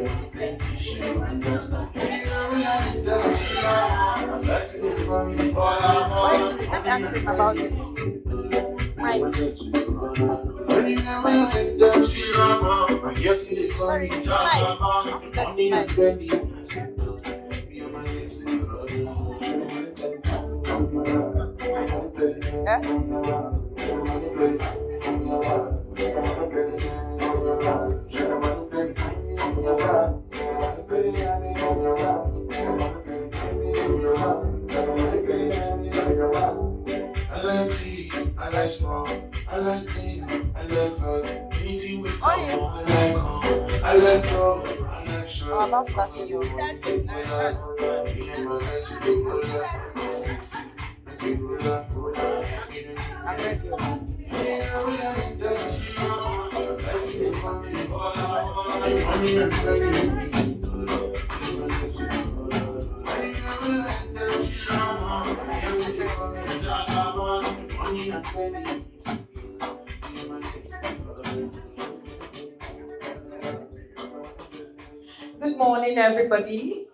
Let me ask him about it. Mike. Sorry, Mike. I like small, I like clean, I like hot, anything with I like home, I like pro, I like short. Oh, I'm not starting you. I'm ready. Good morning, everybody.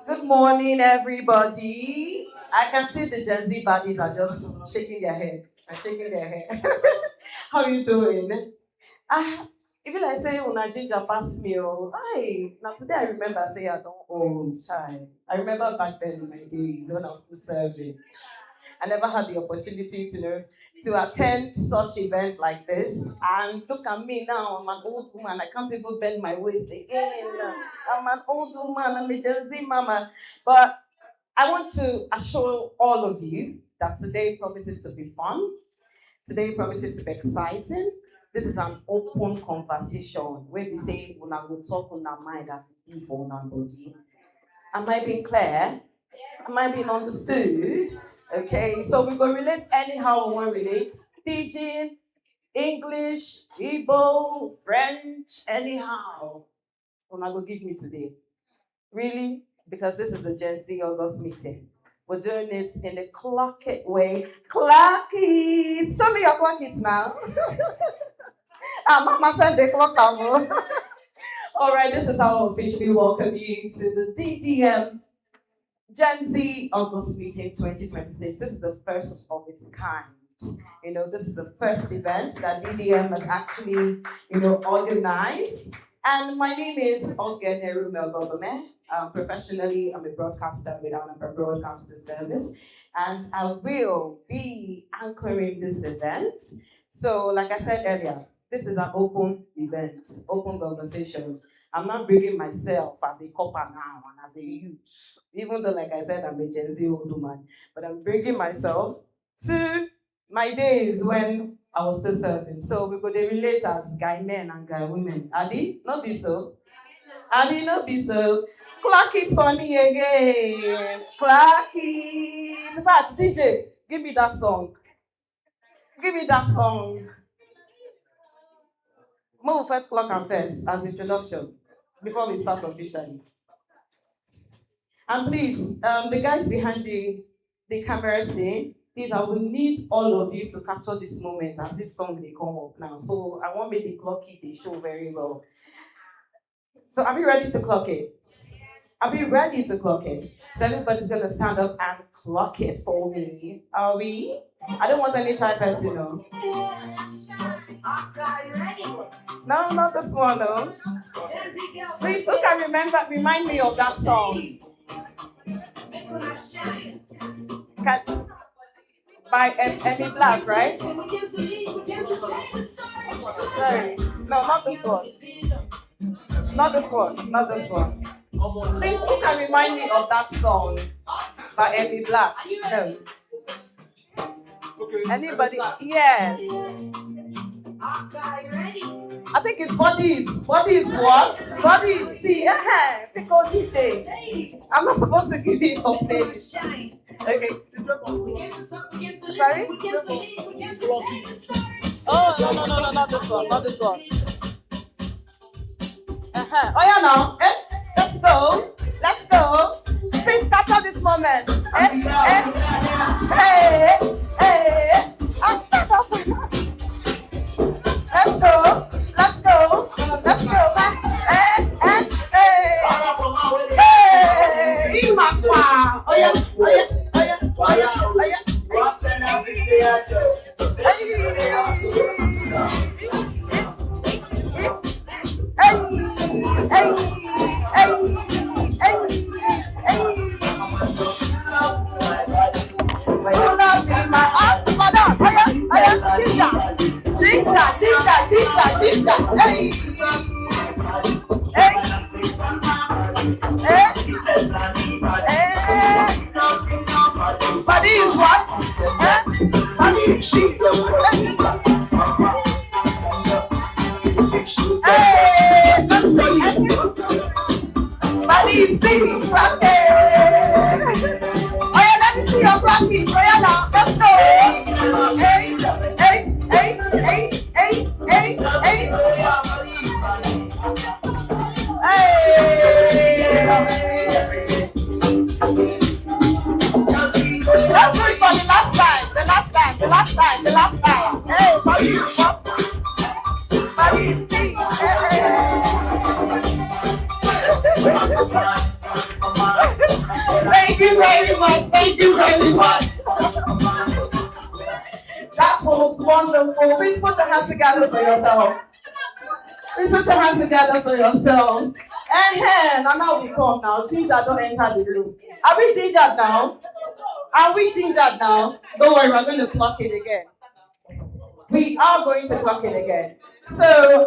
Good morning, everybody. I can see the Gen Z bodies are just shaking their head and shaking their head. How you doing? Even I say una ginger pass me, oh, now today I remember say I don't old child. I remember back then in my days when I was still serving. I never had the opportunity to attend such events like this. And look at me now, I'm an old woman. I can't even bend my waist again. I'm an old woman, I'm a Gen Z mama. But I want to assure all of you that today promises to be fun. Today promises to be exciting. This is an open conversation where we say, una go talk on our mind as it be for una body. Am I being clear? Am I being understood? Okay, so we go relate anyhow we want to relate. Pidgin, English, Igbo, French, anyhow. Una go give me today. Really? Because this is the Gen Z August meeting. We're doing it in a clock it way. Clock it! Show me your clock it now. Mama said the clock out. All right, this is how I officially welcome you to the DDM Gen Z August meeting 2026. This is the first of its kind. This is the first event that DDM has actually, organized. And my name is Ogene Melgobame. Professionally, I'm a broadcaster with Anapa Broadcasting Service. And I will be anchoring this event. So, like I said earlier, this is an open event, open conversation. I'm not bringing myself as a copper now and as a youth, even though, like I said, I'm a Gen Z old woman, but I'm bringing myself to my days when I was still serving. So we could relate as guy men and guy women. Adi, not be so. Adi, not be so. Clock it for me again. Clock it. In fact, DJ, give me that song. Give me that song. Move first clock and first as introduction before we start officially. And please, the guys behind the camera scene, please, I will need all of you to capture this moment as this song they come up now. So I want me to clock it, they show very well. So are we ready to clock it? Are we ready to clock it? So everybody's gonna stand up and clock it for me. Are we? I don't want any shy person, no. No, not this one, no. Please, who can remind me of that song? By Emmy Black, right? Sorry. No, not this one. Not this one. Not this one. Please, who can remind me of that song by Emmy Black? No. Anybody? Yes. I think it's bodies. Bodies what? Bodies C. Because DJ. I'm not supposed to give you a place. Okay. Sorry? Oh, no, not this one. Not this one. Oh, yeah, now. Let's go. Let's go. Please capture this moment. Hey. Let's go. Let's go. Let's go. Body is what? Body is sheep. Hey, body is big. Oh yeah, let me see your practice. Oh yeah, now let's go. Hey, hey, hey, hey, hey, hey, hey. Let's do it for the last time. The last time. Hey, body is what? Body is big. Thank you very much. Thank you very much. That was wonderful. Please put your hands together for yourself. Please put your hands together for yourself. And now we come now. Ginger, don't enter the room. Are we gingered now? Are we gingered now? Don't worry, we're going to clock it again. We are going to clock it again. So,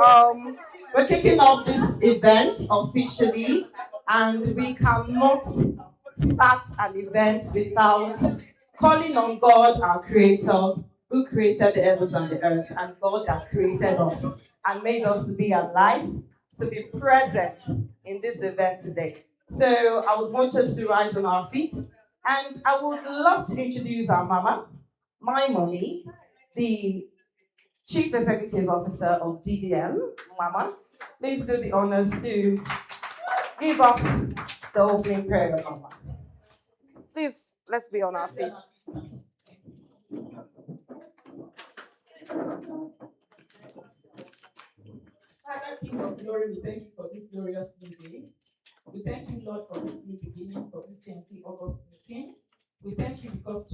we're kicking off this event officially, and we cannot start an event without calling on God, our Creator, who created the heavens and the earth, and God that created us and made us to be alive, to be present in this event today. So I would want us to rise on our feet, and I would love to introduce our mama, my mommy, the Chief Executive Officer of DDM, Mama. Please do the honors to give us the opening prayer, Mama. Please, let's be on our feet. Father, King of Glory, we thank you for this glorious new day. We thank you, Lord, for this new beginning, for this GNC August meeting. We thank you because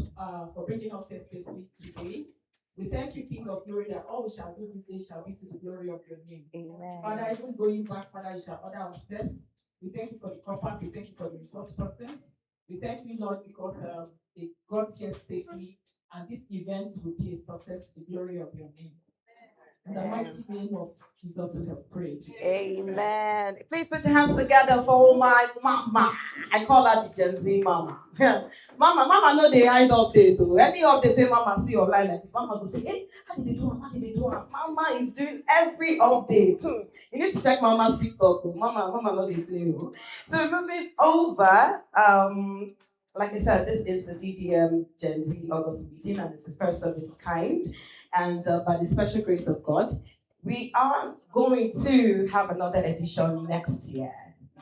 for bringing us here safely today. We thank you, King of Glory, that all we shall do this day shall be to the glory of your name. Amen. Father, even going back, Father, you shall order our steps. We thank you for the compass. We thank you for the resource persons. We thank you, Lord, because they got here safely, and this event will be a success to the glory of your name. In the mighty name of Jesus, we have prayed. Amen. Please put your hands together for my mama. I call her the Gen Z mama. Mama, no, they hide update though. Any update when mama see online, like mama will say, hey, how did they do it? How did they do it? Mama is doing every update. You need to check mama's TikTok. Mama, no, they play. So moving over, like I said, this is the DDM Gen Z August meeting, and it's the first of its kind. And by the special grace of God, we are going to have another edition next year.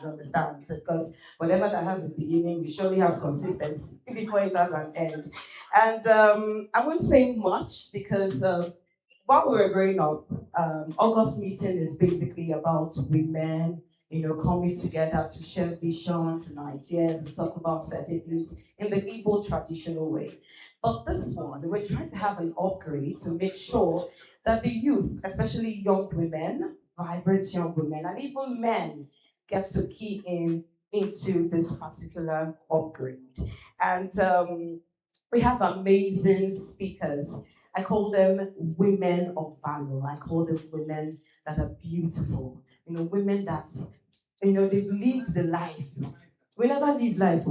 You understand? Because whatever that has a beginning, we surely have consistency before it has an end. And I won't say much because while we were growing up, August meeting is basically about women, coming together to share visions and ideas and talk about certain things in the Igbo traditional way. But this one, we're trying to have an upgrade to make sure that the youth, especially young women, vibrant young women, and even men, get to key into this particular upgrade. And we have amazing speakers. I call them women of valor. I call them women that are beautiful. Women that, they've lived the life. We never live life,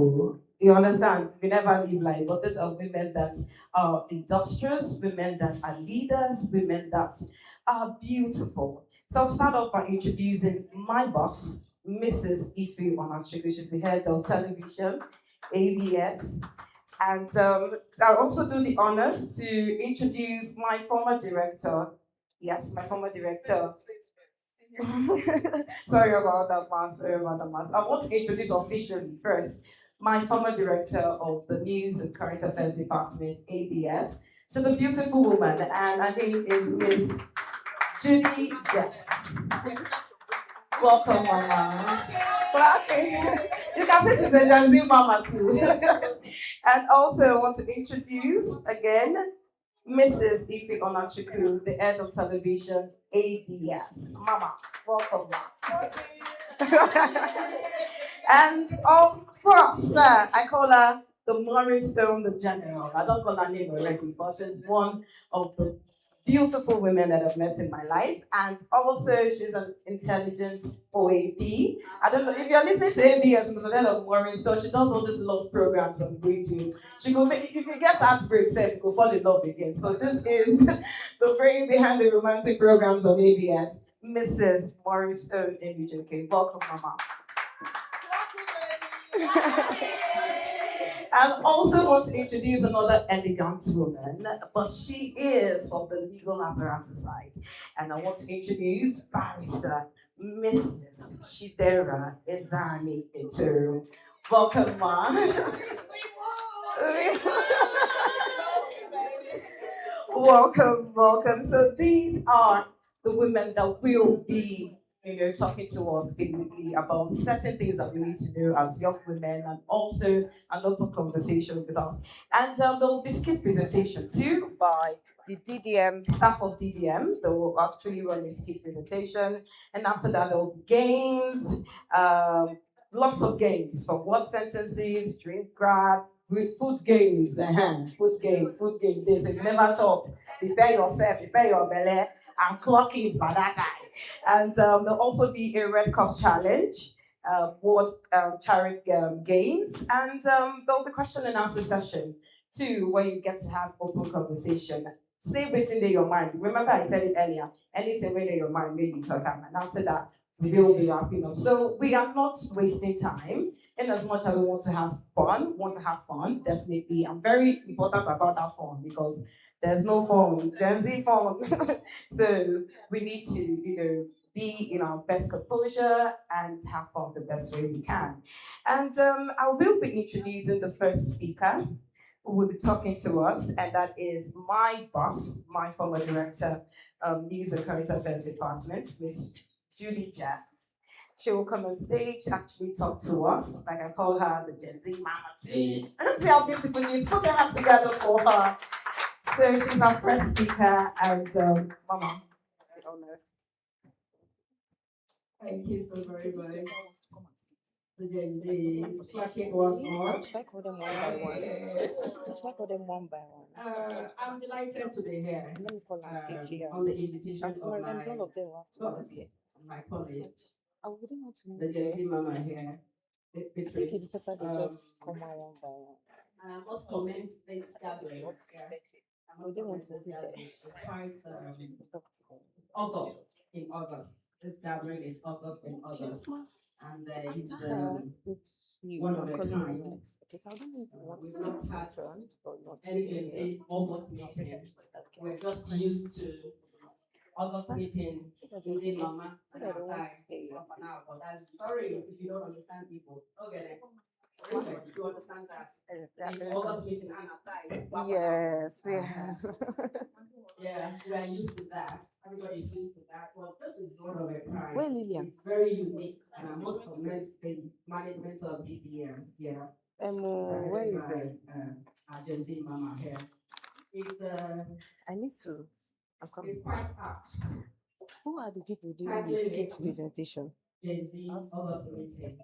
you understand? We never live life, but these are women that are industrious, women that are leaders, women that are beautiful. So I'll start off by introducing my boss, Mrs. Ife Onachukwu. She's the head of television, ABS. And I'll also do the honors to introduce my former director. Yes, my former director. Sorry about that, Mas. I want to introduce officially first my former director of the News and Current Affairs Department, ABS. She's a beautiful woman, and her name is Miss Judy Jeff. Welcome, Mama. You can say she's a Gen Z mama too. And also, I want to introduce again Mrs. Ife Onachukwu, the head of television, ABS. Mama, welcome. And of course, I call her the Maureen Stone, the general. I don't call her name already, but she's one of the beautiful women that I've met in my life. And also, she's an intelligent OAP. I don't know if you're listening to AB as Mr. of Maureen Stone, she does all these love programs on radio. She go make, if you get heartbreak, say you go fall in love again. So this is the brain behind the romantic programs on ABS, Mrs. Maureen Stone in BJK. Welcome, Mama. I also want to introduce another elegant woman, but she is from the legal apparatus side. And I want to introduce Barrister Mrs. Shidera Ezani Eturu. Welcome, Ma. Welcome, welcome. So these are the women that will be, talking to us basically about certain things that we need to know as young women, and also an open conversation with us. And there will be skit presentation too by the DDM staff of DDM. They will actually run a skit presentation, and after that there will be games. Um, Lots of games from word sentences, drink grab, with food games, food game days. If you never talk, prepare yourself, prepare your belly, and clock it by that time. And there'll also be a red cup challenge, board charity games, and there'll be question and answer session too, where you get to have open conversation. Say what's in your mind. Remember, I said it earlier. Anything in your mind, maybe talk about. And after that, we will be wrapping up. So we are not wasting time in as much as we want to have fun, definitely. I'm very important about that fun because there's no fun, Gen Z fun. So we need to, be in our best composure and have fun the best way we can. And I will be introducing the first speaker who will be talking to us, and that is my boss, my former director, News and Current Affairs Department, Miss Julie Jeff. She will come on stage, actually talk to us. Like I call her the Gen Z Mama T. See how beautiful she is. Put your hands together for her. So she's our first speaker, and Mama, the honors. Thank you so very much. The Gen Z clapping once more. Should I call them one by one? Should I call them one by one? I'm delighted to be here Let me call Auntie on the invitation of all of them will have to boss, be here. my colleague, I wouldn't want to the move Gen here. Z mama here, I think it's better they just come out one by one. And I must comment this gathering. Yeah. I We must don't want comment to this sit there. gathering. It's quite Talk to them. August in August. This gathering is August in August, and it's After her, it's you. one I'm of a calling kind. you next. Okay, so I don't know if you want to We've sit not in had front or not. any Gen Z August meeting. We're just used to August meeting, Gen Z mama and I don't want to Atai stay here. half an hour. But I'm sorry if you don't understand people. Okay, then. You understand that? See, August meeting and Atai. Yes, yeah. Yeah, we are used to that. Everybody's used to that. Well, this is one of a kind. Where Lillian? It's very unique, and I must commend the management of DTM. Yeah, Where is by it? our Gen Z mama here. It's I need to. I'm coming. it's quite apt. Who are the people doing the skit presentation? Gen Z August meeting.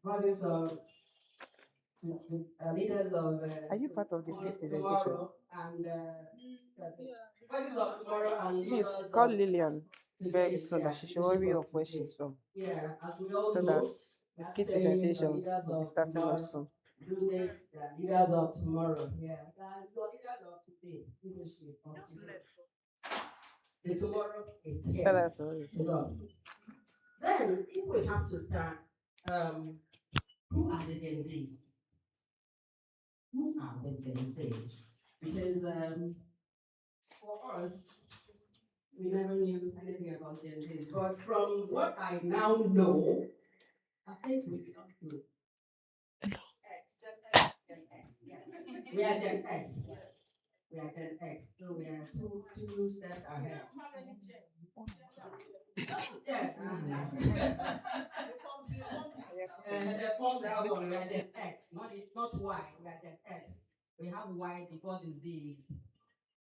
Voices of leaders of. Are you part of the skit presentation? Tomorrow and voices of tomorrow and leaders. Please call Lillian very soon that she should hurry up where she's from. Yeah, as we all So know, that the skit presentation will be starting off soon. Do this, the leaders of tomorrow. Yeah, your leaders of today, leadership of today. The tomorrow is here That's all. with us. Then, if we have to start, who are the Gen Zs? Who are the Gen Zs? Because for us, we never knew anything about Gen Zs. But from what I now know, I think we belong to Gen X. Yeah. We are Gen X. We are Gen X. So we are two steps ahead. Yeah. They formed the album, we are Gen X, not Y, we are Gen X. We have Y before the Zs.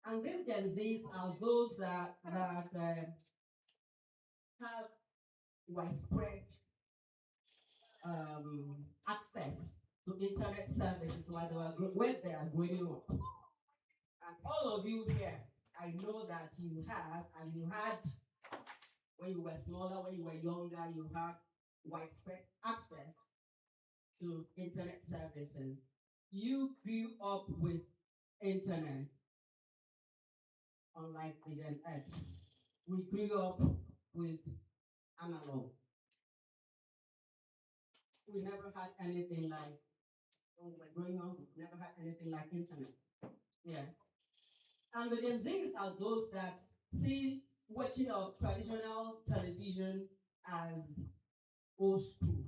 And these Gen Zs are those that have widespread access to internet services while when they are growing up. And all of you here, I know that you have, and you had, when you were smaller, when you were younger, you had widespread access to internet services. You grew up with internet, unlike the Gen X. We grew up with analog. We never had anything like, when we were growing up, we never had anything like internet. Yeah. And the Gen Zs are those that see watching of traditional television as old school.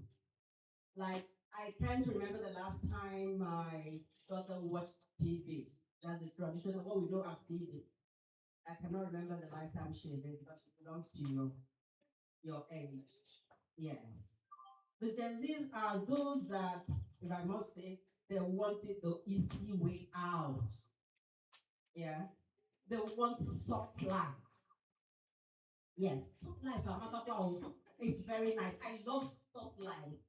Like, I can't remember the last time my daughter watched TV. That's the traditional, what we know as TV. I cannot remember the last time she did because it belongs to your age. Yes. The Gen Zs are those that, if I must say, they wanted the easy way out. Yeah. They want soft life. Yes, soft life. It's very nice. I love soft life.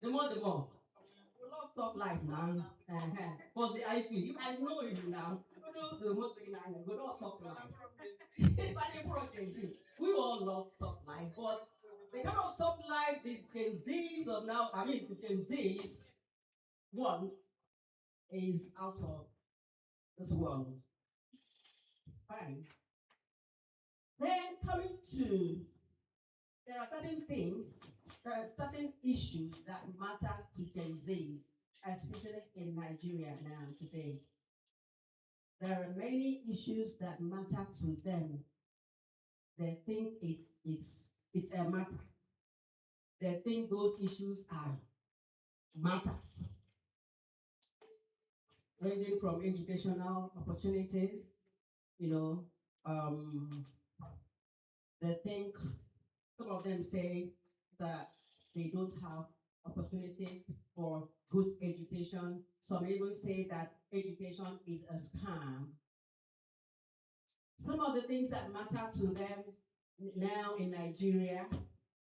The more, the more. We love soft life now. Because I feel, I know you now. The most we love soft life. We all love soft life, but the kind of soft life the Gen Zs of now, the Gen Zs want is out of this world. Fine. Then coming to, there are certain things, there are certain issues that matter to Gen Zs, especially in Nigeria now today. There are many issues that matter to them. They think it's a matter. They think those issues are matters, ranging from educational opportunities, they think, some of them say that they don't have opportunities for good education. Some even say that education is a scam. Some of the things that matter to them now in Nigeria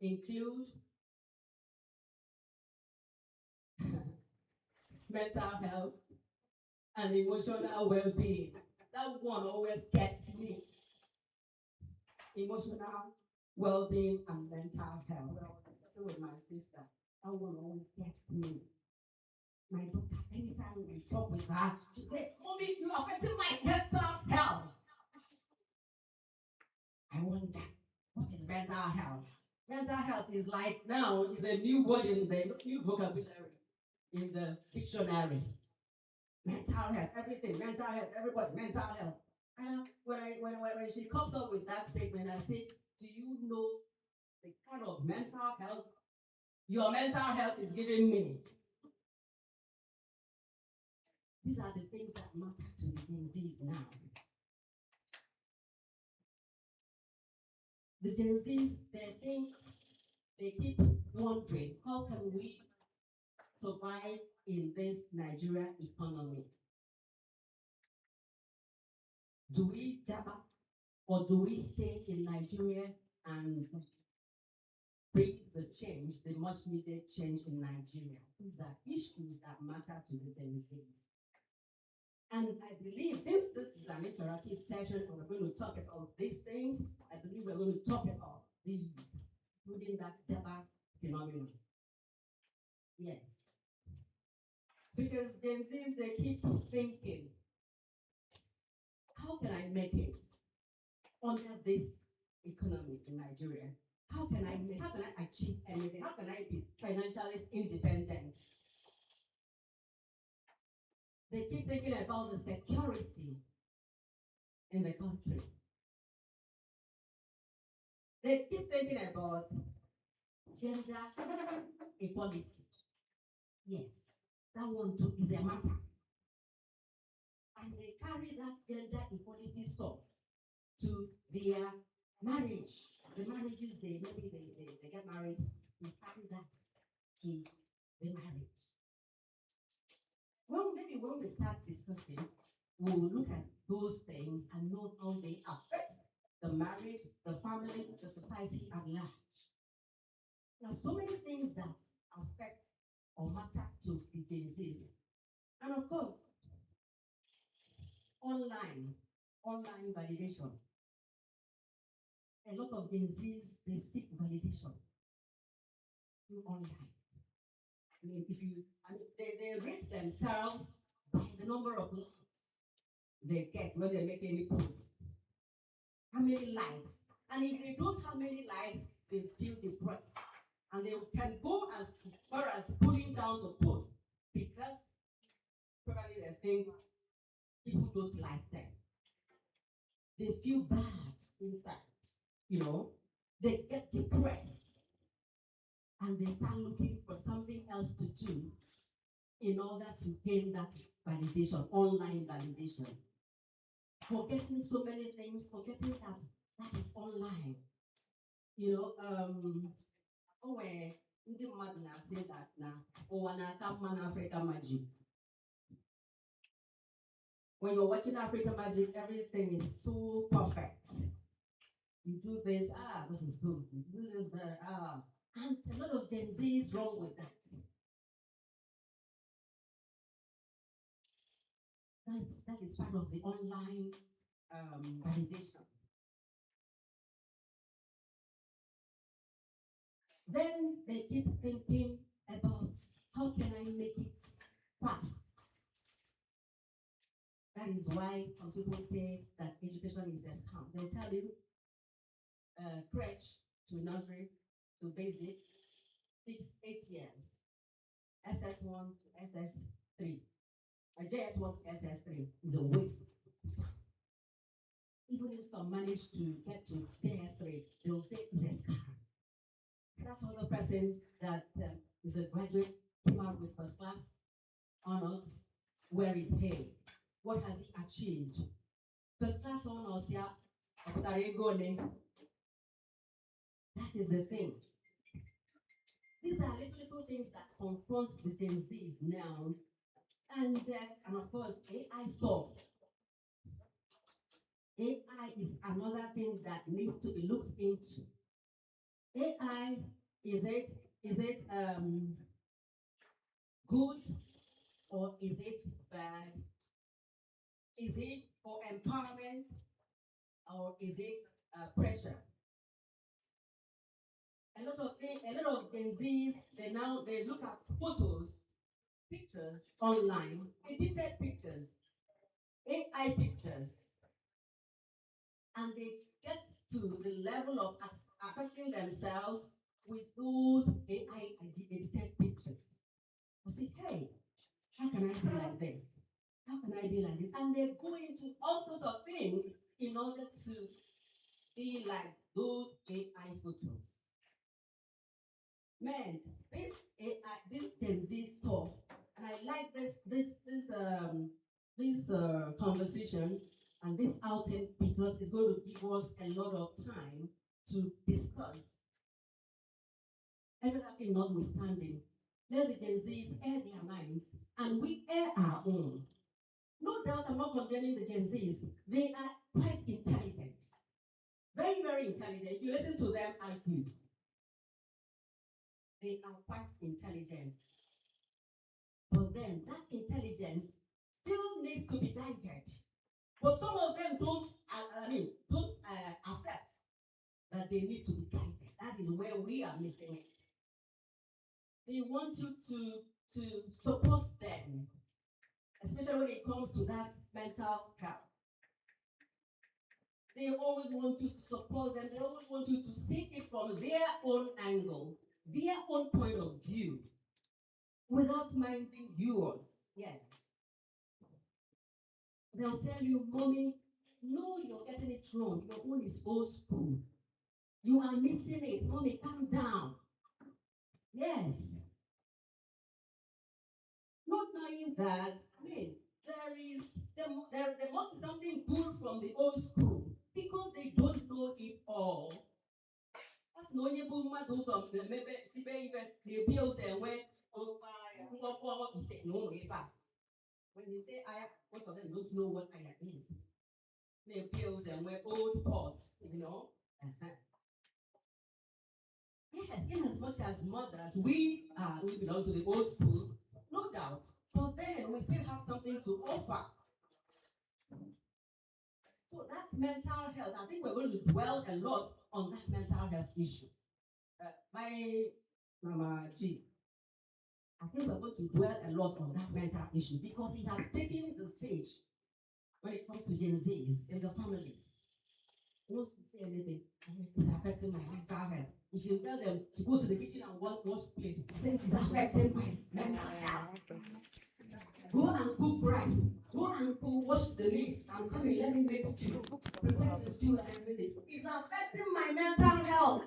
include mental health and emotional well-being. That one always gets me. Emotional well-being and mental health. I was discussing with my sister. That one always gets me. My daughter, anytime we talk with her, she say, "Mommy, you're affecting my mental health." I wonder, what is mental health? Mental health is like now is a new word in the new vocabulary in the dictionary. Mental health, everything, mental health, everybody, mental health. And when she comes up with that statement, I say, "Do you know the kind of mental health your mental health is giving me?" These are the things that matter to the Gen Zs now. The Gen Zs, they keep wondering, how can we survive in this Nigeria economy? Do we jabber or do we stay in Nigeria and bring the change, the much needed change in Nigeria? These are issues that matter to the Gen Zs. And I believe, since this is an interactive session and we're going to talk about these things, I believe we're going to talk about these, including that jabber phenomenon. Yes. Because Gen Zs, they keep thinking, how can I make it under this economy in Nigeria? How can I achieve anything? How can I be financially independent? They keep thinking about the security in the country. They keep thinking about gender equality. Yes, that one too is a matter. And they carry that gender equality stuff to their marriage. The marriages, they get married, they carry that to the marriage. Well, maybe when we start discussing, we will look at those things and know how they affect the marriage, the family, the society at large. There are so many things that affect or matter to the Gen Zs. And of course, online validation. A lot of Gen Zs, they seek validation through online. I mean, they rate themselves by the number of likes they get when they make any post. How many likes? And if they don't have many likes, they feel depressed. And they can go as far as pulling down the post because probably they think people don't like them. They feel bad inside, they get depressed and they start looking for something else to do in order to gain that validation, online validation. Forgetting so many things, forgetting that is online. Where ndị mmadụ na-asị that na ụwa na-aka mma na Africa Magic. When you're watching Africa Magic, everything is so perfect. You do this, this is good. You do this, and a lot of Gen Z is wrong with that. That is part of the online validation. Then they keep thinking about how can I make it fast. That is why some people say that education is a scam. They'll tell you crèche to nursery to basic, 8 years. SS1 to SS3. JS1 to SS3 is a waste. Even if some manage to get to JS3, they'll say it's a scam. That other person that is a graduate came out with first class honors. Where is he? What has he achieved? First class honors, yeah. That is the thing. These are little things that confront the Gen Zs now. And of course, AI stuff. AI is another thing that needs to be looked into. AI, is it good or is it bad? Is it for empowerment or is it pressure? A lot of Gen Zs, they look at photos, pictures online, edited pictures, AI pictures, and they get to the level of assessing themselves with those AI edited pictures. I say, hey, how can I be like this? How can I be like this? And they go into all sorts of things in order to be like those AI photos. Man, this Gen Z stuff, and I like this conversation and this outing because it's going to give us a lot of time to discuss. Everything notwithstanding, let the Gen Zs air their minds and we air our own. No doubt I'm not condemning the Gen Zs. They are quite intelligent. Very, very intelligent. If you listen to them argue, they are quite intelligent. But then that intelligence still needs to be guided. But some of them don't accept that they need to be guided. That is where we are missing it. They want you to support them, especially when it comes to that mental health. They always want you to support them. They always want you to see it from their own angle, their own point of view, without minding yours. Yes. They'll tell you, mommy, no, you're getting it wrong. Your own is old school. You are missing it. Mommy, calm down. Yes. Not knowing that, there must be something good from the old school because they don't know it all. That's no only boom those of the maybe even the bills and when fast. When they say most of them don't know what I is. The bills and wear old pots, Yes, in as much much as mothers, we belong to the old school, no doubt. But then we still have something to offer. So that's mental health. I think we're going to dwell a lot on that mental health issue. My Mama G, I think we're going to dwell a lot on that mental issue because it has taken the stage when it comes to Gen Zs in the families. Who wants to say anything? It's affecting my mental health. If you tell them to go to the kitchen and wash plates, say it's affecting my mental health. Go and cook rice. Go and wash the meat. I'm coming, let me make stew. Prepare the stew and everything. It's affecting my mental health.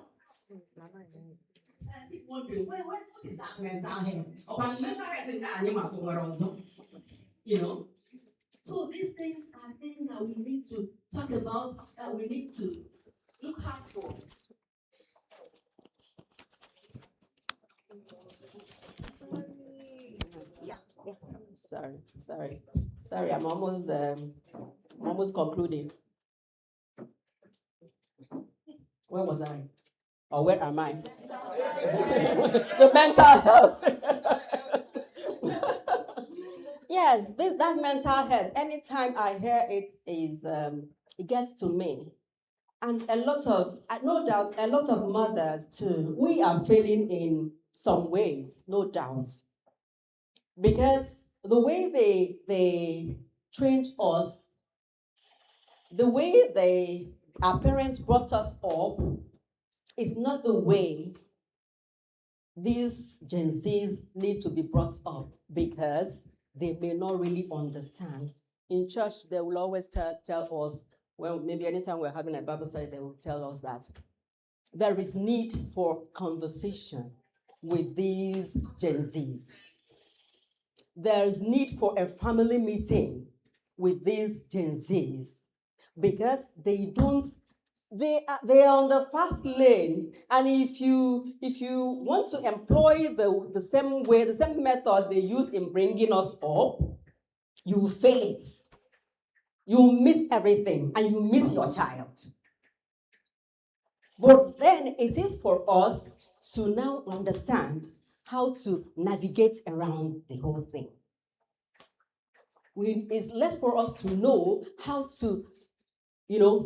I keep wondering, what is that mental health? Or my mental health is that animal, you know? So these things are things that we need to talk about, that we need to look out for. Sorry. I'm almost concluding. Where was I? Or where am I? The mental health. Yes, that mental health. Anytime I hear it, it gets to me. And no doubt, a lot of mothers too, we are failing in some ways, no doubt. Because the way they trained us, the way our parents brought us up, is not the way these Gen Zs need to be brought up, because they may not really understand. In church, they will always tell us, well, maybe anytime we're having a Bible study, they will tell us that there is need for conversation with these Gen Zs. There is need for a family meeting with these Gen Zs, because they are on the fast lane, and if you want to employ the same method they use in bringing us up, you fail it. You miss everything, and you miss your child. But then it is for us to now understand how to navigate around the whole thing. It's left for us to know how to,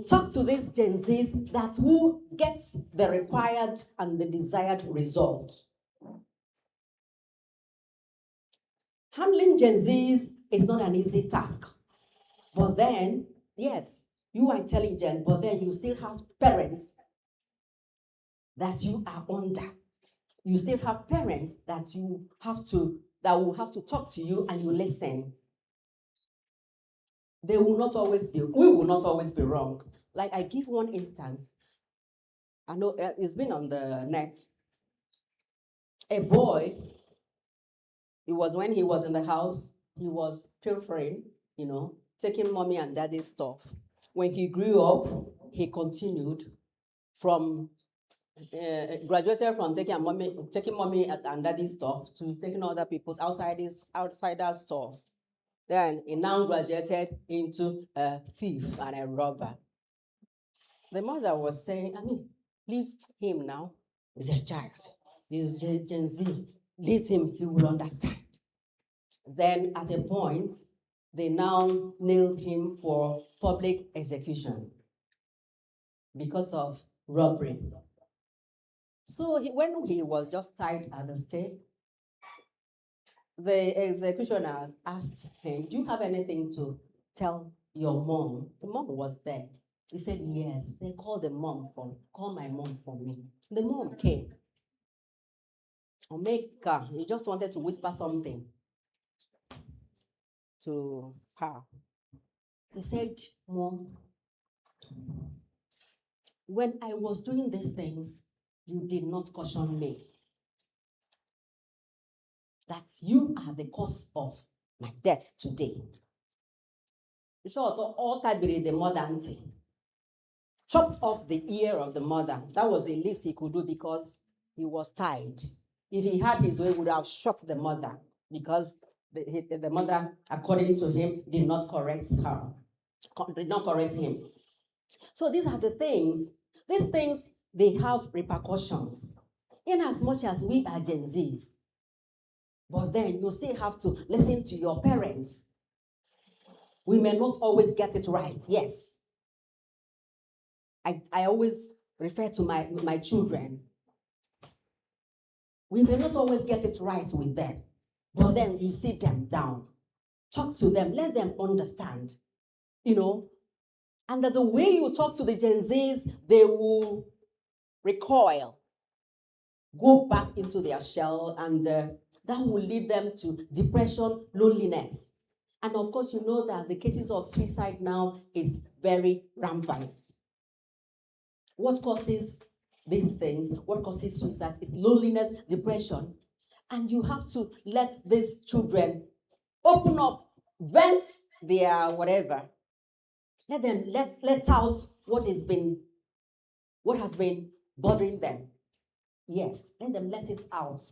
talk to these Gen Zs that who gets the required and the desired result. Handling Gen Zs is not an easy task. But then, yes, you are intelligent, but then you still have parents that you are under. You still have parents that will have to talk to you and you listen. We will not always be wrong. Like, I give one instance. I know it's been on the net. A boy, it was when he was in the house, he was pilfering, taking mommy and daddy's stuff. When he grew up, he continued from graduated from taking mommy and daddy's stuff to taking other people's outsider stuff. Then he now graduated into a thief and a robber. The mother was saying, leave him now. He's a child. He's Gen Z. Leave him, he will understand. Then at a point, they now nailed him for public execution because of robbery. So when he was just tied at the stake, the executioners asked him, do you have anything to tell your mom? The mom was there. He said, yes. They call my mom for me. The mom came. Omeka, he just wanted to whisper something to her. He said, Mom, when I was doing these things, you did not caution me that you are the cause of my death today. All the mother chopped off the ear of the mother. That was the least he could do because he was tied. If he had his way, he would have shot the mother because the mother, according to him, did not correct him. So these are the things. These things, they have repercussions. in as much as we are Gen Zs, but then you still have to listen to your parents. We may not always get it right, yes. I always refer to my children. We may not always get it right with them, but then you sit them down, talk to them, let them understand, And there's a way you talk to the Gen Zs, they will recoil, go back into their shell, and that will lead them to depression, loneliness. And of course, you know that the cases of suicide now is very rampant. What causes these things? What causes suicide is loneliness, depression. And you have to let these children open up, vent their whatever. Let them let out what has been bothering them. Yes, let them let it out.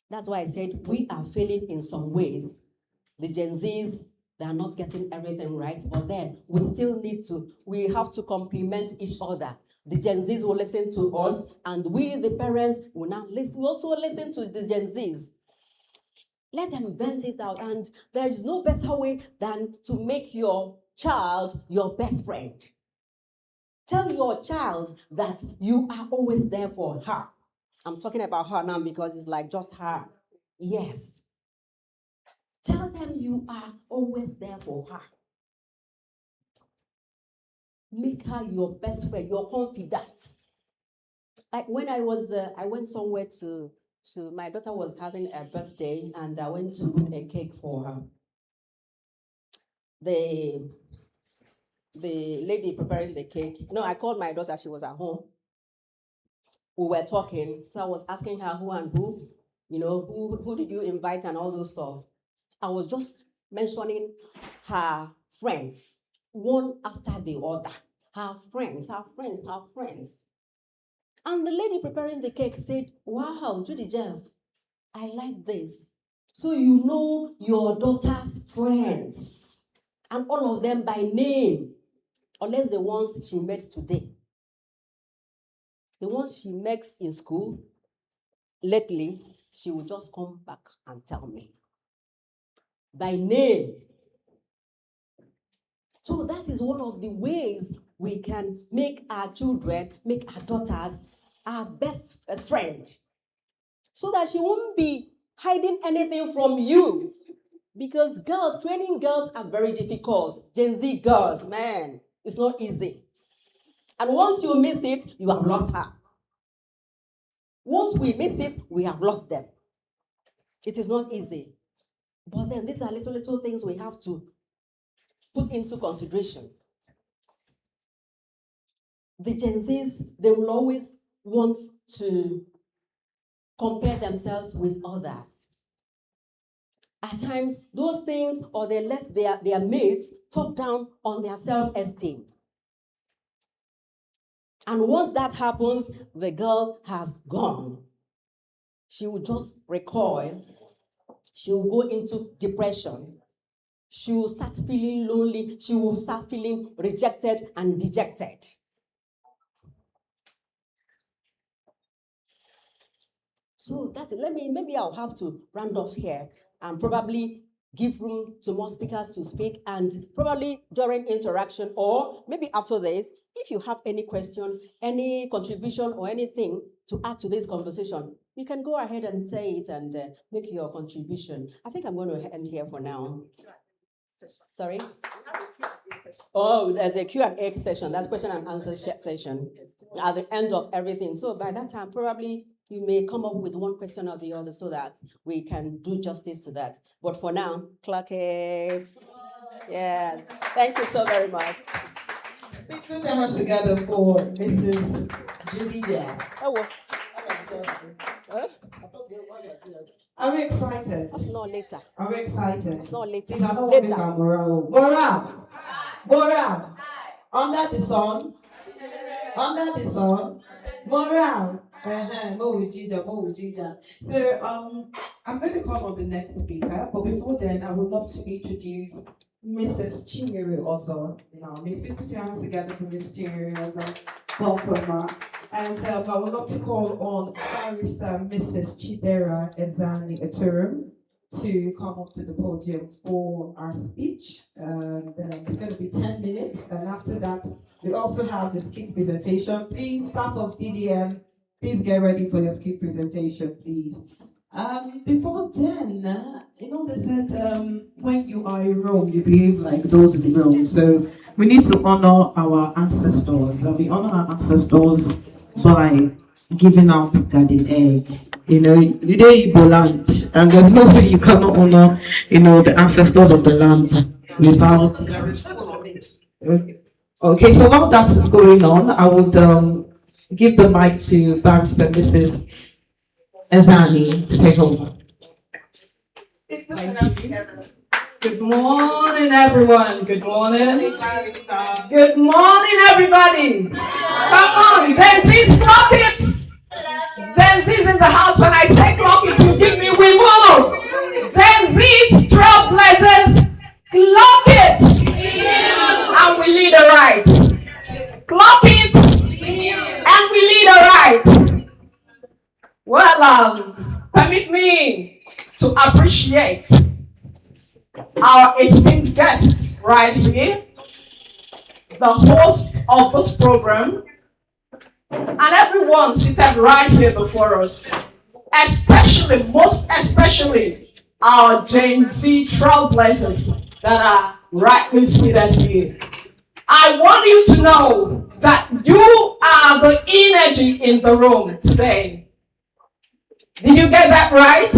That's why I said we are failing in some ways. The Gen Zs, they are not getting everything right, but then we have to complement each other. The Gen Zs will listen to us, and we, the parents, will now listen. We also listen to the Gen Zs. Let them vent it out, and there is no better way than to make your child your best friend. Tell your child that you are always there for her. I'm talking about her now because it's like just her. Yes. Tell them you are always there for her. Make her your best friend, your confidant. When I went somewhere to my daughter was having a birthday, and I went to put a cake for her. The lady preparing the cake, I called my daughter, she was at home. We were talking, so I was asking her who and who, who did you invite and all those stuff. I was just mentioning her friends, one after the other. Her friends. And the lady preparing the cake said, "Wow, Judy Jeff, I like this. So you know your daughter's friends, and all of them by name, unless the ones she met today. The ones she makes in school, lately, she will just come back and tell me. By name." So that is one of the ways we can make our children, make our daughters our best friend. So that she won't be hiding anything from you. Because training girls are very difficult. Gen Z girls, man, it's not easy. And once you miss it, you have lost her. Once we miss it, we have lost them. It is not easy. But then these are little things we have to put into consideration. The Gen Zs, they will always want to compare themselves with others. At times, those things, or they let their mates talk down on their self-esteem. And once that happens, the girl has gone. She will just recoil. She will go into depression. She will start feeling lonely. She will start feeling rejected and dejected. So maybe I'll have to round off here and probably give room to more speakers to speak, and probably during interaction, or maybe after this, if you have any question, any contribution, or anything to add to this conversation, you can go ahead and say it and make your contribution. I think I'm going to end here for now. Sorry? Oh, there's a Q&A session. That's question and answer session at the end of everything. So by that time, probably you may come up with one question or the other so that we can do justice to that. But for now, clock it. Yeah. Thank you so very much. Please put your hands together for Mrs. Judy Jeff. Oh, well. Are we excited? That's not later. Are we excited? It's not later. Please, I don't want to make our morale. Morale. Under the sun. Morale. More with Ginger. So I'm going to call on the next speaker, but before then, I would love to introduce Mrs. Chinyere also, Miss, please put your hands together for Miss Chinyere also. Welcome, and I would love to call on Barrister Mrs. Chidera Ezani Eturum to come up to the podium for our speech. And it's going to be 10 minutes. And after that, we also have the skit presentation. Please, staff of DDM, please get ready for your skit presentation, please. Before then, they said when you are in Rome, you behave like those in Rome. So we need to honor our ancestors. We honor our ancestors by giving out garden egg. You dey Igbo land, and there's no way you cannot honor, the ancestors of the land without. Okay, so while that is going on, I would give the mic to Barrister Mrs. Ezani to take over. Good morning, everyone. Good morning. Good morning, everybody. Come on, Gen Z's, clock it. Gen Z's in the house. When I say clock it, you give me we move. Gen Z's, trailblazers, clock it. And we lead the right. Clock it. And we lead the right. Well, permit me to appreciate our esteemed guest right here, the host of this program, and everyone seated right here before us, most especially our Gen Z trailblazers that are rightly seated here. I want you to know that you are the energy in the room today. Did you get that right?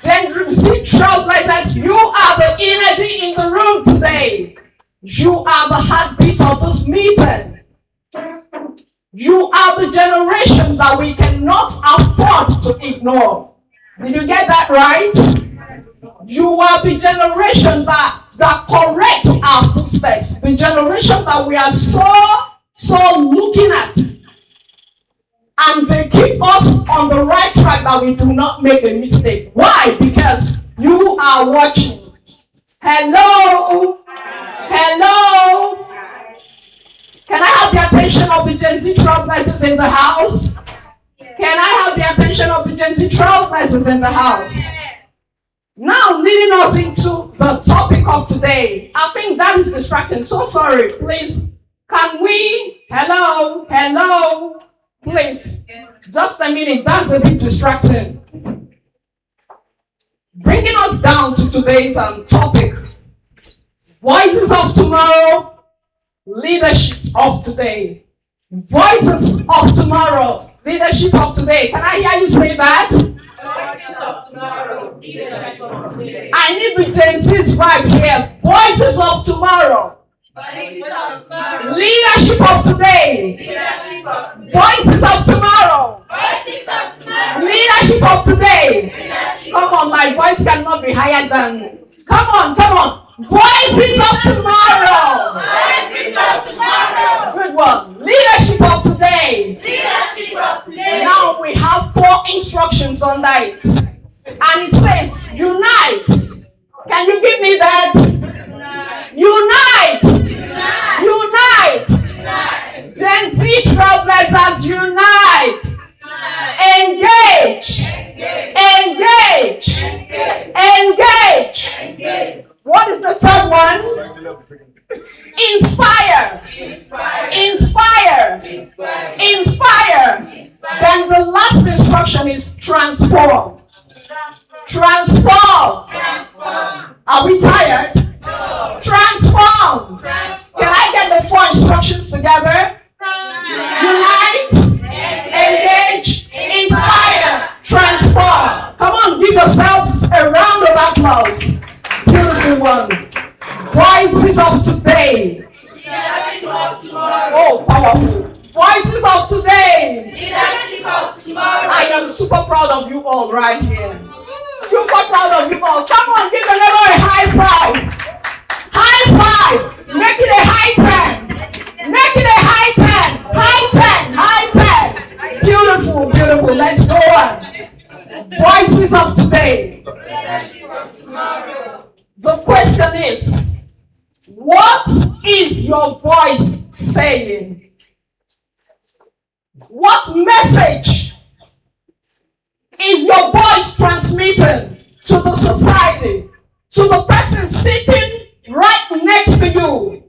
Gen Z trailblazers, you are the energy in the room today. You are the heartbeat of this meeting. You are the generation that we cannot afford to ignore. Did you get that right? You are the generation that corrects our footsteps. The generation that we are so looking at. And they keep us on the right track that we do not make a mistake. Why? Because you are watching. Hello? Hello? Can I have the attention of the Gen Z trailblazers in the house? Can I have the attention of the Gen Z trailblazers in the house? Now, leading us into the topic of today. I think that is distracting. So sorry. Please, can we? Hello? Please, just a minute, that's a bit distracting. Bringing us down to today's topic, voices of tomorrow, leadership of today. Voices of tomorrow, leadership of today. Can I hear you say that? Voices of tomorrow, leadership of today. I need the Gen Z's right here. Voices of tomorrow. Leadership of today. Voices of tomorrow. Leadership of today. Come on, my voice cannot be higher than. Come on. Voices of tomorrow. Good one. Leadership of today. Now we have 4 instructions on that. And it says, unite. Can you give me that? Unite! Gen Z trailblazers, unite! Engage! What is the third one? Inspire! Then the last instruction is transform. Are we tired? No. Transform. Can I get the 4 instructions together? Unite, engage, inspire, transform. Come on, give yourselves a round of applause. Beautiful one. Voices of today. Oh, powerful. Voices of today. I am super proud of you all right here. Super proud of you all. Come on, give the neighbor a high five. High five. Make it a high 10. Make it a high 10. Beautiful. Let's go on. Voices of today. The question is, What is your voice saying? What message is your voice transmitting to the society, to the person sitting right next to you,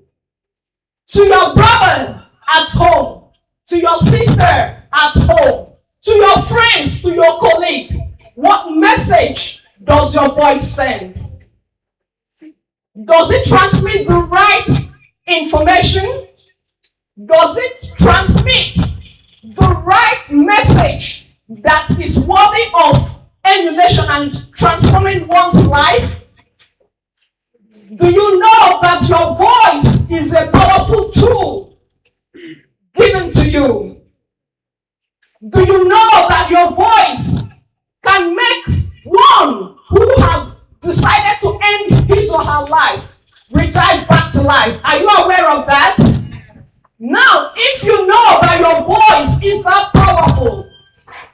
to your brother at home, to your sister at home, to your friends, to your colleague? What message does your voice send? Does it transmit the right information? Does it transmit the right message that is worthy of emulation and transforming one's life? Do you know that your voice is a powerful tool given to you? Do you know that your voice can make one who has decided to end his or her life return back to life? Are you aware of that? Now, if you know that your voice is that powerful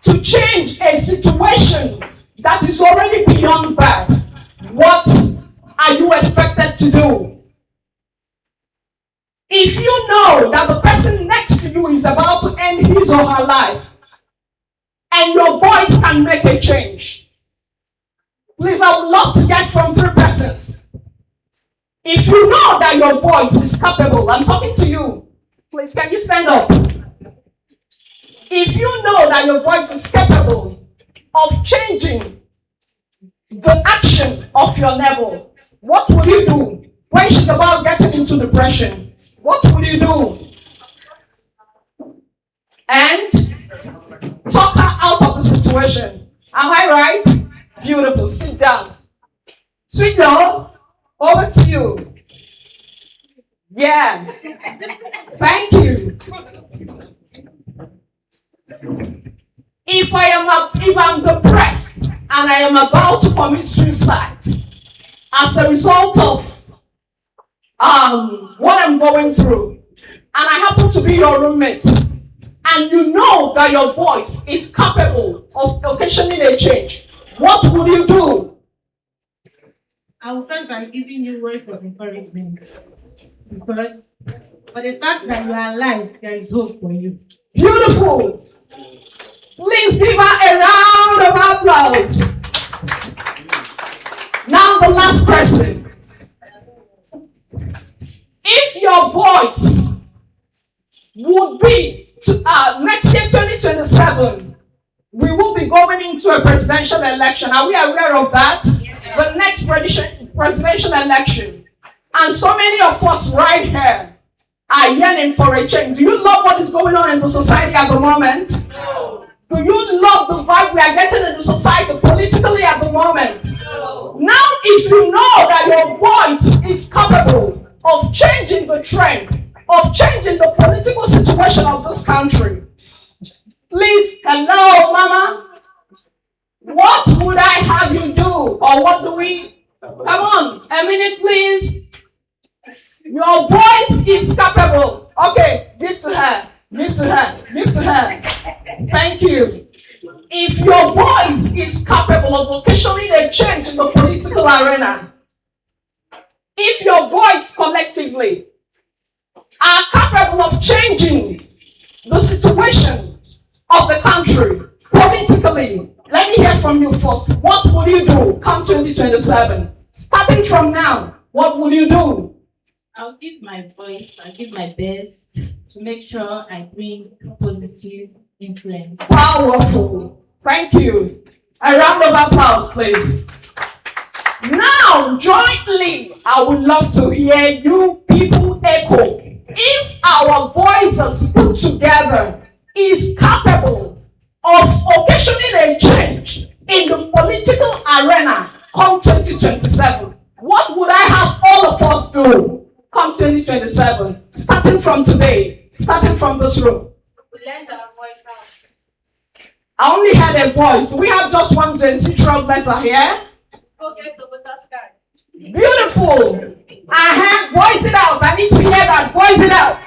to change a situation that is already beyond bad, what are you expected to do? If you know that the person next to you is about to end his or her life, and your voice can make a change, please, I would love to get from 3 persons. If you know that your voice is capable, I'm talking to you, please, can you stand up? If you know that your voice is capable of changing the action of your neighbor, what will you do when she's about getting into depression? What will you do? And talk her out of the situation. Am I right? Beautiful. Sit down. Sweet love, over to you. Yeah. Thank you. If I'm depressed and I am about to commit suicide as a result of what I'm going through, and I happen to be your roommate, and you know that your voice is capable of occasioning a change, what would you do? I will start by giving you words of encouragement. Because for the fact that you are alive, there is hope for you. Beautiful. Please give her a round of applause. Now the last person. If your voice would be next year 2027, we will be going into a presidential election. Are we aware of that? Yes. The next presidential election. And so many of us right here are yearning for a change. Do you love what is going on in the society at the moment? No. Do you love the vibe we are getting in the society politically at the moment? No. Now, if you know that your voice is capable of changing the trend, of changing the political situation of this country, please, hello, mama, what would I have you do? Or what do we, come on, a minute, please. Your voice is capable. Okay, give to her, give to her, give to her. Thank you. If your voice is capable of occasioning a change in the political arena, if your voice collectively are capable of changing the situation of the country politically, let me hear from you first. What will you do come 2027? Starting from now, what will you do? I'll give my voice, I'll give my best to make sure I bring positive influence. Powerful. Thank you. A round of applause, please. Now, jointly, I would love to hear you people echo. If our voices put together is capable of occasioning a change in the political arena come 2027, what would I have all of us do come 2027, starting from today, starting from this room? We lend our voice out. I only had a voice. Do we have just one Gen Z trailblazer here? Okay, so with that sky. Beautiful. Voice it out. I need to hear that. Voice it out.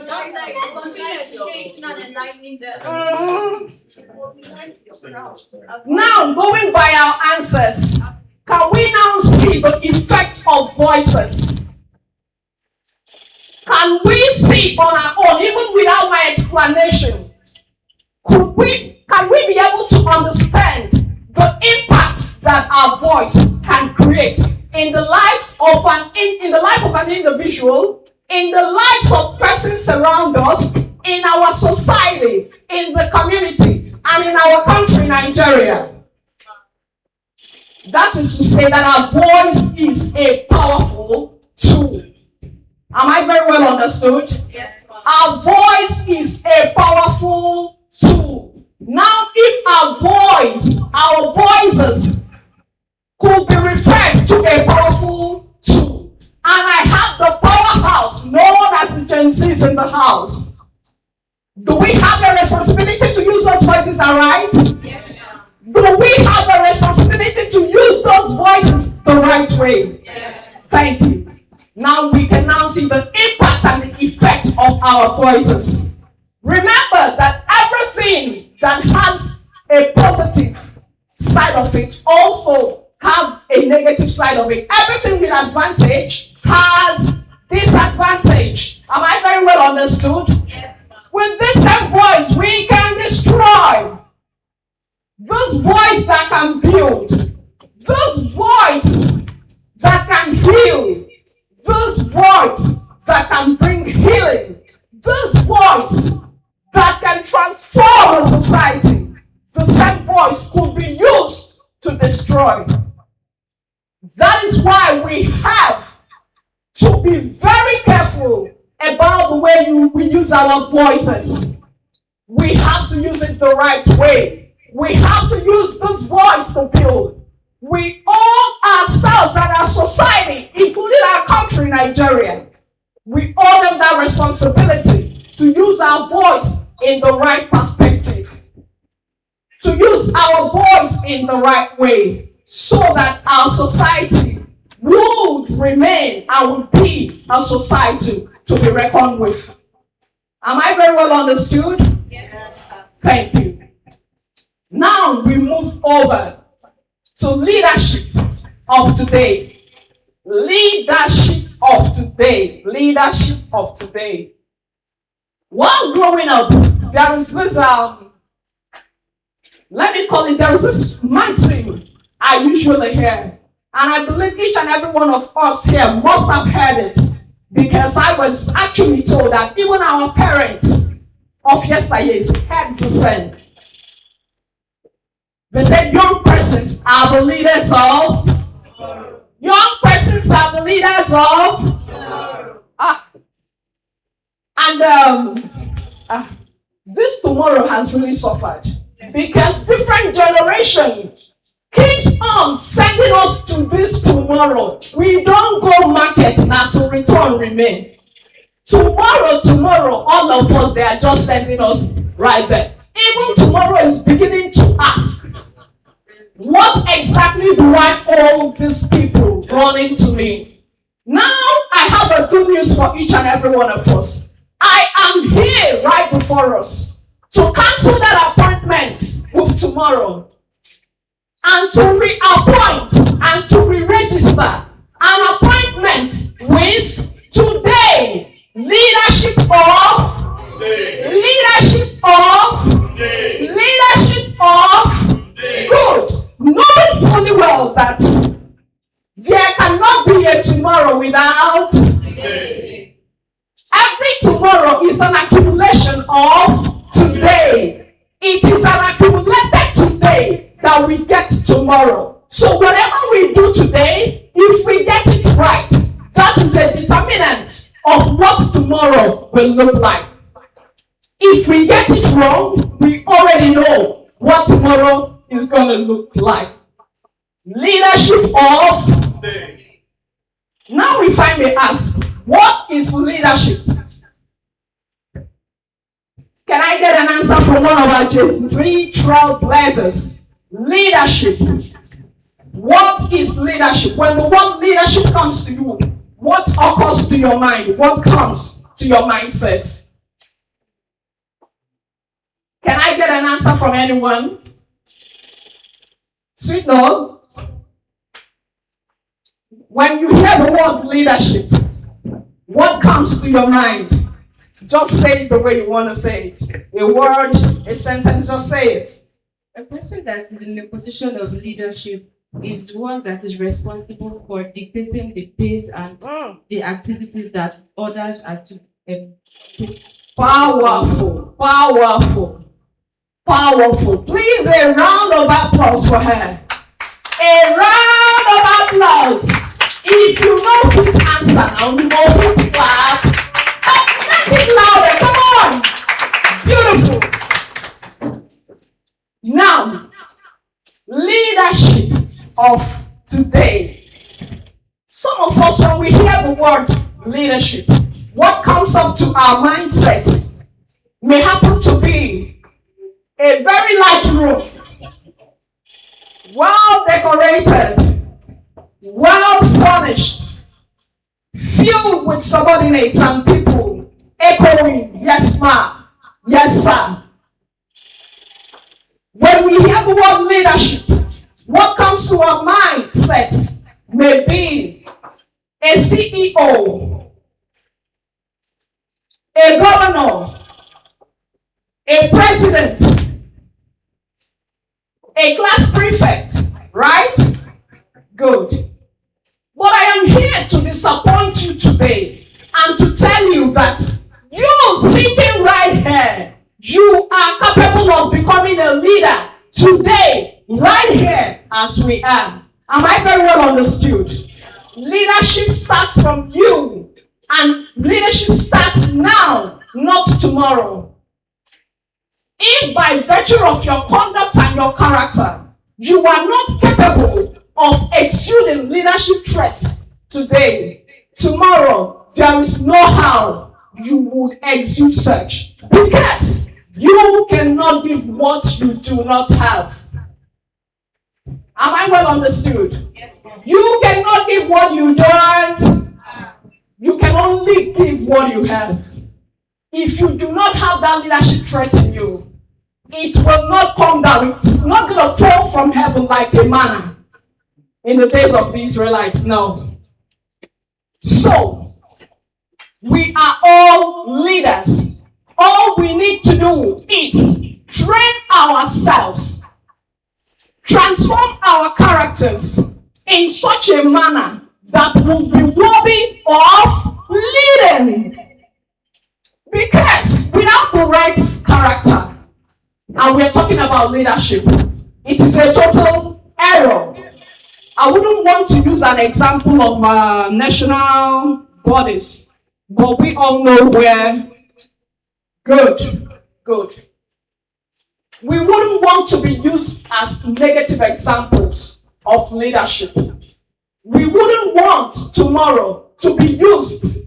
Don't say continue educating and enlightening them. Now, going by our answers, can we now see the effects of voices? Can we see on our own, even without my explanation? Can we be able to understand the impact that our voice can create in the life of an individual, in the lives of persons around us, in our society, in the community, and in our country, Nigeria? That is to say that our voice is a powerful tool. Am I very well understood? Yes, ma'am. Our voice is a powerful tool. Now, if our voices could be referred to a powerful tool, and I have the powerhouse known as the Gen Zs in the house, do we have the responsibility to use those voices, all right? Yes, ma'am. Do we have the responsibility to use those voices the right way? Yes. Thank you. Now we can now see the impact and the effects of our voices. Remember that everything that has a positive side of it also have a negative side of it. Everything with advantage has disadvantage. Am I very well understood? Yes, ma'am. With this same voice, we can destroy. This voice that can build. This voice that can heal. This voice that can bring healing. This voice that can transform a society. The same voice could be used to destroy. That is why we have to be very careful about the way we use our voices. We have to use it the right way. We have to use this voice to build. We owe ourselves and our society, including our country, Nigeria, we owe them that responsibility to use our voice in the right perspective, to use our voice in the right way, so that our society would remain and would be a society to be reckoned with. Am I very well understood? Yes, ma'am. Thank you. Now we move over to leadership of today. Leadership of today. Leadership of today. While growing up, there is this, there is this maxim I usually hear. And I believe each and every one of us here must have heard it. Because I was actually told that even our parents of yesteryears had the same. They said young persons are the leaders of tomorrow. Young persons are the leaders of tomorrow. This tomorrow has really suffered because different generations keeps on sending us to this tomorrow. We don't go market now to return remain. Tomorrow, all of us, they are just sending us right there. Even tomorrow is beginning to ask, what exactly do I owe these people running to me? Now I have a good news for each and every one of us. I am here right before us to cancel that appointment with tomorrow and to reappoint and to re-register an appointment with today. Leadership of today. Leadership of today. Leadership of today. Good. Knowing fully well that there cannot be a tomorrow without today. Every tomorrow is an accumulation of today. It is an accumulated today that we get tomorrow. So whatever we do today, if we get it right, that is a determinant of what tomorrow will look like. If we get it wrong, we already know what tomorrow is going to look like. Leadership of today. Now if I may ask, what is leadership? Can I get an answer from one of our J3 trailblazers? Leadership. What is leadership? When the word leadership comes to you, what occurs to your mind? What comes to your mindset? Can I get an answer from anyone? Sweet dog. When you hear the word leadership, What comes to your mind? Just say it the way you want to say it. A word, a sentence, just say it. A person that is in a position of leadership is one that is responsible for dictating the pace and the activities that others are to take. Powerful, powerful, powerful. Please, a round of applause for her. A round of applause. If you know fit answer now, you know fit clap. Make it louder, come on. Beautiful. Now, leadership of today. Some of us, when we hear the word leadership, what comes up to our mindsets may happen to be a very large room, well decorated, well furnished, filled with subordinates and people echoing, yes ma'am, yes sir. When we hear the word leadership, what comes to our mindsets may be a CEO, a governor, a president, a class prefect, right? Good. But I am here to disappoint you today and to tell you that you sitting right here, you are capable of becoming a leader today, right here as we are. Am I very well understood? Leadership starts from you, and leadership starts now, not tomorrow. If by virtue of your conduct and your character, you are not capable of exuding leadership traits today, tomorrow, there is no how you would exude such. Because you cannot give what you do not have. Am I well understood? Yes, ma'am. You cannot give what you don't. You can only give what you have. If you do not have that leadership trait in you, it will not come down. It's not going to fall from heaven like a manna in the days of the Israelites. No. So, we are all leaders. All we need to do is train ourselves, transform our characters in such a manner that will be worthy of leading. Because without the right character, and we're talking about leadership, it is a total error. I wouldn't want to use an example of national bodies, but we all know where. Good. We wouldn't want to be used as negative examples of leadership. We wouldn't want tomorrow to be used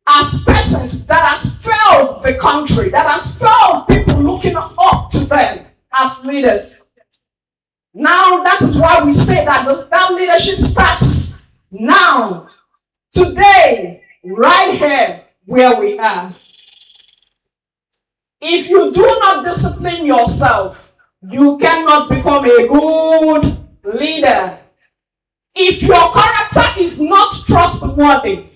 as persons that has failed the country, that has failed people looking up to them as leaders. Now, that is why we say that that leadership starts now, today, right here, where we are. If you do not discipline yourself, you cannot become a good leader. If your character is not trustworthy,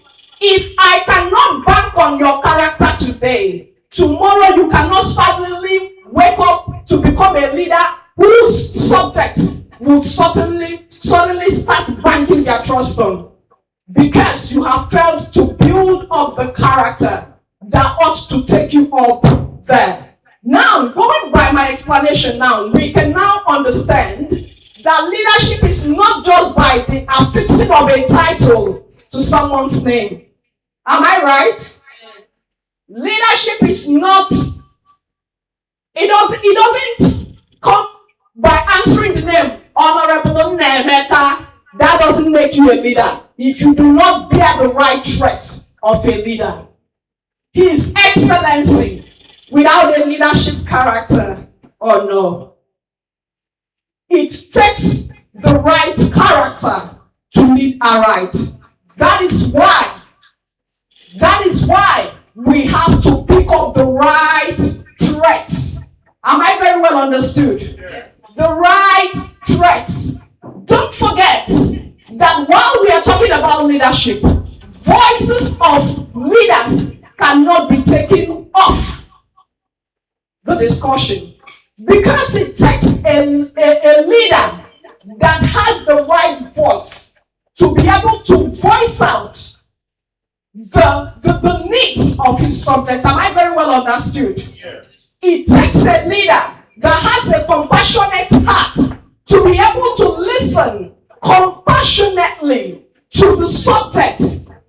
if I cannot bank on your character today, tomorrow you cannot suddenly wake up to become a leader whose subjects will suddenly start banking their trust on. Because you have failed to build up the character that ought to take you up there. Now, going by my explanation now, we can now understand that leadership is not just by the affixing of a title to someone's name. Am I right? Leadership is not, it doesn't come by answering the name Honorable Nemeka. That doesn't make you a leader if you do not bear the right traits of a leader. His Excellency without a leadership character, oh no. It takes the right character to lead aright. That is why we have to pick up the right traits. Am I very well understood? Yes. The right traits. Don't forget that while we are talking about leadership, voices of leaders cannot be taken off the discussion, because it takes a leader that has the right voice to be able to voice out the needs of his subject. Am I very well understood? Yes. It takes a leader that has a compassionate heart to be able to listen compassionately to the subject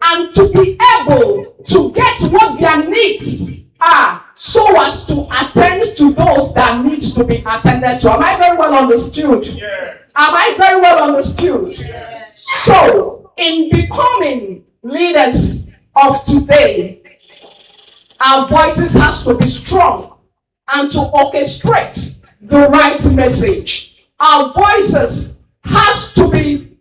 and to be able to get what their needs are, so as to attend to those that needs to be attended to. Am I very well understood? Yes. Am I very well understood? Yes. So, in becoming leaders of today, our voices has to be strong and to orchestrate the right message. Our voices has to be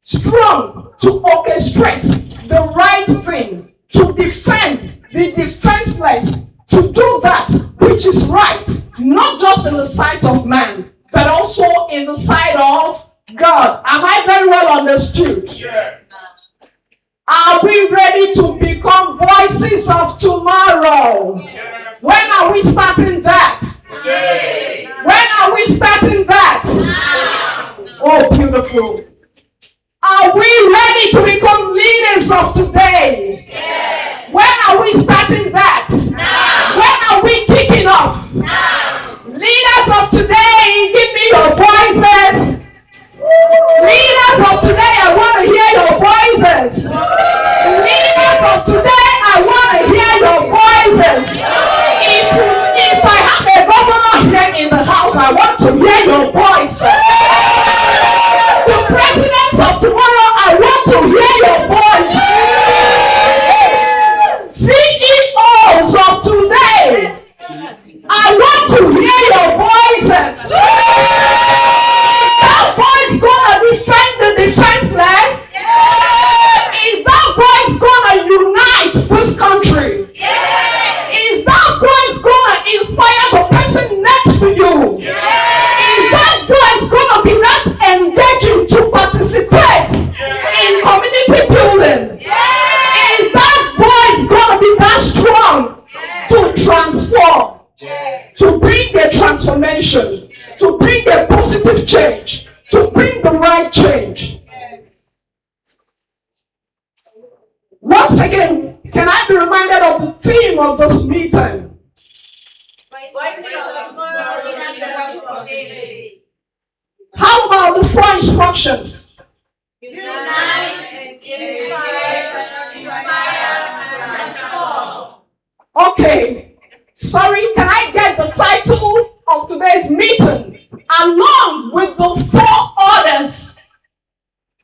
strong to orchestrate the right thing, to defend the defenseless, to do that which is right, not just in the sight of man, but also in the sight of God. Am I very well understood? Yes. Are we ready to become voices of tomorrow? Yes. When are we starting that? Yes. When are we starting that? Yes. Oh, beautiful. Are we ready to become leaders of today? Yes. When are we starting that? Now. When are we kicking off? Now. Leaders of today, give me your voices. Leaders of today, I want to hear your voices. Leaders of today, I want to hear your voices. If I have a governor here in the house, I want to hear your voices. The presidents of tomorrow, I want to hear your voice. CEOs of today, I want to hear your voices. Is that voice gonna defend the defenseless? Is that voice gonna unite this country? Is that voice gonna inspire the person next to you? Is that voice gonna be not engaging to participate in community building? Is that voice gonna be that strong to transform, to bring a transformation, to bring a positive change, to bring the right change? Once again, can I be reminded of the theme of this meeting? How about the four instructions? Unite, inspire, transform. Okay, sorry, can I get the title of today's meeting along with the four others?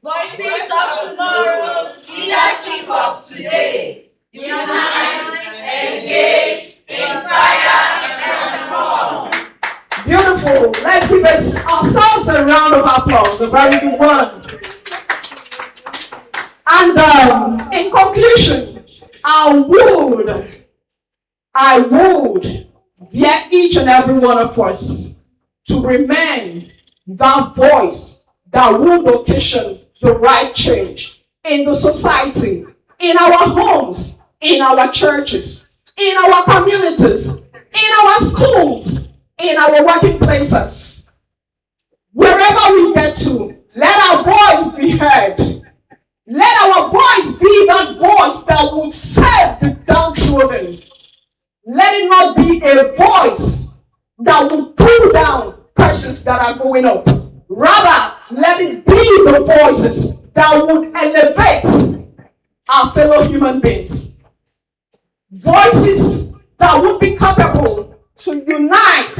Voices of tomorrow, leadership of today. Unite, engage, inspire, transform. Beautiful. Let's give ourselves a round of applause. A very good one. And in conclusion, I would dare each and every one of us to remain that voice that would occasion the right change in the society, in our homes, in our churches, in our communities, in our schools, in our working places. Wherever we get to, let our voice be heard. Let our voice be that voice that will serve the downtrodden. Let it not be a voice that will pull down persons that are going up. Rather, let it be the voices that would elevate our fellow human beings. Voices that would be capable to unite.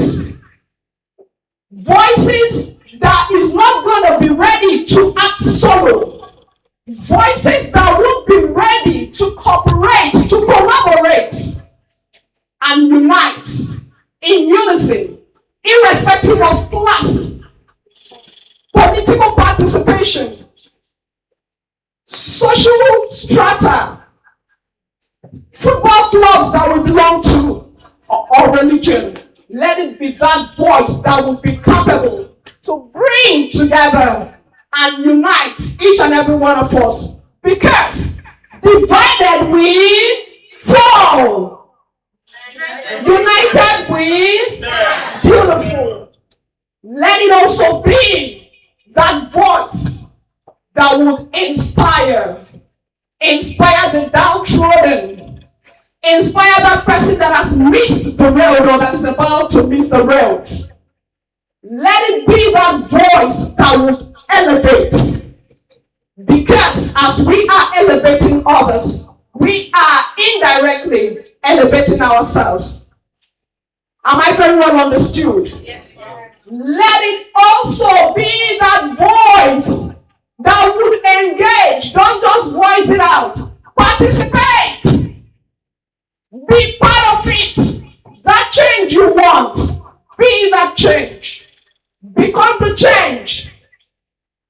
Voices that is not going to be ready to act solo. Voices that would be ready to cooperate, to collaborate, and unite in unison, irrespective of class, political participation, social strata, football clubs that we belong to, or religion. Let it be that voice that will be capable to bring together and unite each and every one of us. Because Divided we fall. United we beautiful. Let it also be that voice that would inspire the downtrodden, inspire that person that has missed the road or that is about to miss the road. Let it be that voice that would elevate. Because as we are elevating others, we are indirectly elevating ourselves. Am I very well understood? Yes, yes. Let it also be that voice that would engage. Don't just voice it out. Participate. Be part of it. That change you want. Be that change. Become the change.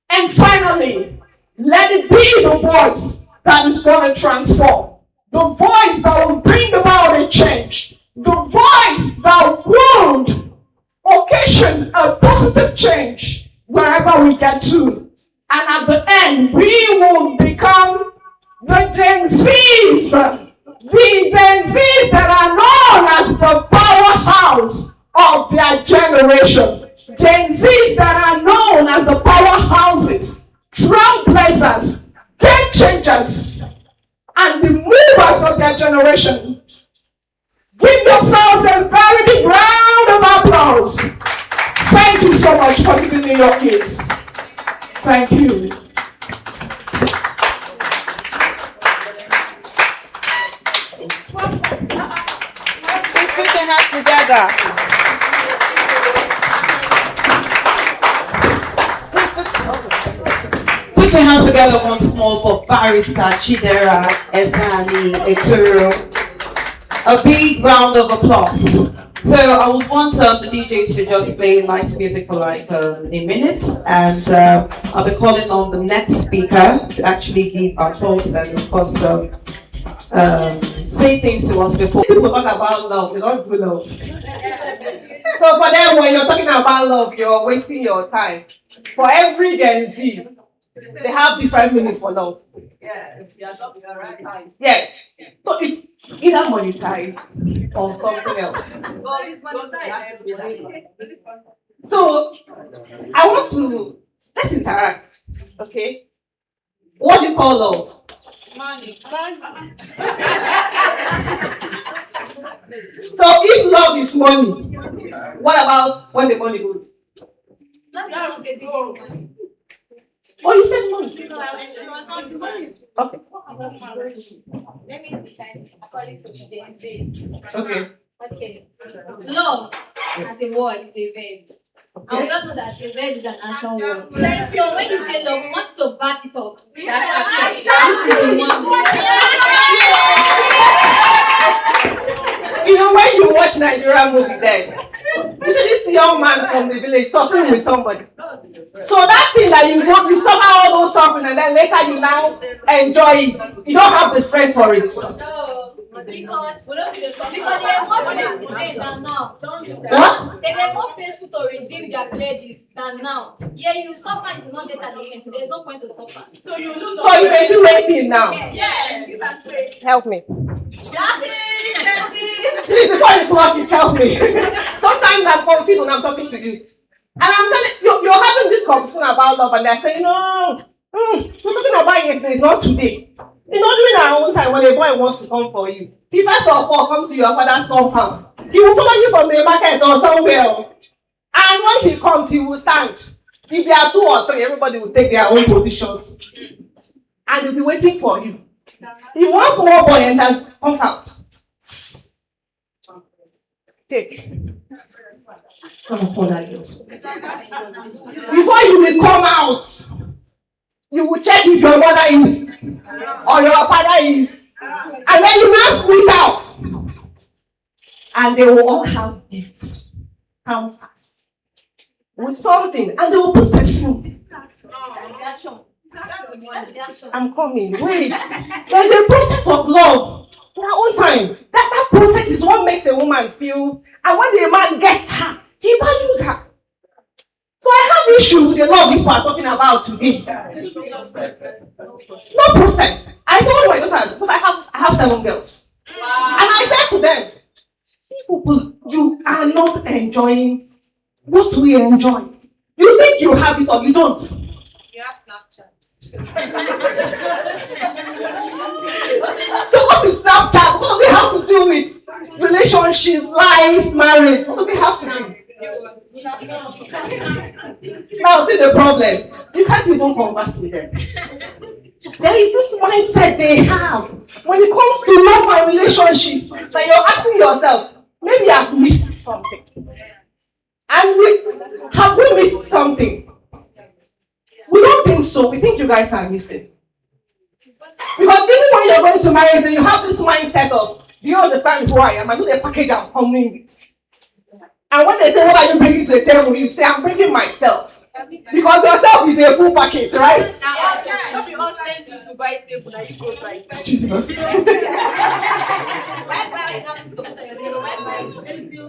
And finally, let it be the voice that is going to transform. The voice that will bring about a change. The voice that would occasion a positive change wherever we get to. And at the end, we will become the Gen Zs. The Gen Zs that are known as the powerhouse of their generation. Gen Zs that are known as the powerhouses, trailblazers, game changers, and the movers of their generation. Give yourselves a very big round of applause. Thank you so much for giving me your ears. Thank you. Please put your hands together. Put your hands together once more for Barrister Chidera Ezani Eturu. A big round of applause. So I would want the DJs to just play light music for like a minute, and I'll be calling on the next speaker to actually give our thoughts and of course say things to us before. People talk about love, they don't do love. So for them, when you're talking about love, you're wasting your time. For every Gen Z, they have different meaning for love. Yes. Yes. So it's either monetized or something else. So I want to let's interact. Okay. What do you call love? Money. So if love is money, what about when the money goes? Love is money. Oh, you said money. Okay. Let me define according to Gen Z. Okay. Okay. Love as a word is a verb. And we all know that a verb is an action word. So when you say love, we want to back it up. That action, which is a one. You know, when you watch Nigerian movie there, you see this young man from the village suffering with somebody. So that thing that you want, you suffer all those suffering and then later you now enjoy it. You don't have the strength for it. No, because they are more faithful today than now. What? They were more faithful to redeem their pledges than now. Yeah, you suffer and you not get at the end, so there's no point to suffer. So you lose. So you can do anything now. Yes. Help me. Please, before you clock it, help me. Sometimes I'm confused when I'm talking to you. And I'm telling you, you're having this conversation about love, and they're saying, no, we're talking about yesterday, not today. You know, during our own time, when a boy wants to come for you, he first of all come to your father's compound. He will follow you from the market or somewhere. And when he comes, he will stand. If there are 2 or 3, everybody will take their own positions. And he'll be waiting for you. If one small boy enters, comes out. Take. Come on, like this. Before you will come out, you will check if your mother is or your father is. And then you now sneak out. And they will all have gifts. Pampers. With something. And they will put perfume. I'm coming. Wait. There's a process of love. In our own time. That process is what makes a woman feel. And when the man gets her, he values her. So I have issue with the law people are talking about today. No process. I told my daughters, because I have 7 girls. And I said to them, people, you are not enjoying what we enjoy. You think you have it or you don't. You have Snapchat. So what is Snapchat? What does it have to do with relationship, life, marriage? What does it have to do? Now see the problem. You can't even converse with them. There is this mindset they have when it comes to love and relationship that you're asking yourself, maybe I've missed something. And have we missed something? We don't think so. We think you guys are missing. Because even when you're going to marry, then you have this mindset of, do you understand who I am? I know the package I'm coming with. And when they say, what are you bringing to the table? You say, I'm bringing myself. Because yourself is a full package, right? Now, we all send you to buy table, now you go buy. Jesus.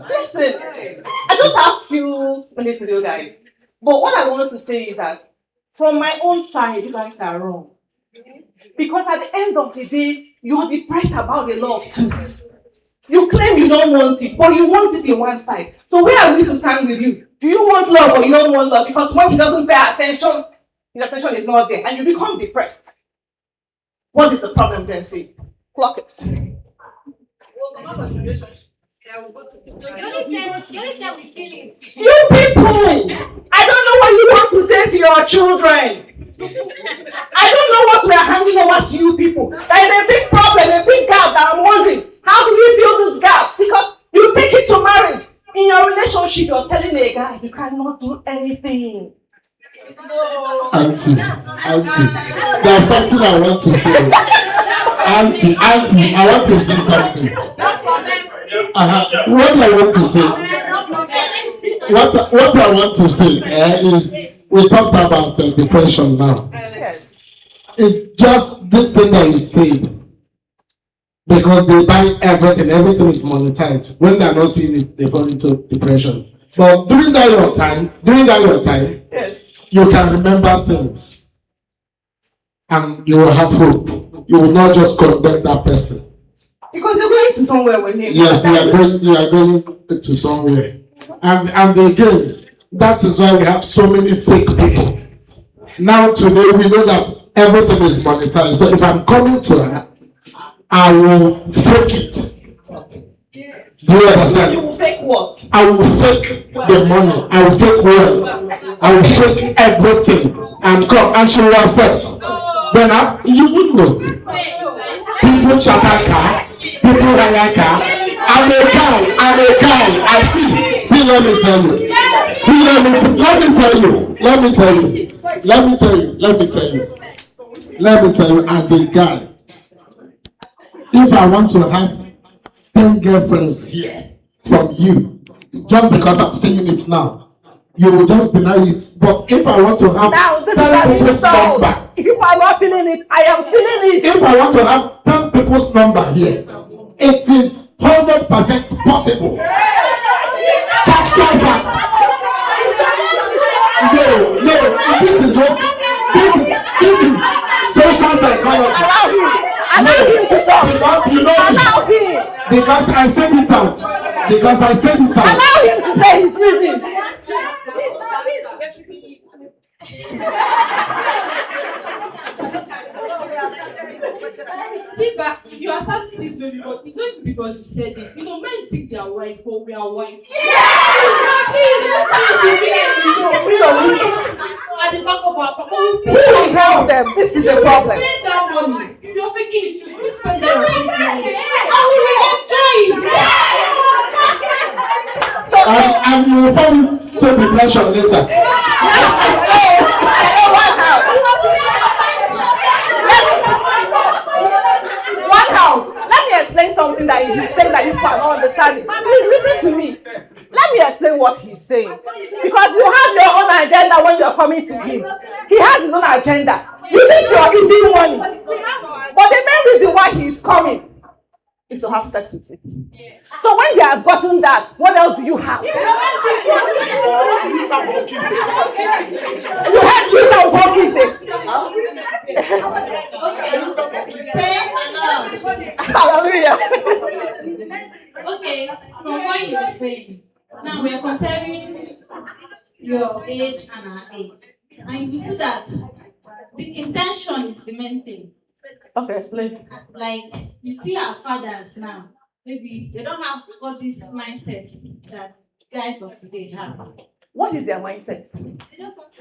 Listen, I just have few minutes with you guys. But what I want to say is that from my own side, you guys are wrong. Because at the end of the day, you're depressed about the love too. You claim you don't want it, but you want it in one side. So where are we to stand with you? Do you want love or you don't want love? Because when he doesn't pay attention, his attention is not there, and you become depressed. What is the problem then? Say, clock it. We'll come up with a relationship. Yeah, we'll go to the only time we feel it. You people! I don't know what you want to say to your children. I don't know what we are handing over to you people. There is a big problem, a big gap that I'm wondering. How do we fill this gap? Because you take it to marriage. In your relationship, you're telling a guy you cannot do anything. Auntie, there's something I want to say. Auntie, I want to say something. What I want to say, what I want to say is, we talked about depression now. Yes. It just this thing that you said, because they buy everything is monetized. When they're not seeing it, they fall into depression. But during that your time, Yes. you can remember things, and you will have hope. You will not just condemn that person. Because you're going to somewhere with him. Yes, you are going to somewhere. And again, that is why we have so many fake people. Now today we know that everything is monetized. So if I'm coming to her, I will fake it. Do you understand? You will fake what? I will fake the money. I will fake words. I will fake everything and come and she will accept. Then you would know. People chataka, people hayaka. I'm a guy. I see. See, let me tell you. As a guy, if I want to have 10 girlfriends here from you, just because I'm saying it now, you will just deny it. But if I want to have now, this 10 people's number, if you are not feeling it, I am feeling it. if I want to have 10 people's number here, it is 100% possible. Factual fact. No, this is social psychology. Allow him to talk. Because you know Allow him. Because I said it out. Allow him to say his reasons. See, but you are something this way because it's not even because you said it. You know, men think they are wise, but we are wise. At the back of our pocket, Who will help them? This is the problem. spend that money. If you're faking it, you will spend that money. And we will enjoy it. So, and you will fall into depression later. One house. Let me explain something that he's saying that you cannot understand. Please listen to me. Let me explain what he's saying. Because you have your own agenda when you're coming to him. He has his own agenda. You think you're eating money. But the main reason why he's coming is to have sex with you. So when he has gotten that, what else do you have? your age and our age. And you see that the intention is the main thing. Okay, explain. Like you see our fathers now, maybe they don't have all this mindset that guys of today have. What is their mindset?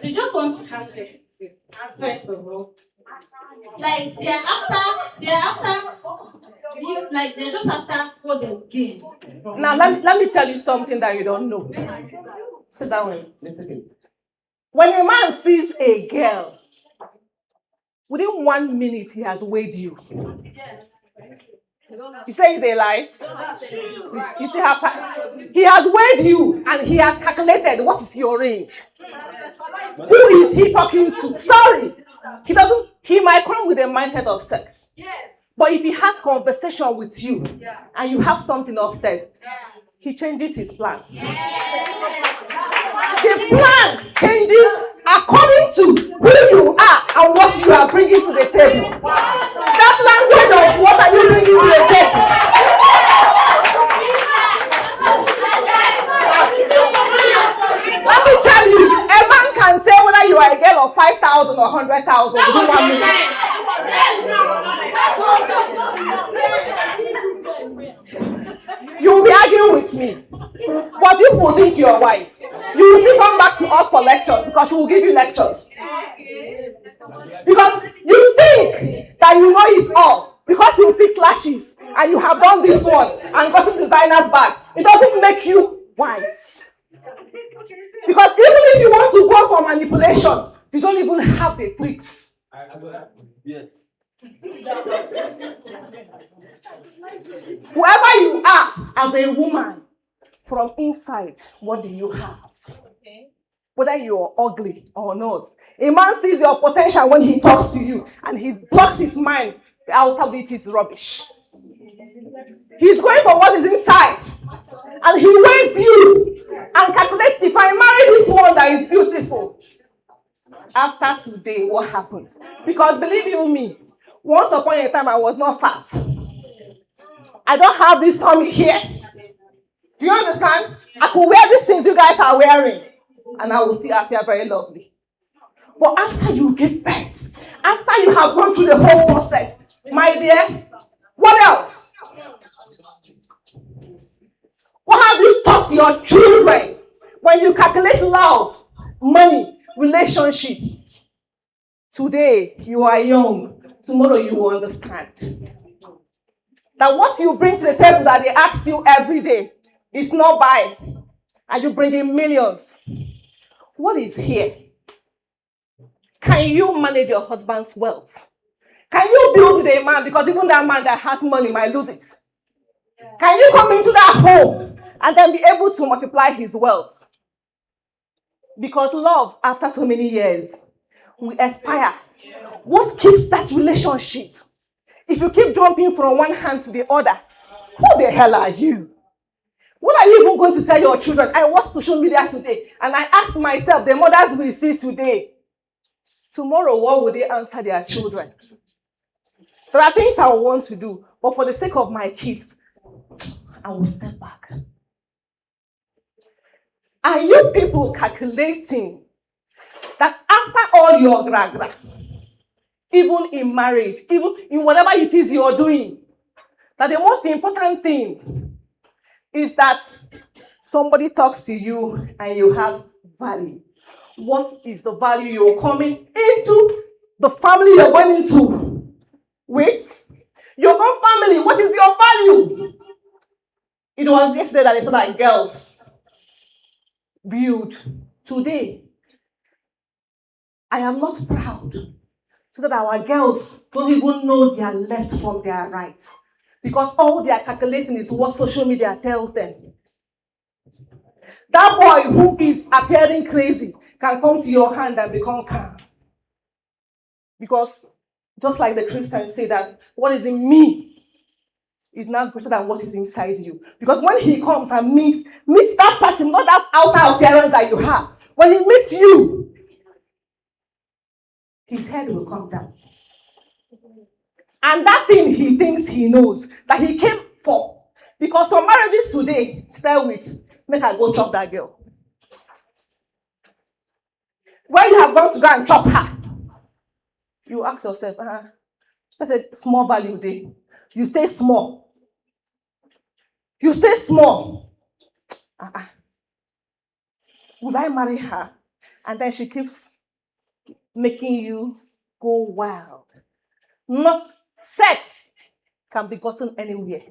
They just want to have sex first of all. Like they're after like they're just after what they gain. Now, let me tell you something that you don't know. Sit down a little bit. When a man sees a girl, within 1 minute, he has weighed you. You say it's a lie? You still have time. He has weighed you and he has calculated what is your range. Who is he talking to? Sorry. He might come with a mindset of sex. But if he has conversation with you and you have something upstairs, he changes his plan. The plan changes according to who you are and what you are bringing to the table. That language of what are you bringing to the table? Let me tell you, a man can say whether you are a girl of 5,000 or 100,000 within 1 minute. You will be arguing with me. But you will think you are wise. You will still come back to us for lectures because we will give you lectures. Because you think that you know it all. Because you fix lashes and you have done this one and gotten designer's bag. It doesn't make you wise. Because even if you want to go for manipulation, you don't even have the tricks. Yes. Whoever you are as a woman, from inside, what do you have? Whether you're ugly or not. A man sees your potential when he talks to you and he blocks his mind. The outer bit is rubbish. He's going for what is inside. And he weighs you and calculates, if I marry this one that is beautiful, after today, what happens? Because believe you me, once upon a time I was not fat. I don't have this tummy here. Do you understand? I could wear these things you guys are wearing and I will still appear very lovely. But after you give birth, after you have gone through the whole process, my dear, what else? What have you taught your children when you calculate love, money, relationship? Today, you are young. Tomorrow, you will understand that what you bring to the table that they ask you every day is not by, and you bring in millions. What is here? Can you manage your husband's wealth? Can you build with a man? Because even that man that has money might lose it. Can you come into that home and then be able to multiply his wealth? Because love, after so many years, will expire. What keeps that relationship? If you keep jumping from one hand to the other, who the hell are you? What are you even going to tell your children? I watch social media today and I ask myself, the mothers we see today, tomorrow, what will they answer their children? There are things I want to do, but for the sake of my kids, I will step back. Are you people calculating that after all your gra-gra, even in marriage, even in whatever it is you're doing, that the most important thing is that somebody talks to you and you have value. What is the value you're coming into the family you're going into with? Your own family, what is your value? It was yesterday that they said that girls build. Today, I am not proud so that our girls don't even know their left from their right. Because all they are calculating is what social media tells them. That boy who is appearing crazy can come to your hand and become calm. Because just like the Christians say that what is in me is not greater than what is inside you. Because when he comes and meets that person, not that outer appearance that you have, when he meets you, his head will come down. And that thing he thinks he knows, that he came for. Because some marriages today start with, make I go chop that girl. when you have gone to go and chop her, you ask yourself, that's a small value day. You stay small. You stay small. Would I marry her? And then she keeps making you go wild. Not sex can be gotten anywhere.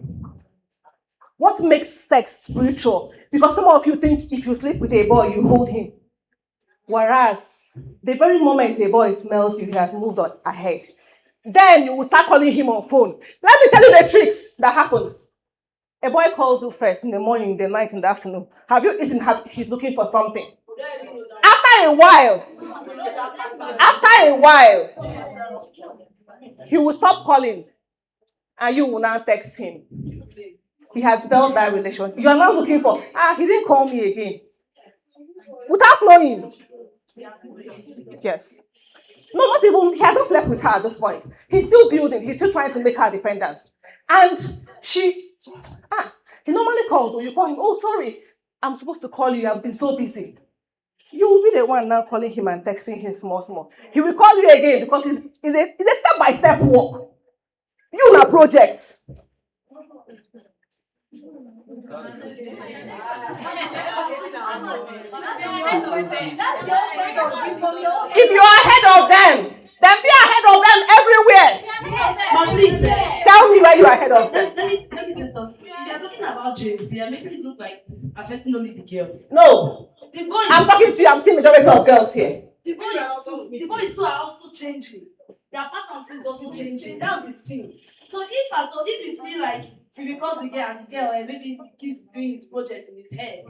What makes sex spiritual? Because some of you think if you sleep with a boy, you hold him. Whereas, the very moment a boy smells you, he has moved on ahead. Then you will start calling him on phone. Let me tell you the tricks that happens. A boy calls you first in the morning, in the night, in the afternoon. Have you eaten? He's looking for something. After a while, he will stop calling and you will now text him. He has built that relation. You are now looking for, he didn't call me again. Without knowing. Yes. No, not even, he hasn't slept with her at this point. He's still building, he's still trying to make her dependent. And he normally calls, or you call him, oh, sorry, I'm supposed to call you, I've been so busy. You will be the one now calling him and texting him small. He will call you again because it's a step-by-step walk. You na project. If you are ahead of them, then be ahead of them everywhere. Please, tell me where you are ahead of them. Let me say something. They are talking about James. They are making it look like it's affecting only the girls. No. I'm talking to you. I'm seeing majority of girls here. The boys too are also changing. Their patterns is also changing. That's the thing. So if it feel like because the girl maybe he keeps doing his project in his head,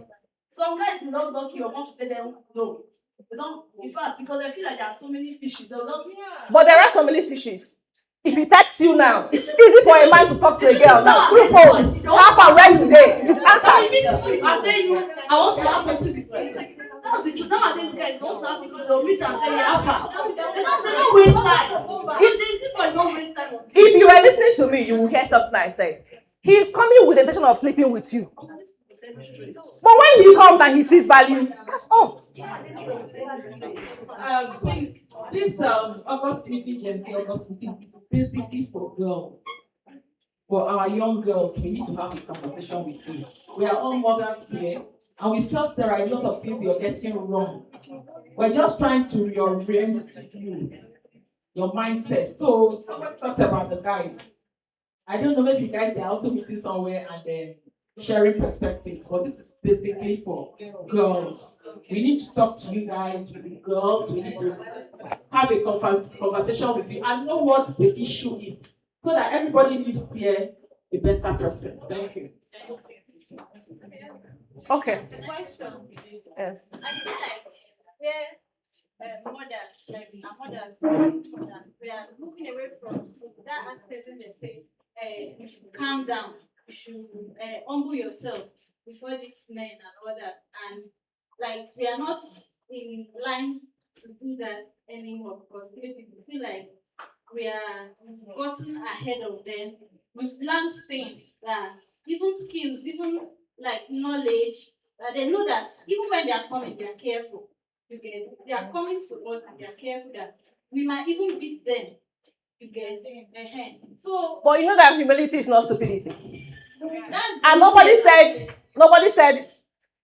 some guys will not knock you or want to tell them no. They don't. In fact, because I feel like there are so many fishes, they'll just. But there are so many fishes. If he texts you now, it's easy for a man to talk to a girl now through phone. How far where you there? You answer. I tell you, I want to ask something with you. That's the truth. Nowadays, guys want to ask me to they'll meet and tell you how far. They don't waste time. If you were listening to me, you will hear something I said. He is coming with the intention of sleeping with you. But when he comes and he sees value, that's all. Please, this August meeting, Gen Z August meeting is basically for girls. For our young girls, we need to have a conversation with you. We are all mothers here, and we felt there are a lot of things you're getting wrong. We're just trying to reorient you, your mindset. So, somebody talked about the guys. I don't know, maybe guys they are also meeting somewhere and then sharing perspectives, but this is basically for girls. We need to talk to you guys with the girls. We need to have a conversation with you and know what the issue is so that everybody lives here a better person. Thank you. Okay. Question. Yes. I feel like mothers, we are moving away from that aspect when they say, you should calm down, you should humble yourself before these men and all that. And like we are not in line to do that anymore because maybe we feel like we are gotten ahead of them. We've learned things that even skills, even like knowledge, that they know that even when they are coming, they are careful. You get they are coming to us and they are careful that we might even beat them. You get so. But you know that humility is not stupidity. That's And nobody said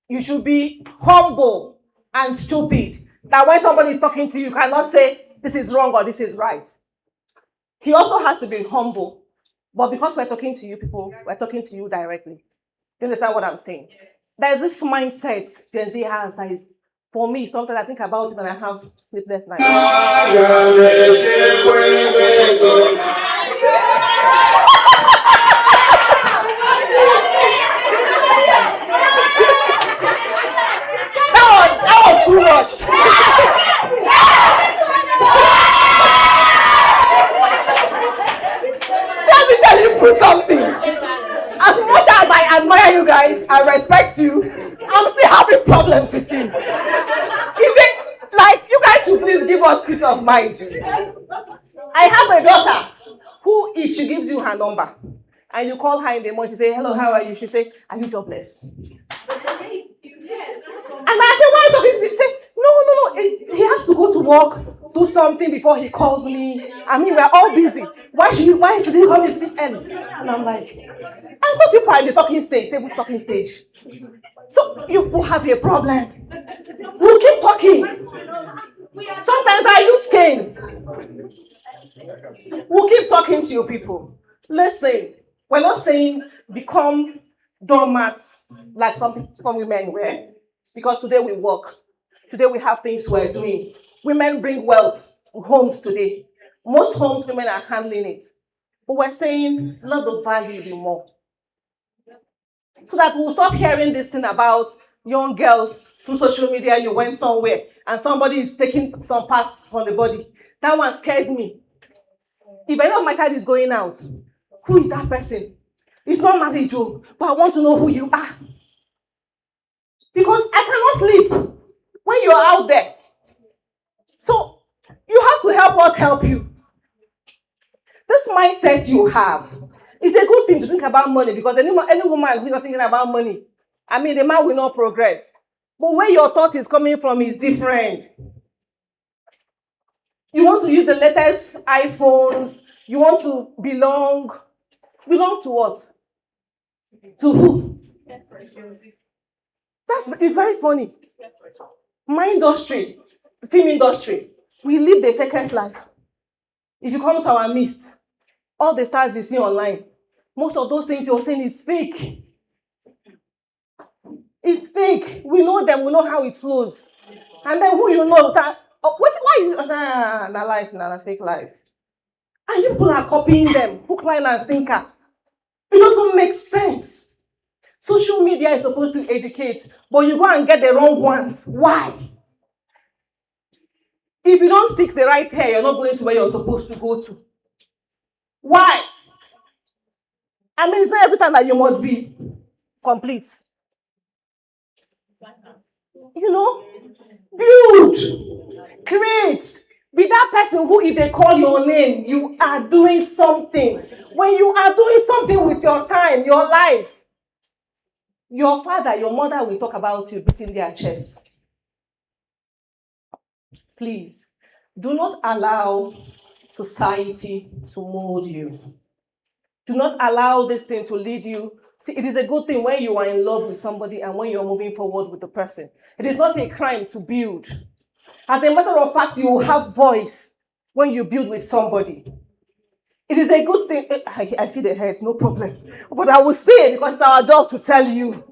you should be humble and stupid. That when somebody is talking to you, you cannot say this is wrong or this is right. He also has to be humble. But because we're talking to you people, we're talking to you directly. You understand what I'm saying? There's this mindset Gen Z has that is, for me, sometimes I think about it and I have sleepless nights. That was too much. Let me tell you something. As much as I admire you guys, I respect you, I'm still having problems with you. Is it like you guys should please give us peace of mind? I have a daughter who, if she gives you her number and you call her in the morning, you say, hello, how are you? She say, are you jobless? And I say, why are you talking to me? Say, no. He has to go work, do something before he calls me. I mean, we're all busy. Why should he call me this early? And I'm like, I thought you were in the talking stage, stable talking stage. So you will have a problem. We'll keep talking. Sometimes I use cane. We'll keep talking to you people. Listen, we're not saying become doormats like some women were, because today we work. Today we have things we're doing. Women bring wealth homes today. Most homes, women are handling it. But we're saying let the value be more. So that we'll stop hearing this thing about young girls through social media, you went somewhere and somebody is taking some parts from the body. That one scares me. If any of my child is going out, who is that person? It's not marriage, Joe, but I want to know who you are. Because I cannot sleep when you're out there. So you have to help us help you. This mindset you have is a good thing to think about money, because any woman who is not thinking about money, I mean, the man will not progress. But where your thought is coming from is different. You want to use the latest iPhones. You want to belong. Belong to what? To who? It's very funny. My industry, the film industry, we live the fakest life. If you come to our midst, all the stars you see online, most of those things you're saying is fake. It's fake. We know them. We know how it flows. And then who you know? Why you? Life, fake life. And you people are copying them, hook, line, and sinker. It doesn't make sense. Social media is supposed to educate, but you go and get the wrong ones. Why? If you don't fix the right hair, you're not going to where you're supposed to go to. Why? I mean, it's not every time that you must be complete. You know? Build. Create. Be that person who, if they call your name, you are doing something. When you are doing something with your time, your life, your father, your mother will talk about you beating their chest. Please, do not allow society to mold you. Do not allow this thing to lead you. See, it is a good thing when you are in love with somebody and when you're moving forward with the person. It is not a crime to build. As a matter of fact, you will have voice when you build with somebody. It is a good thing. I see the head, no problem. But I will say it because it's our job to tell you.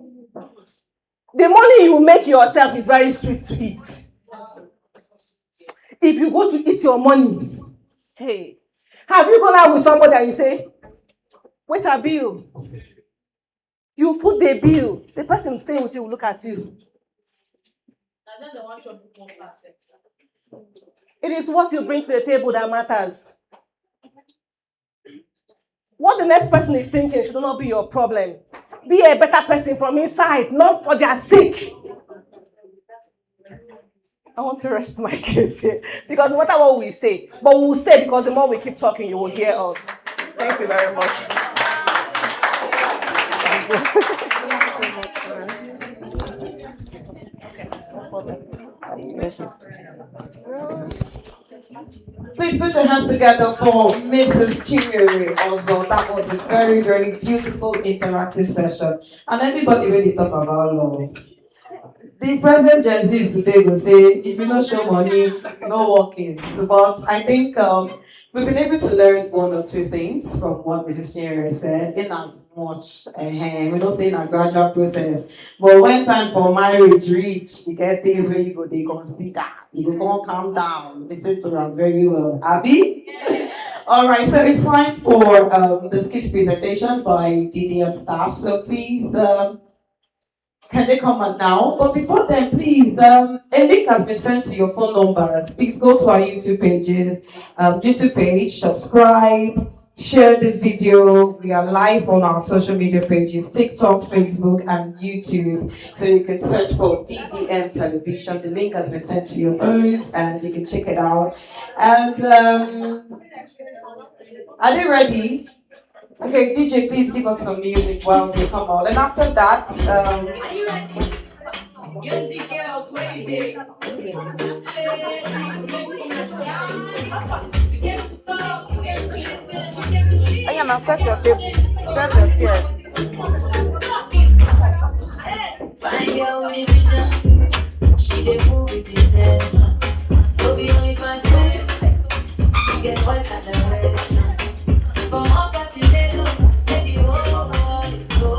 The money you make yourself is very sweet to eat. If you go to eat your money, hey, have you gone out with somebody and you say, wait a bill? You put the bill. The person staying with you will look at you. And then the one shot more perfect. It is what you bring to the table that matters. What the next person is thinking should not be your problem. Be a better person from inside, not for their sake. I want to rest my case here. Because no matter what we say, but we will say because the more we keep talking, you will hear us. Thank you very much. Please put your hands together for Mrs. Chinyere also. That was a very, very beautiful interactive session. And everybody really talk about love. The present Gen Z today will say, if you don't show money, no working. But I think we've been able to learn one or two things from what Mrs. Chinyere said, in as much, we're not saying a gradual process, but when time for marriage reach, you get things where you go, they consider, you go calm down, listen to them very well. Abby? All right, so it's time for the skit presentation by DDM staff. So please, can they come on now? But before then, please, a link has been sent to your phone numbers. Please go to our YouTube page, subscribe, share the video. We are live on our social media pages, TikTok, Facebook, and YouTube. So you can search for DDM Television. The link has been sent to your phones, and you can check it out. And are they ready? Okay, DJ, please give us some music while they come out. And after that, Are you ready? Guilty girls, where you dey? We came to talk, we came to listen, we came to leave. Anya, now set your table. Set your chairs. Fine girl with a vision, she dey move with intention. No be only fancy, she get voice and direction. From Awka to Lagos, make the whole world go.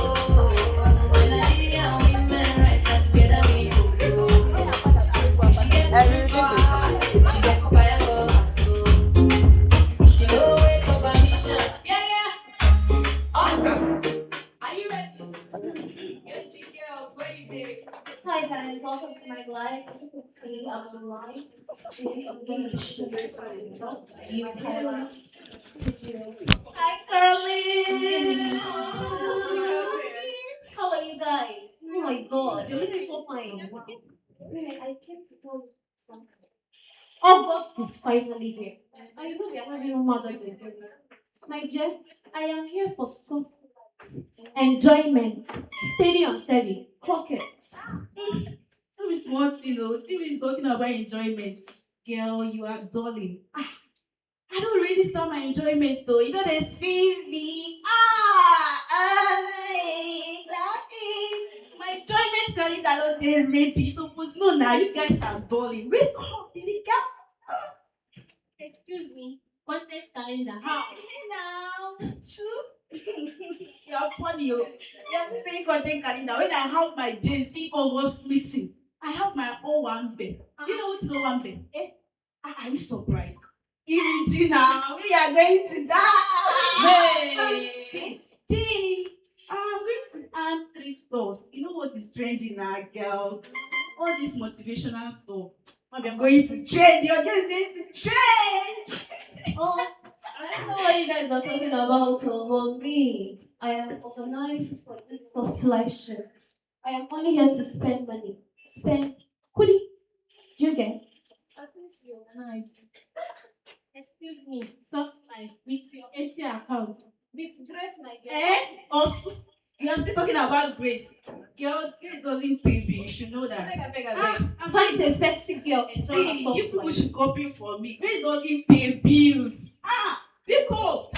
When I hear young women rise up together, we go. She gets fire, she gets fire for her soul. She no wait for permission. Yeah. Awka, are you ready? Guilty girls, where you dey? Hi guys, welcome to my live. As you can see, I'm on live. I'm going to show you Hi, Curly. How are you guys? Oh my God, you're looking so fine. Really, I came to tell you something. August is finally here. I know we are having a Mother's Day. My dear, I am here for something. Enjoyment. Steady on steady. Clock it. So be smart, Steve is talking about enjoyment. Girl, you are darling. I don't really start my enjoyment though. You know they see me. My enjoyment calendar don't dey ready. So no now you guys are darling. Wake up, Billy girl. Excuse me. Content calendar. Now, true. You're funny, oh. You're saying content calendar. When I have my Gen Z August meeting, I have my own one day. Do you know what is the one day? Are you surprised? Even now, we are going to die. Hey. I'm going to add 3 stores. You know what is trending now, girl? All this motivational stuff. Maybe I'm going to trend. You're just going to trend. Oh, I don't know what you guys are talking about, but me, I am organized for this soft life shirt. I am only here to spend money. Spend. Kudi. Do you get? At least you're organized. Excuse me. Soft life with your ATM account. With Grace, my girl. Also, you are still talking about Grace. Girl, Grace doesn't pay me. You should know that. I beg. I'm finding a sexy girl. See, you people should copy for me. Grace doesn't pay bills. Because.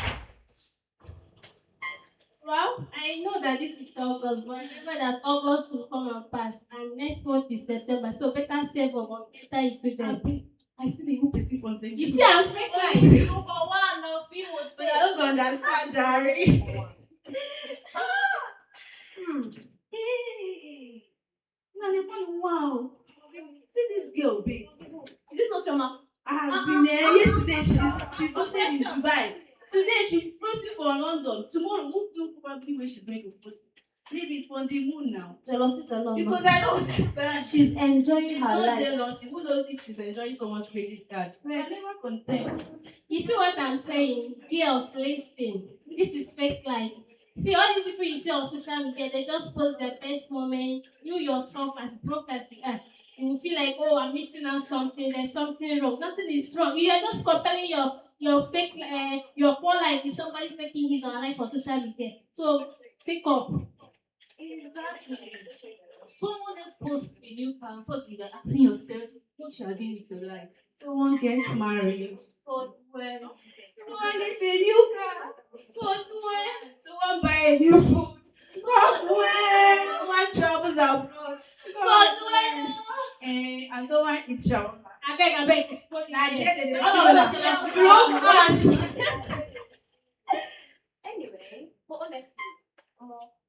Well, I know that this is August, but remember that August will come and pass, and next month is September, so better save up or better into them. I see the whole person from saying. You see, I'm fake like number one of you was I don't understand, Jerry. Hey. Wow. See this girl, babe. Is this not your mom? Yesterday she posted in Dubai. Today she's posting for London. Tomorrow, who knows probably where she's going to post? Maybe it's on the moon now. Jealousy. Because I don't understand. She's enjoying her not life. Jealousy. Who knows if she's enjoying someone's credit card? We are never content. You see what I'm saying? Girls, listen. This is fake life. See, all these people you see on social media, they just post their best moment. You yourself, as broke as you are, you will feel like, oh, I'm missing out something. There's something wrong. Nothing is wrong. You are just comparing your fake, your poor life with somebody making his own life for social media. So, take up. Exactly. Someone else posts a new car, so you are asking yourself what you are doing with your life. Someone gets married. God, where? Someone gets a new car. God, where? Someone buy a new food. God, where? Someone travels abroad. God, where? And someone eats shawarma. I beg. Now, they Block us. Anyway, but honestly,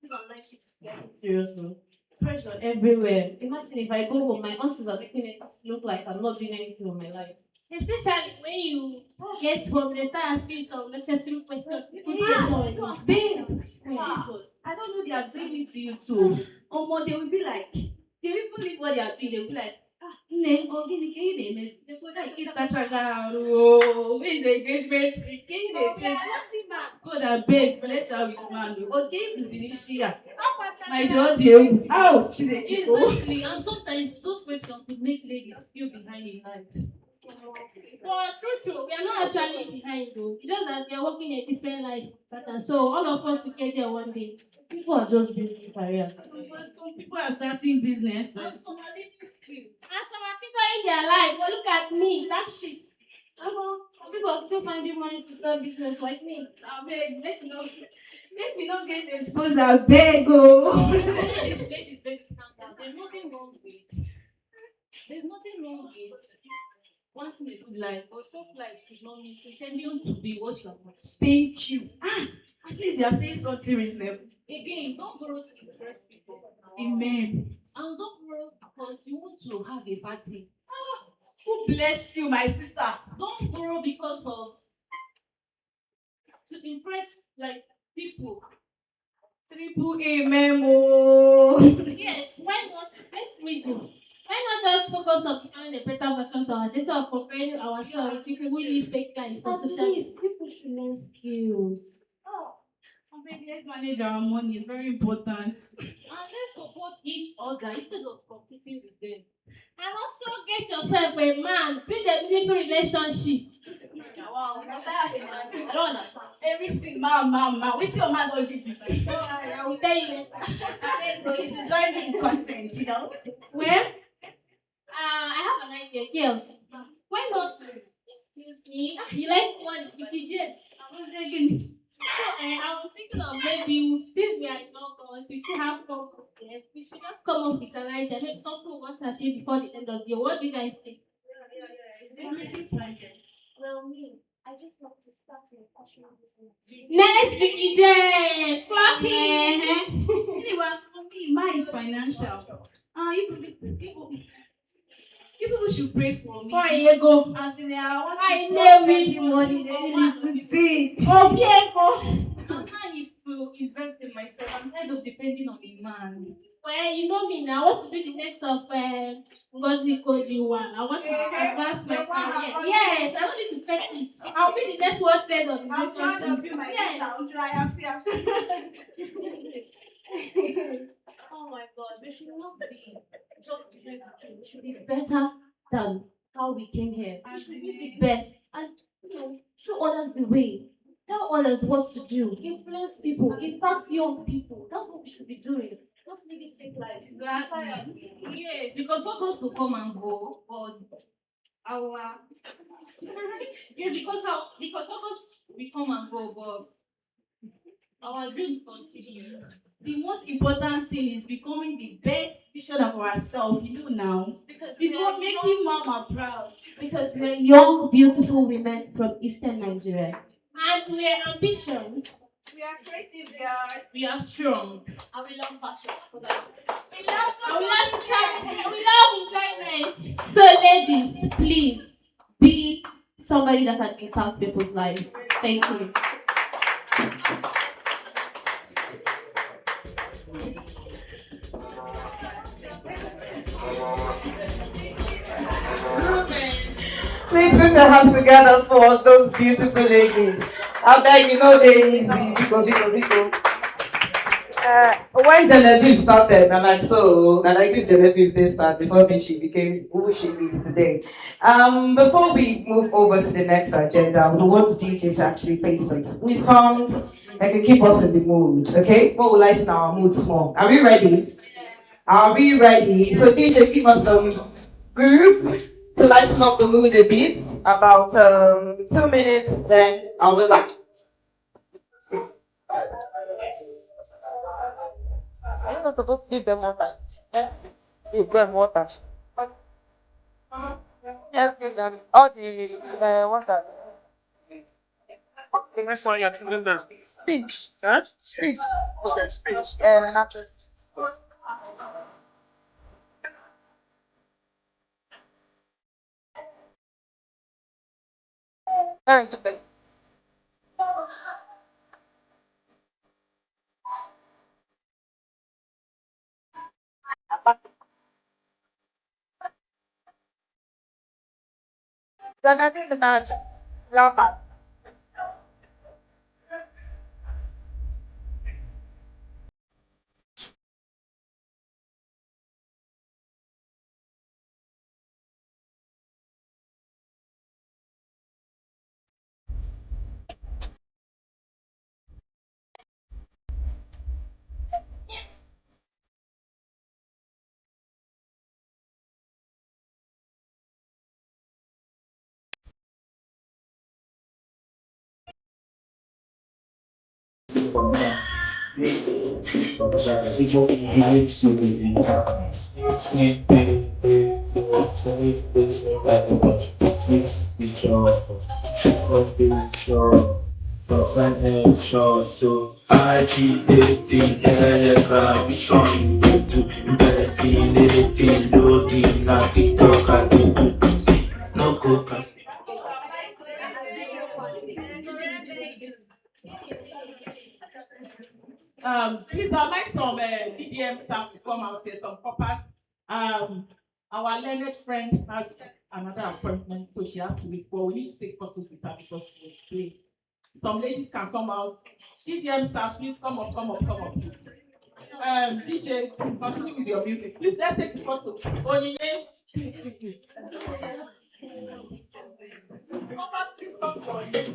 this online shit is getting serious now. Pressure everywhere. Imagine if I go home, my aunties are making it look like I'm not doing anything with my life. Especially when you get home, they start asking you some necessary questions. Babe, I don't know they are doing it to you too. Or they will be like, they will even leave what they are doing. They will be like, they will like, where's the engagement ring? God, I beg, bless her with man. Okay, is Initial. My daughter, ouch. Exactly, and sometimes those questions could make ladies feel behind in life. But true, we are not actually behind though. It's just that we are working a different life pattern. So all of us will get there one day. People are just building careers. Some people are starting business. Some are living skills. And some are figuring their life. But look at me, that shit. Some people are still finding money to start business like me. I beg, let me not get exposed. I beg, oh. Ladies, calm down. There's nothing wrong with wanting a good life, but soft life should not mean pretending to be what you're not. Thank you. At least you are saying something reasonable. Again, don't borrow to impress people. Amen. And don't borrow because you want to have a party. Who bless you, my sister? Don't borrow because of to impress like people. Triple amen. Oh. Yes, why not? Let's reason. Why not just focus on becoming a better version of ourselves instead of comparing ourselves with people who live fake life for social media? People should learn skills. Let's manage our money. It's very important. And let's support each other instead of competing with them. And also get yourself a man, build a meaningful relationship. Wow, I don't understand. Everything, man. Wait till your man don't give you. I will tell you later. You should join me in content, you know. Well, I have an idea, girls. Why not? Excuse me. You like one PPJs? I was thinking. So I was thinking of maybe since we are in August, we still have 4 months left. We should just come up with an idea. Maybe something we want to achieve before the end of the year. What do you guys think? Well, me, I just want to start my fashion business. Next PPJs, clapping. Anyway, for me, mine is financial. You people should pray for me. For Diego. As in, I want I to know spend we the money they need to see. Oh, Diego. My plan is to invest in myself. I'm tired of depending on a man. Well, you know me now. I want to be the next of Ngozi Kojiwa. I want to advance my career. Yes, I want you to fetch it. I'll be the next World Trade I'm proud Organization. of you, my Yes. sister, until I am Oh my God, we should not be just the way we came. We should be better than how we came here. We should be the best and show others the way. Tell others what to do. Influence people. Impact young people. That's what we should be doing. Not living fake lives. Exactly. Yes, because supposed to come and go, but our yeah, because supposed we come and go, but our dreams continue. The most important thing is becoming the best version of ourselves. You know now. Because making mama proud. Because we are young, beautiful women from Eastern Nigeria. And we are ambitious. We are creative girls. We are strong. And we love fashion. We love And we love shopping. And we love enjoyment. So, ladies, please be somebody that can impact people's lives. Thank you. Please put your hands together for those beautiful ladies. I beg you know they're easy. Biko. When Genevieve started, and like this Genevieve they start before she became who she is today. Before we move over to the next agenda, we want the DJ to actually play some sweet songs that can keep us in the mood. Okay? What will lighten our mood small? Are we ready? Are we ready? So DJ, give us some groove to lighten up the mood a bit. About 2 minutes, then I'll be like. You're not supposed to give them water. Give them water. Yes, give them all the water. Next one, you're telling them. Speech. Huh? Speech. Okay, speech. Nothing. Thank you. Then I think that So I keep dating telegram to anything those in that TikTok I do see no coca. Please, I'd like some BDM staff to come out here, some poppers. Our learned friend has another appointment, so she has to leave. But we need to take photos with her because she was placed. Some ladies can come out. BDM staff, please come up, please. DJ, continue with your music. Please, let's take the photo. Onyinye, please. Poppers, please come forward.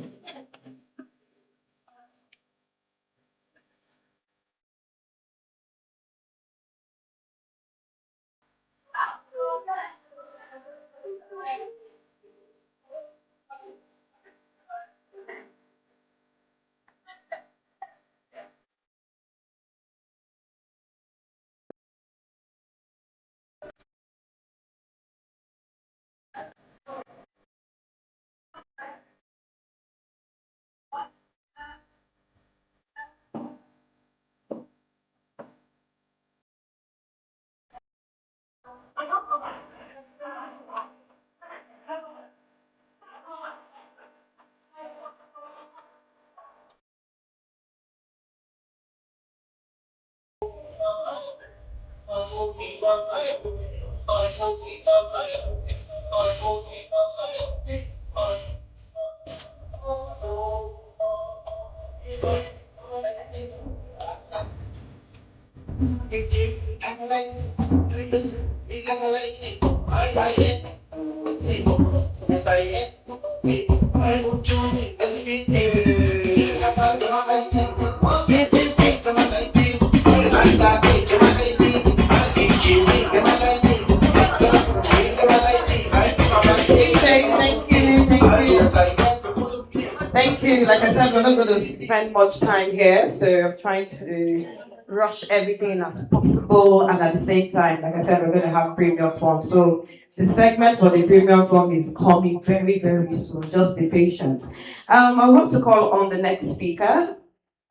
Thank you. Like I said, we're not going to spend much time here, so I'm trying to rush everything as possible, and at the same time, like I said, we're going to have premium fun. So the segment for the premium fun is coming very, very soon. Just be patient. I want to call on the next speaker,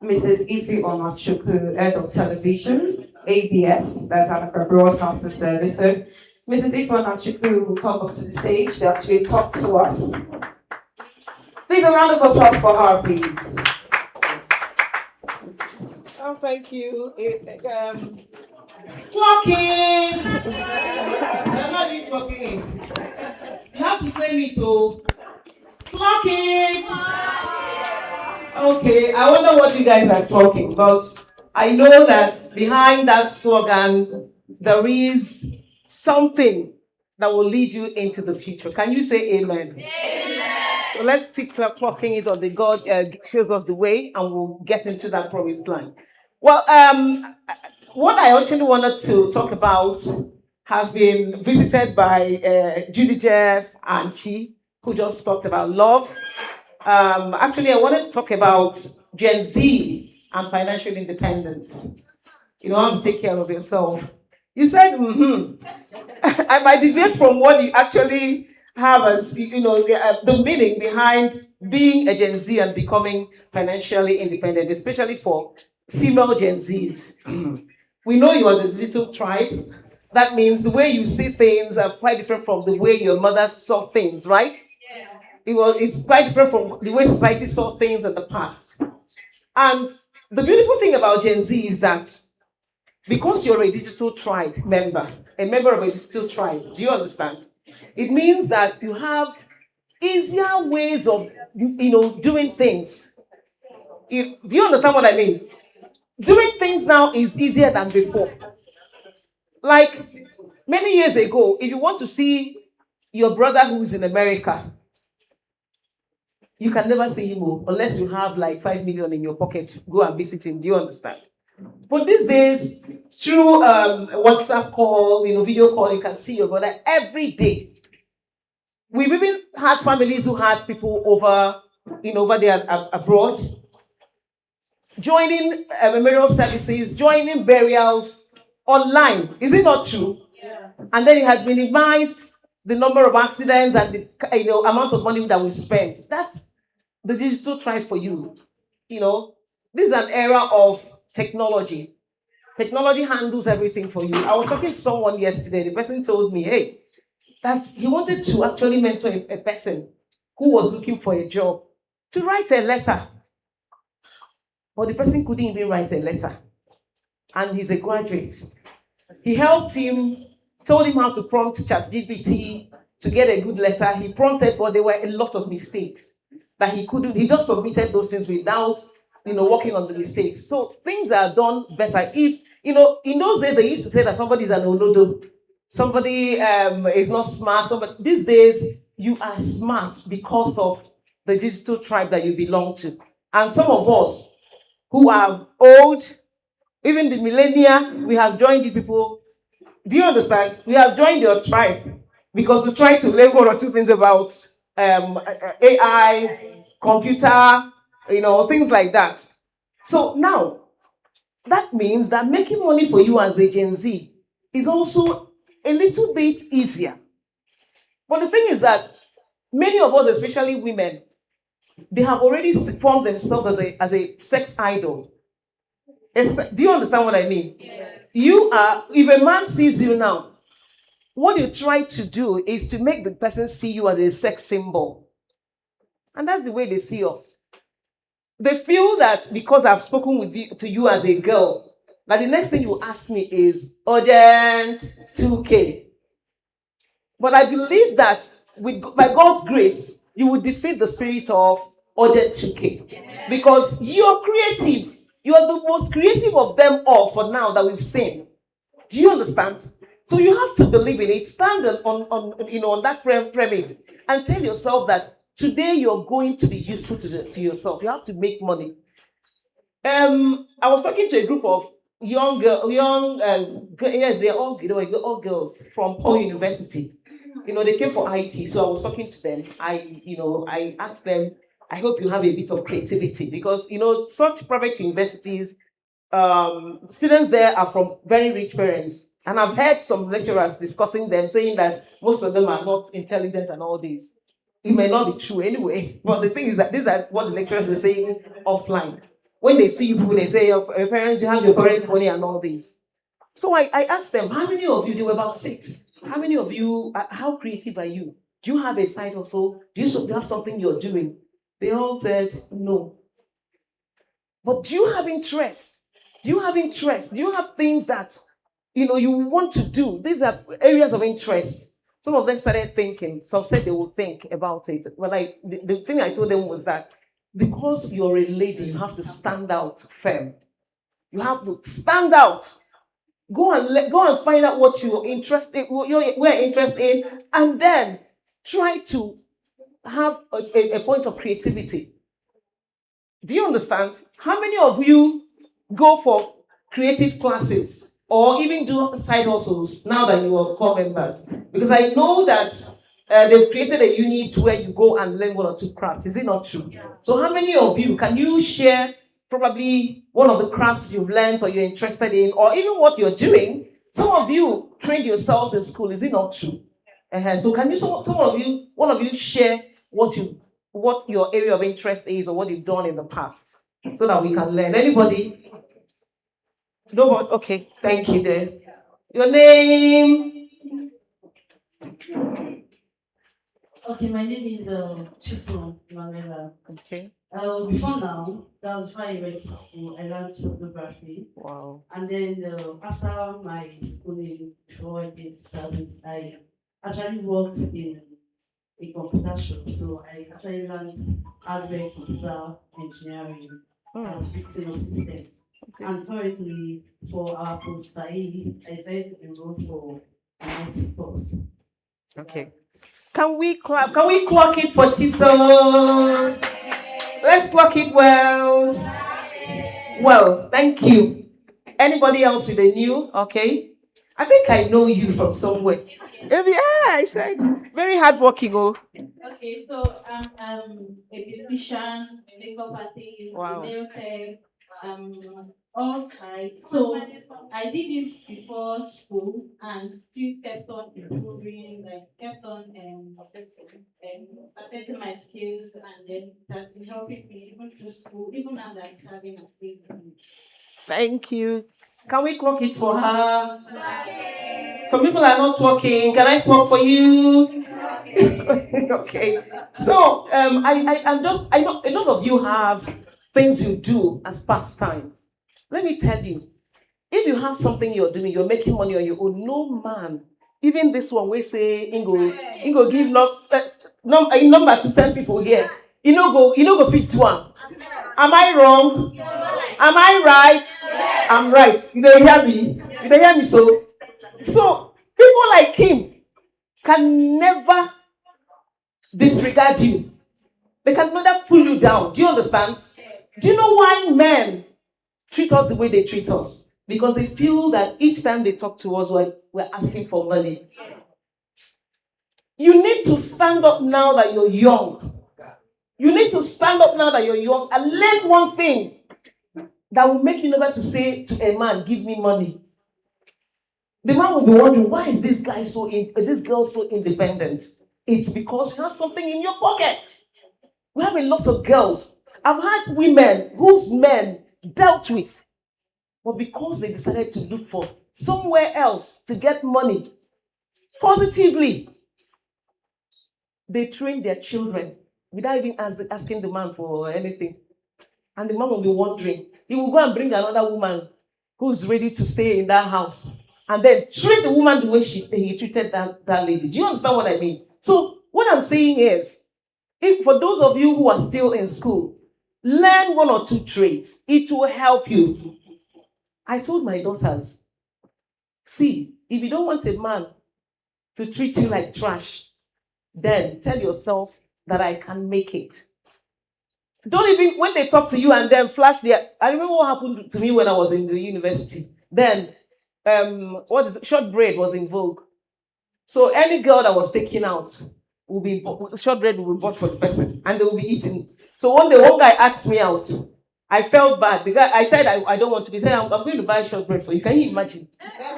Mrs. Ife Onachukwu, Head of Television, ABS, that's our broadcasting service. So Mrs. Ife Onachukwu will come up to the stage to actually talk to us. Please, a round of applause for her, please. Oh, thank you. Clocking! I'm not even clocking it. You have to play me to clock it! Okay, I wonder what you guys are clocking, but I know that behind that slogan, there is something that will lead you into the future. Can you say amen? Amen. So let's keep clocking it on the God shows us the way, and we'll get into that promised land. Well, what I actually wanted to talk about has been visited by Judy Jeff and Chi, who just talked about love. Actually, I wanted to talk about Gen Z and financial independence. You know, how to take care of yourself. You said, I might deviate from what you actually have as, you know, the meaning behind being a Gen Z and becoming financially independent, especially for female Gen Zs. We know you are the digital tribe. That means the way you see things are quite different from the way your mother saw things, right? It's quite different from the way society saw things in the past. And the beautiful thing about Gen Z is that because you're a digital tribe member, a member of a digital tribe, do you understand? It means that you have easier ways of, doing things. Do you understand what I mean? Doing things now is easier than before. Like many years ago, if you want to see your brother who's in America, you can never see him unless you have like 5 million in your pocket to go and visit him. Do you understand? But these days, through WhatsApp call, video call, you can see your brother every day. We've even had families who had people over there abroad. joining memorial services, joining burials online. Is it not true? Yeah. And then it has minimized the number of accidents and the amount of money that we spend. That's the digital tribe for you. This is an era of technology. Technology handles everything for you. I was talking to someone yesterday. The person told me, hey, that he wanted to actually mentor a person who was looking for a job to write a letter. But the person couldn't even write a letter. And he's a graduate. He helped him, told him how to prompt ChatGPT to get a good letter. He prompted, but there were a lot of mistakes that he couldn't. He just submitted those things without, working on the mistakes. So things are done better. If in those days they used to say that somebody is an olodo, somebody is not smart. These days you are smart because of the digital tribe that you belong to. And some of us who are old, even the millennia, we have joined the people. Do you understand? We have joined your tribe because we try to learn one or two things about AI, computer, things like that. So now, that means that making money for you as a Gen Z is also a little bit easier. But the thing is that many of us, especially women, they have already formed themselves as a sex idol. Do you understand what I mean? Yes. If a man sees you now, what you try to do is to make the person see you as a sex symbol. And that's the way they see us. They feel that because I've spoken to you as a girl, that the next thing you ask me is urgent 2K. But I believe that by God's grace, you will defeat the spirit of urgent 2K. Because you're creative. You're the most creative of them all for now that we've seen. Do you understand? So you have to believe in it. Stand on that premise and tell yourself that today you're going to be useful to yourself. You have to make money. I was talking to a group of yes, they're all girls from Paul University. They came for IT, so I was talking to them. I asked them, I hope you have a bit of creativity because such private universities, students there are from very rich parents. And I've heard some lecturers discussing them, saying that most of them are not intelligent and all this. It may not be true anyway, but the thing is that these are what the lecturers were saying offline. When they see you people, they say, your parents, you have your parents' money and all this. So I asked them, how many of you, they were about 6, how many of you, how creative are you? Do you have a side also? Do you have something you're doing? They all said, no. But do you have interest? Do you have interest? Do you have things that you want to do? These are areas of interest. Some of them started thinking. Some said they will think about it. But the thing I told them was that because you're a lady, you have to stand out firm. You have to stand out. Go and find out what you're interested, we're interested in, and then try to have a point of creativity. Do you understand? How many of you go for creative classes or even do side hustles now that you are core members? Because I know that they've created a unit where you go and learn 1 or 2 crafts. Is it not true? Yes. So how many of you, can you share probably one of the crafts you've learned or you're interested in, or even what you're doing? Some of you trained yourselves in school. Is it not true? So can you, one of you share what your area of interest is or what you've done in the past so that we can learn? Anybody? Nobody? Okay, thank you there. Your name? Okay, my name is Chisom Manuela. Okay. Before now, that was before I went to school, I learned photography. Wow. And then after my schooling, before I came to service, I actually worked in a computer shop. So I actually learned hardware computer engineering and fixing of systems. Okay. And currently, for our post I decided to enroll for an IT course. Okay. Can we clap? Can we clock it for Chisom? Let's clock it well. Well, thank you. Anybody else with a new? Okay. I think I know you from somewhere. Yeah, I said very hardworking. Oh. Okay, so I'm a musician, a makeup artist, Wow. a nail tech, all sides. So I did this before school and still kept on improving, like kept on updating my skills, and then it has been helping me even through school, even now that I'm serving, I'm still doing it. Thank you. Can we clock it for her? Some people are not talking. Can I talk for you? Okay. So I know a lot of you have things you do as pastimes. Let me tell you, if you have something you're doing, you're making money on your own, no man, even this one we say Ingo give a number to 10 people here. You know go fit one. Am I wrong? Am I right? I'm right. You don't hear me? You don't hear me so people like him can never disregard you. They can never pull you down. Do you understand? Do you know why men treat us the way they treat us? Because they feel that each time they talk to us, we're asking for money. You need to stand up now that you're young. You need to stand up now that you're young and learn one thing that will make you never to say to a man, give me money. The man will be wondering, why is this girl so independent? It's because you have something in your pocket. We have a lot of girls. I've had women whose men dealt with, but because they decided to look for somewhere else to get money positively, they train their children without even asking the man for anything. And the man will be wondering. He will go and bring another woman who's ready to stay in that house and then treat the woman the way he treated that lady. Do you understand what I mean? So what I'm saying is, if for those of you who are still in school, learn one or two trades. It will help you. I told my daughters, see, if you don't want a man to treat you like trash, then tell yourself that I can make it. Don't even, when they talk to you and then flash their, I remember what happened to me when I was in the university. Then, short braid was in vogue. So any girl that was taken out will be, short bread will be bought for the person and they will be eaten. So one day, one guy asked me out. I felt bad. The guy, I said, I don't want to be. He said, I'm going to buy short bread for you. Can you imagine?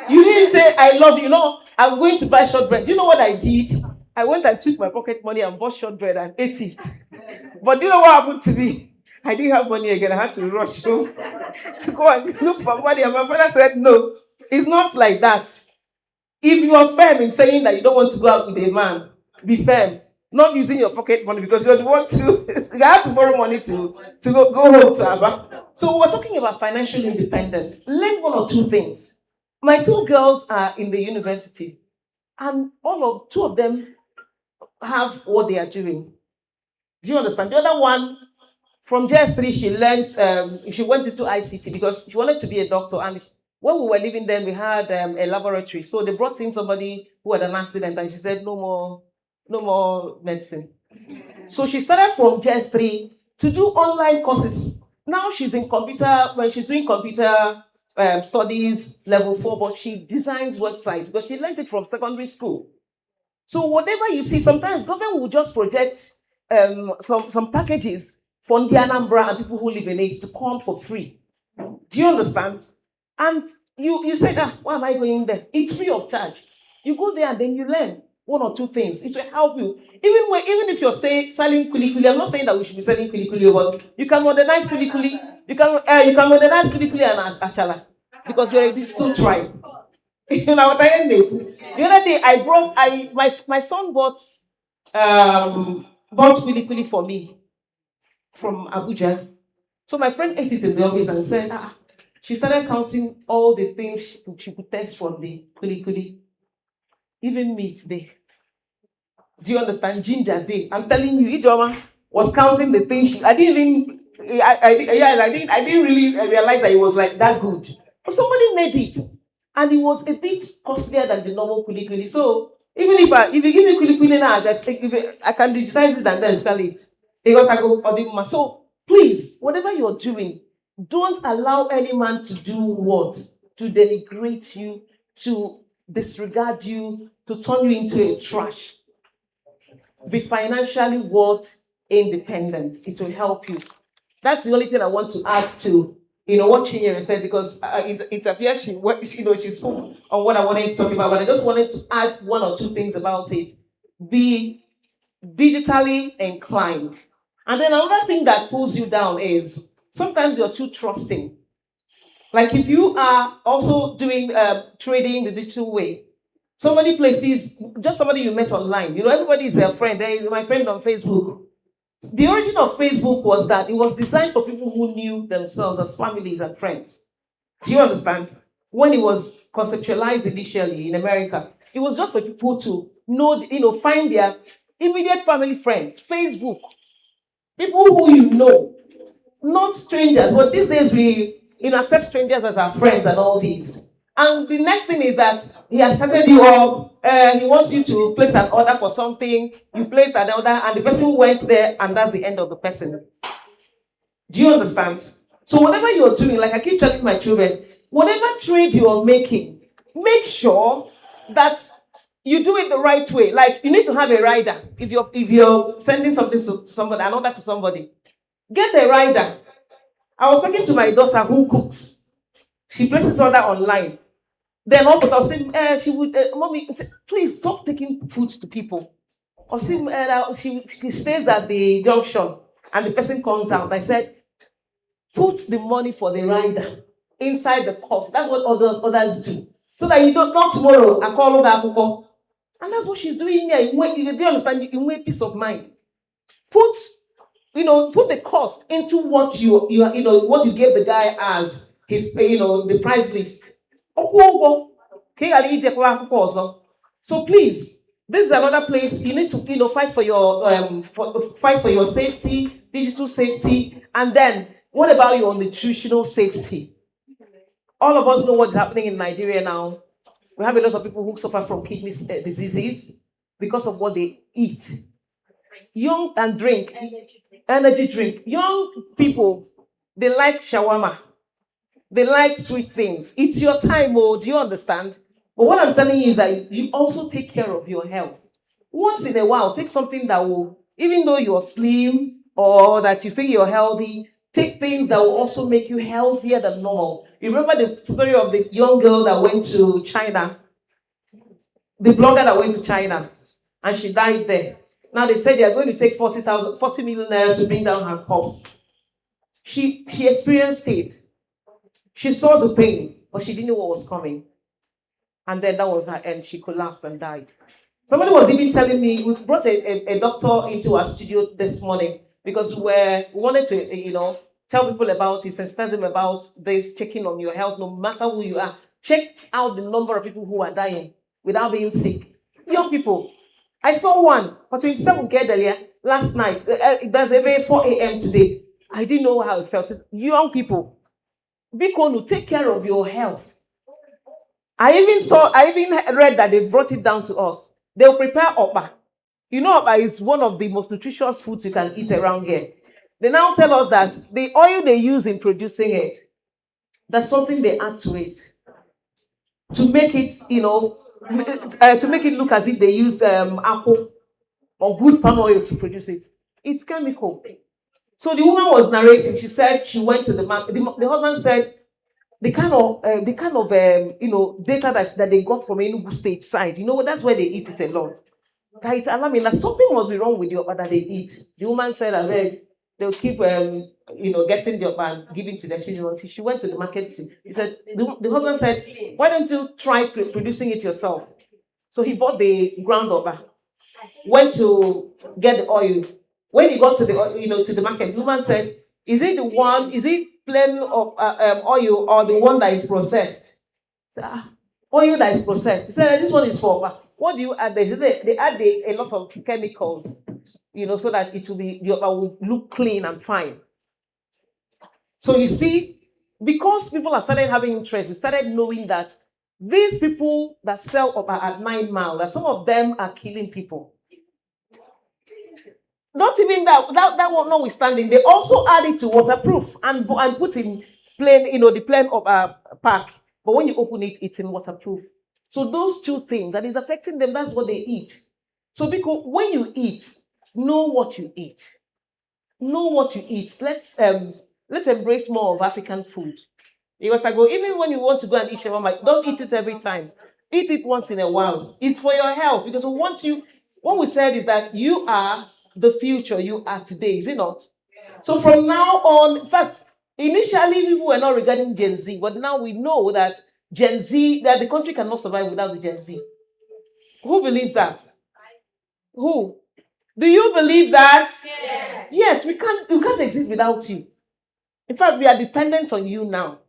You didn't say, I love you. No, I'm going to buy short bread. Do you know what I did? I went and took my pocket money and bought short bread and ate it. But do you know what happened to me? I didn't have money again. I had to rush home to go and look for money. And my father said, no, it's not like that. If you are firm in saying that you don't want to go out with a man, be firm. Not using your pocket money because you want to. You have to borrow money to go home to Abba. So we're talking about financial independence. Learn one or two things. My two girls are in the university, and two of them have what they are doing. Do you understand? The other one, from JS3, she learned. She went into ICT because she wanted to be a doctor, and when we were living there, we had a laboratory. So they brought in somebody who had an accident, and she said, no more medicine. So she started from JS3 to do online courses. Now she's in she's doing computer studies level 4, but she designs websites because she learned it from secondary school. So whatever you see, sometimes government will just project some packages for the Anambra and people who live in it to come for free. Do you understand? And you say, why am I going there? It's free of charge. You go there and then you learn one or two things. It will help you. Even if you're selling kulikuli, I'm not saying that we should be selling kulikuli, but you can modernize kulikuli. You can modernize kulikuli and achala because you're a digital tribe. You know what I mean? The other day my son bought kulikuli for me from Abuja. So my friend ate it in the office and said, she started counting all the things she could taste from the kulikuli. Even meat day. Do you understand? Ginger day. I'm telling you, Ijoma was counting the things I didn't really realize that it was like that good. But somebody made it. And it was a bit costlier than the normal kulikuli. So even if you give me kulikuli now, I can digitize it and then sell it. So please, whatever you're doing, don't allow any man to do what? To denigrate you, to disregard you, to turn you into a trash. Be financially independent. It will help you. That's the only thing I want to add to what Chinyere said, because it appears she spoke on what I wanted to talk about, but I just wanted to add one or two things about it. Be digitally inclined. And then another thing that pulls you down is sometimes you're too trusting. Like if you are also doing trading the digital way, somebody places, just somebody you met online, everybody is a friend. There is my friend on Facebook. The origin of Facebook was that it was designed for people who knew themselves as families and friends. Do you understand? When it was conceptualized initially in America, it was just for people to know, find their immediate family friends. Facebook, people who you know, not strangers. But these days we accept strangers as our friends and all these. And the next thing is that he has started you up. He wants you to place an order for something. You place an order, and the person went there, and that's the end of the person. Do you understand? So whatever you're doing, like I keep telling my children, whatever trade you're making, make sure that you do it the right way. Like you need to have a rider. If you're sending something to somebody, an order to somebody, get a rider. I was talking to my daughter who cooks. She places order online. Then all I was saying, she would, mommy, say, please stop taking food to people. Or she stays at the junction and the person comes out. I said, put the money for the rider inside the cost. That's what others do. So that you don't, not tomorrow, I call her. And that's what she's doing here. Do you understand? You want peace of mind. Put the cost into what what you gave the guy as his the price list. So please, this is another place you need to fight for your fight for your safety, digital safety, and then what about your nutritional safety? All of us know what's happening in Nigeria now. We have a lot of people who suffer from kidney diseases because of what they eat. Young and drink. Energy drink. Young people, they like shawarma. They like sweet things. It's your time, do you understand? But what I'm telling you is that you also take care of your health. Once in a while, take something that will, even though you're slim or that you think you're healthy, take things that will also make you healthier than normal. You remember the story of the young girl that went to China? The blogger that went to China and she died there. Now they said they are going to take 40 million naira to bring down her corpse. She experienced it. She saw the pain, but she didn't know what was coming. And then that was her end. She collapsed and died. Somebody was even telling me, we brought a doctor into our studio this morning because we wanted to, tell people about it, sensitize them about this, checking on your health, no matter who you are. Check out the number of people who are dying without being sick. Young people. I saw one for 27 earlier last night. It does every 4 a.m. today. I didn't know how it felt. Young people, be going to take care of your health. I even read that they brought it down to us. They'll prepare Awka. Awka is one of the most nutritious foods you can eat around here. They now tell us that the oil they use in producing it, there's something they add to it to make it, to make it look as if they used apple or good palm oil to produce it. It's chemical. So the woman was narrating. She said she went to the market. The husband said the kind of data that they got from Enugu State side. That's where they eat it a lot. That it's alarming. That something must be wrong with the okpa that they eat. The woman said, "I read they'll keep getting the okpa and giving to their children." Until she went to the market. He said the husband said, "Why don't you try producing it yourself?" So he bought the ground okpa, went to get the oil. When he got to the to the market, the woman said, "Is it plain of oil or the one that is processed?" Said, oil that is processed. He said, "This one is for what do you add?" They add a lot of chemicals, so that it will look clean and fine. So you see, because people have started having interest, we started knowing that these people that sell at 9 Mile, that some of them are killing people. Not even that one notwithstanding, they also add it to waterproof and put in plain, the plain of pack. But when you open it, it's in waterproof. So those two things that is affecting them, that's what they eat. So because when you eat, know what you eat. Know what you eat. Let's Let's embrace more of African food. Because I go, even when you want to go and eat shawarma, don't eat it every time. Eat it once in a while. It's for your health. Because we want you, what we said is that you are the future you are today, is it not? So from now on, in fact, initially people were not regarding Gen Z, but now we know that Gen Z, that the country cannot survive without the Gen Z. Who believes that? Who? Do you believe that? Yes, we can't exist without you. In fact, we are dependent on you now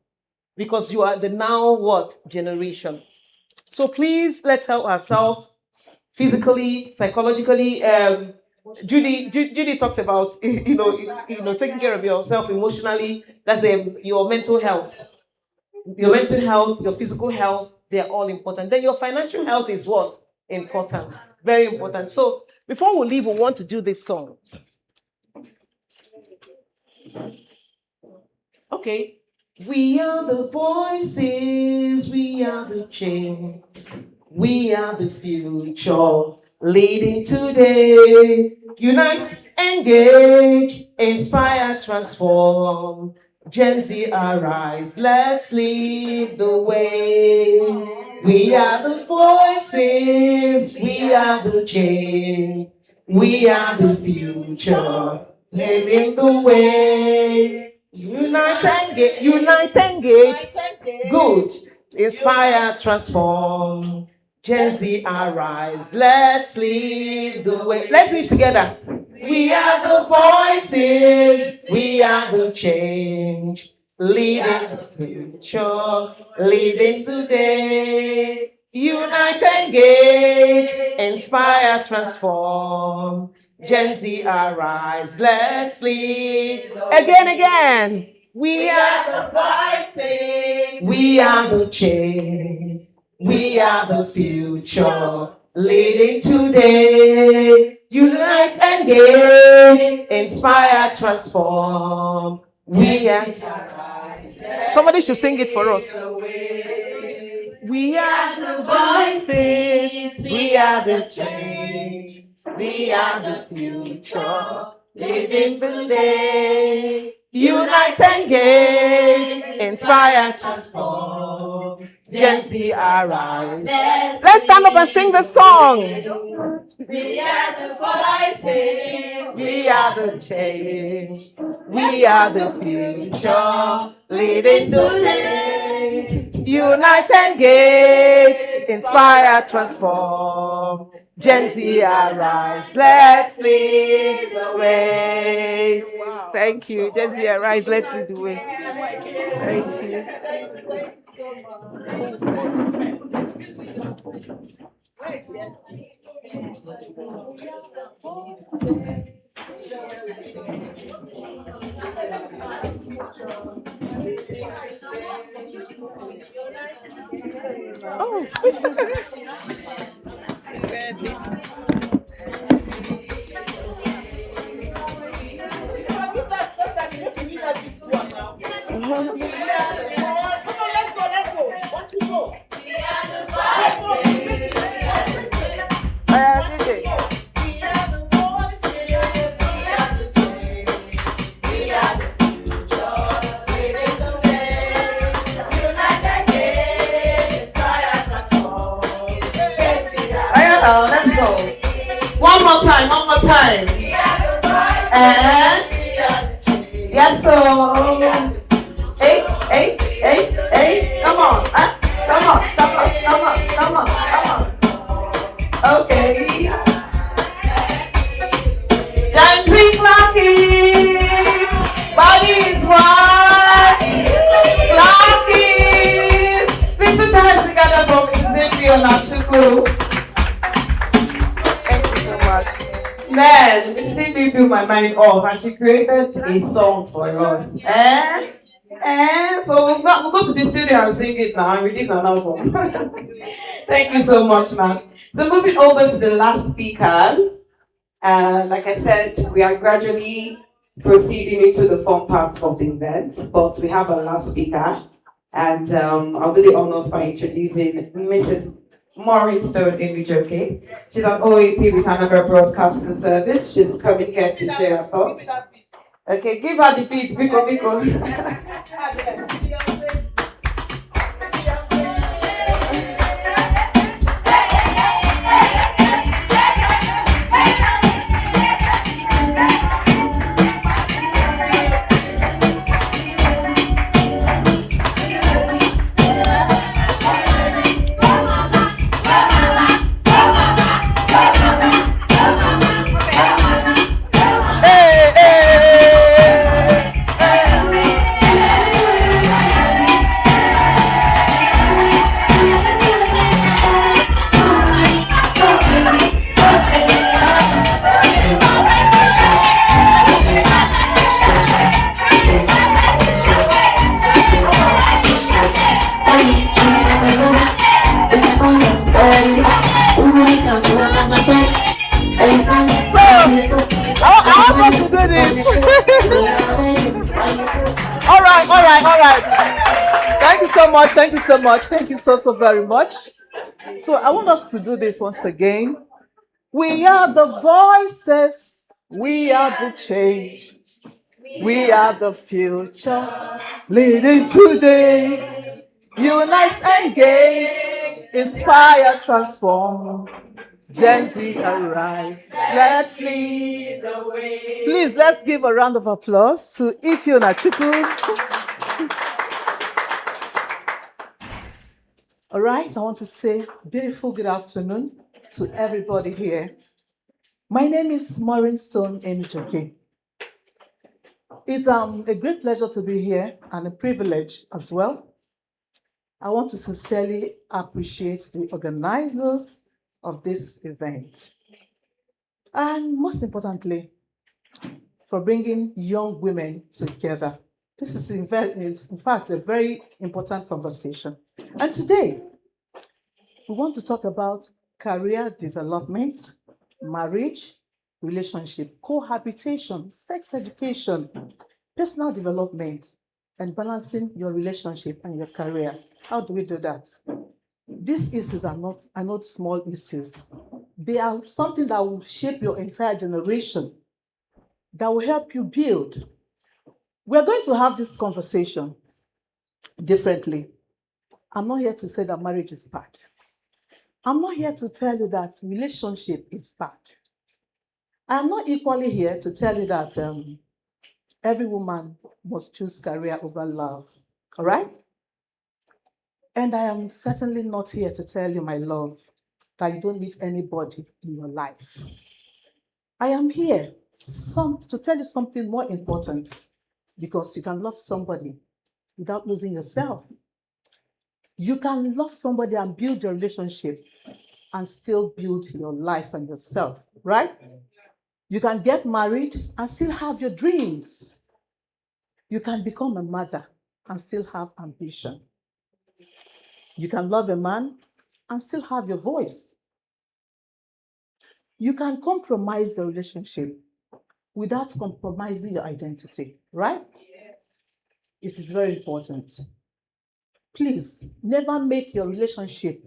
because you are the now what generation. So please let's help ourselves physically, psychologically. Judy talked about taking care of yourself emotionally. That's your mental health. Your mental health, your physical health, they're all important. Then your financial health is what? Important. Very important. So before we leave, we want to do this song. Okay. We are the voices, we are the change, we are the future, leading today. Unite, engage, inspire, transform. Gen Z arise, let's lead the way. We are the voices, we are the change, we are the future, leading the way. Unite, engage, good, inspire, transform. Gen Z arise, let's lead the way. Let's read together. We are the voices, we are the change, leading the future, leading today. Unite, engage, inspire, transform. Gen Z arise, let's lead. Again. We are the voices, we are the change, we are the future, leading today. Unite, engage, inspire, transform. We are. Somebody should sing it for us. We are the voices, we are the change, we are the future, living today. Unite, engage, inspire, transform. Gen Z arise. Let's stand up and sing the song. We are the voices, we are the change, we are the future, leading today. Unite, engage, inspire, transform. Gen Z arise, let's lead the way. Thank you. Gen Z arise, let's lead the way. Thank you. Oh. Let's go. One more time. And yes, so 8. Come on. Come on. Okay. Dancing clocking. Body is what? Clocking. Please put your hands together for Xavier Nachuku. Man, Missy blew my mind off and she created a song for us. So we'll go to the studio and sing it now and release an album. Thank you so much, man. So moving over to the last speaker. Like I said, we are gradually proceeding into the fun part of the event, but we have our last speaker. And I'll do the honors by introducing Mrs. Maureen Stone Imijoke. She's an OAP with Anambra Broadcasting Service. She's coming here to share her thoughts. Okay, give her the beat, Biko Biko. Hey, hey, I want us to do this. All right. Thank you so much. Thank you so much. Thank you so very much. So I want us to do this once again. We are the voices. We are the change. We are the future. Leading today. Unite, engage, inspire, transform. Gen Z arise. Let's lead the way. Please, let's give a round of applause to Ifeoma Chukwu. All right, I want to say beautiful good afternoon to everybody here. My name is Maureen Stone Enijoke. It's a great pleasure to be here and a privilege as well. I want to sincerely appreciate the organizers of this event. And most importantly, for bringing young women together. This is in fact a very important conversation. And today, we want to talk about career development, marriage, relationship, cohabitation, sex education, personal development, and balancing your relationship and your career. How do we do that? These issues are not small issues. They are something that will shape your entire generation, that will help you build. We're going to have this conversation differently. I'm not here to say that marriage is bad. I'm not here to tell you that relationship is bad. I'm not equally here to tell you that every woman must choose career over love. All right? And I am certainly not here to tell you, my love, that you don't need anybody in your life. I am here to tell you something more important, because you can love somebody without losing yourself. You can love somebody and build your relationship and still build your life and yourself, right? You can get married and still have your dreams. You can become a mother and still have ambition. You can love a man and still have your voice. You can compromise the relationship without compromising your identity, right? It is very important. Please never make your relationship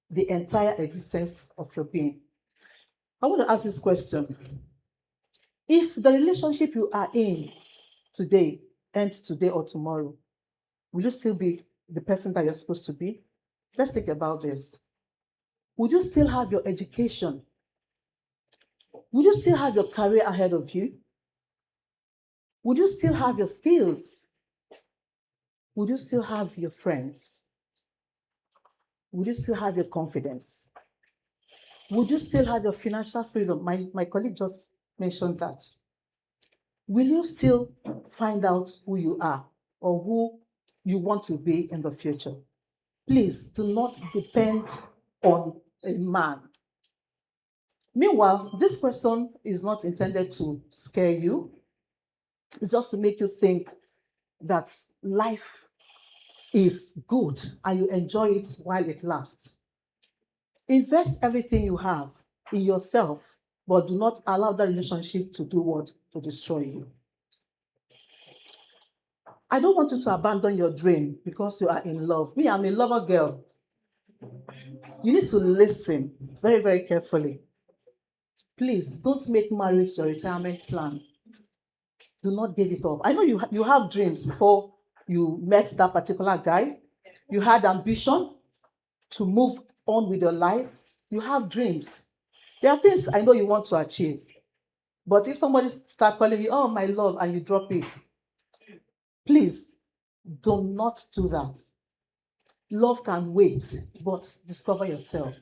the entire existence of your being. I want to ask this question. If the relationship you are in today ends today or tomorrow, will you still be the person that you're supposed to be? Let's think about this. Would you still have your education? Would you still have your career ahead of you? Would you still have your skills? Would you still have your friends? Would you still have your confidence? Would you still have your financial freedom? My colleague just mentioned that. Will you still find out who you are or who you want to be in the future? Please do not depend on a man. Meanwhile, this question is not intended to scare you. It's just to make you think that life is good and you enjoy it while it lasts. Invest everything you have in yourself, but do not allow that relationship to do what? To destroy you. I don't want you to abandon your dream because you are in love. Me, I'm a lover girl. You need to listen very, very carefully. Please don't make marriage your retirement plan. Do not give it up. I know you have dreams before you met that particular guy. You had ambition to move on with your life. You have dreams. There are things I know you want to achieve. But if somebody start calling you, oh, my love, and you drop it, please do not do that. Love can wait, but discover yourself.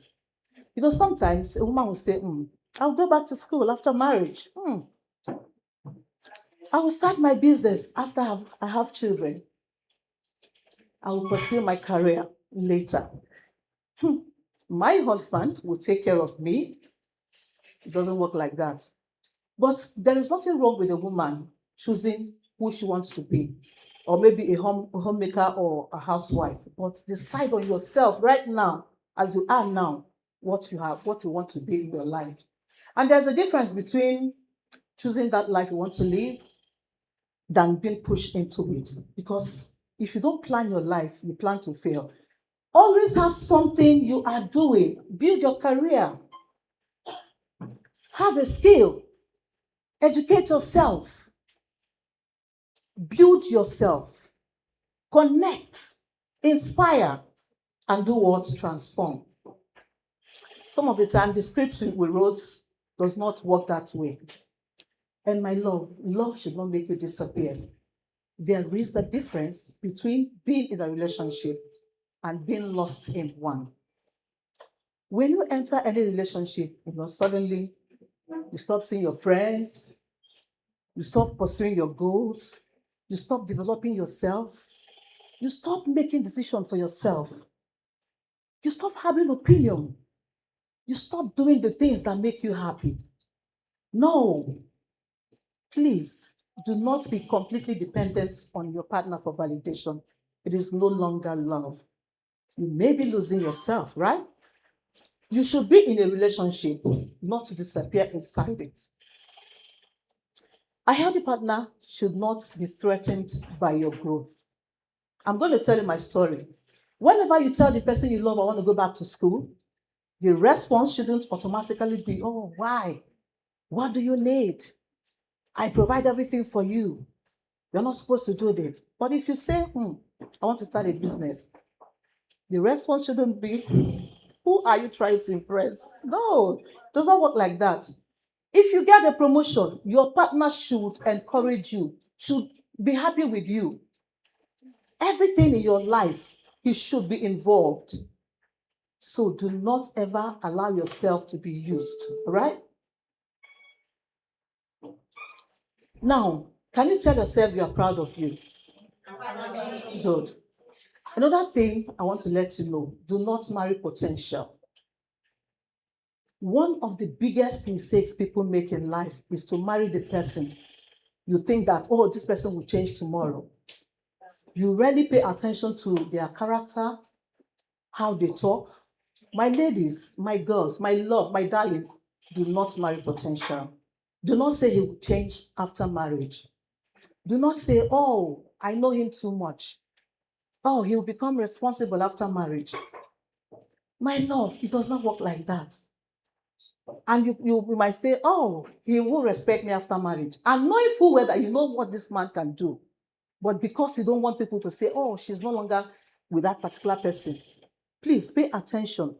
You know, sometimes a woman will say, I'll go back to school after marriage. I will start my business after I have children. I will pursue my career later. My husband will take care of me. It doesn't work like that. But there is nothing wrong with a woman choosing who she wants to be, or maybe a homemaker or a housewife. But decide on yourself right now, as you are now, what you want to be in your life. And there's a difference between choosing that life you want to live than being pushed into it. Because if you don't plan your life, you plan to fail. Always have something you are doing. Build your career. Have a skill. Educate yourself. Build yourself. Connect. Inspire. And do what? Transform. Some of the time, the script we wrote does not work that way. And my love should not make you disappear. There is a difference between being in a relationship and being lost in one. When you enter any relationship, suddenly you stop seeing your friends, you stop pursuing your goals, you stop developing yourself, you stop making decisions for yourself, you stop having opinion, you stop doing the things that make you happy. No, please do not be completely dependent on your partner for validation. It is no longer love. You may be losing yourself, right? You should be in a relationship, not to disappear inside it. A healthy partner should not be threatened by your growth. I'm going to tell you my story. Whenever you tell the person you love, I want to go back to school, the response shouldn't automatically be, oh, why? What do you need? I provide everything for you. You're not supposed to do that. But if you say, I want to start a business, the response shouldn't be, who are you trying to impress? No, it does not work like that. If you get a promotion, your partner should encourage you, should be happy with you. Everything in your life, he should be involved. So do not ever allow yourself to be used, right? Now, can you tell yourself you are proud of you? Good. Another thing I want to let you know, do not marry potential. One of the biggest mistakes people make in life is to marry the person. You think that, oh, this person will change tomorrow. You rarely pay attention to their character, how they talk. My ladies, my girls, my love, my darlings, do not marry potential. Do not say he will change after marriage. Do not say, oh, I know him too much. Oh, he will become responsible after marriage. My love, it does not work like that. And you might say, oh, he will respect me after marriage. And knowing full well that you know what this man can do. But because you don't want people to say, oh, she's no longer with that particular person, please pay attention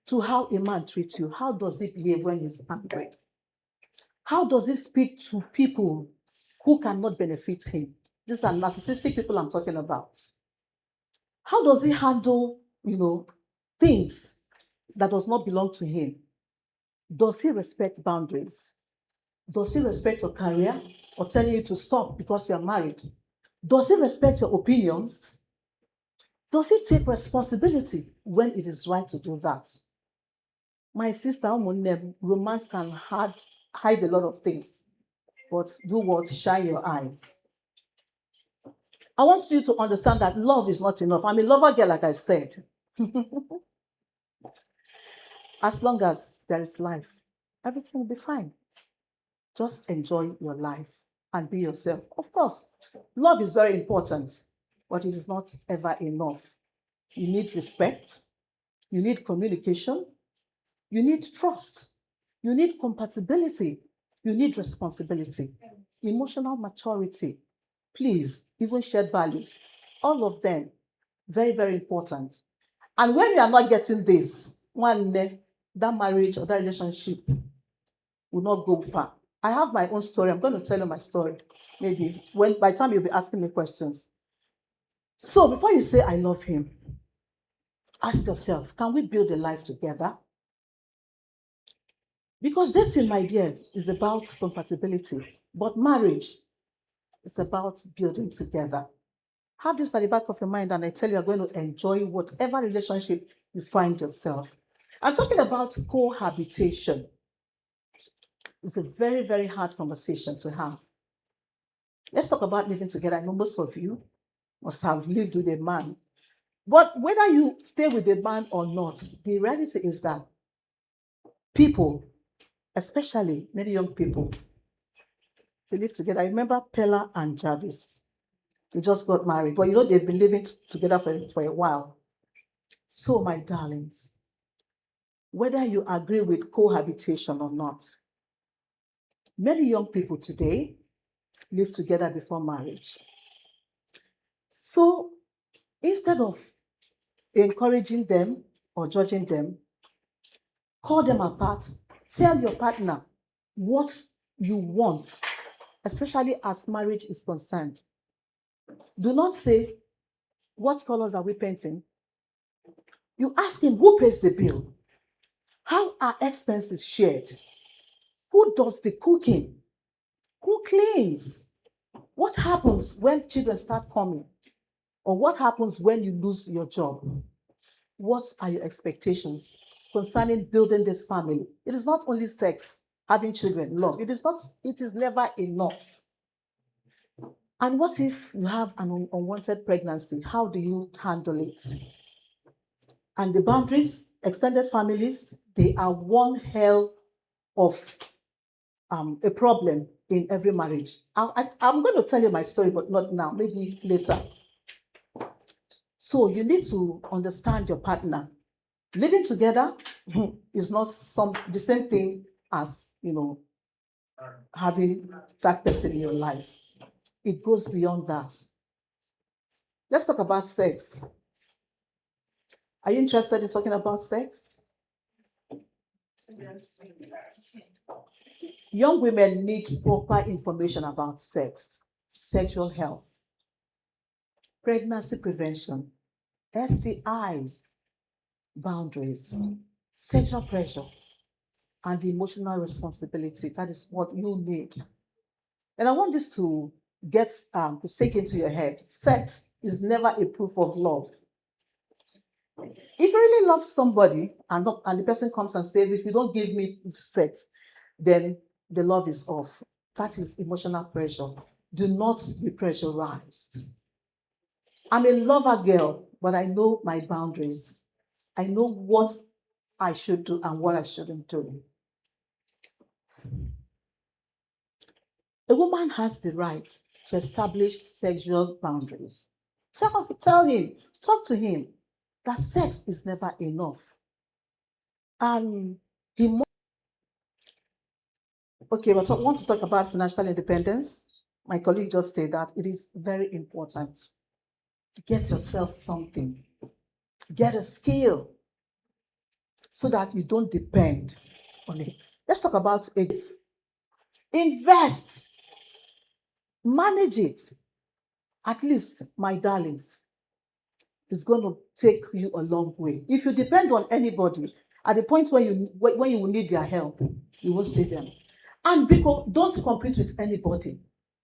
to how a man treats you. How does he behave when he's angry? How does he speak to people who cannot benefit him? These are narcissistic people I'm talking about. How does he handle, things that does not belong to him? Does he respect boundaries? Does he respect your career or telling you to stop because you're married? Does he respect your opinions? Does he take responsibility when it is right to do that? My sister, romance can hide a lot of things, but do what? Shine your eyes. I want you to understand that love is not enough. I'm a lover girl, like I said. As long as there is life, everything will be fine. Just enjoy your life and be yourself. Of course, love is very important, but it is not ever enough. You need respect. You need communication. You need trust. You need compatibility. You need responsibility. emotional maturity, please, even shared values, all of them, very, very important. And when you are not getting this, one day, that marriage or that relationship will not go far. I have my own story. I'm going to tell you my story. Maybe by the time you'll be asking me questions. So before you say I love him, ask yourself, can we build a life together? Because dating, my dear, is about compatibility, but marriage is about building together. Have this at the back of your mind, and I tell you, you're going to enjoy whatever relationship you find yourself. I'm talking about cohabitation. It's a very, very hard conversation to have. Let's talk about living together. I know most of you must have lived with a man. But whether you stay with a man or not, the reality is that people, especially many young people, they live together. I remember Pella and Jarvis. They just got married, but they've been living together for a while. So, my darlings, whether you agree with cohabitation or not, many young people today live together before marriage. So, instead of encouraging them or judging them, call them apart. Tell your partner what you want, especially as marriage is concerned. Do not say, what colors are we painting? You ask him, who pays the bill? How are expenses shared? Who does the cooking? Who cleans? What happens when children start coming? Or what happens when you lose your job? What are your expectations concerning building this family? It is not only sex, having children, love. It is never enough. And what if you have an unwanted pregnancy? How do you handle it? And the boundaries, extended families, they are one hell of a problem in every marriage. I'm going to tell you my story, but not now, maybe later. So you need to understand your partner. Living together is not the same thing as, having that person in your life. It goes beyond that. Let's talk about sex. Are you interested in talking about sex? Young women need proper information about sex, sexual health, pregnancy prevention, STIs, boundaries, sexual pressure, and the emotional responsibility. That is what you need. And I want this to get to sink into your head. Sex is never a proof of love. If you really love somebody and the person comes and says, if you don't give me sex, then the love is off. That is emotional pressure. Do not be pressurized. I'm a lover girl, but I know my boundaries. I know what I should do and what I shouldn't do. A woman has the right to establish sexual boundaries. Tell him, talk to him that sex is never enough. And okay, but I want to talk about financial independence. My colleague just said that it is very important. Get yourself something. Get a skill so that you don't depend on it. Let's talk about it. Invest. Manage it. At least, my darlings, it's going to take you a long way. If you depend on anybody, at the point when you will need their help, you will see them. And because don't compete with anybody.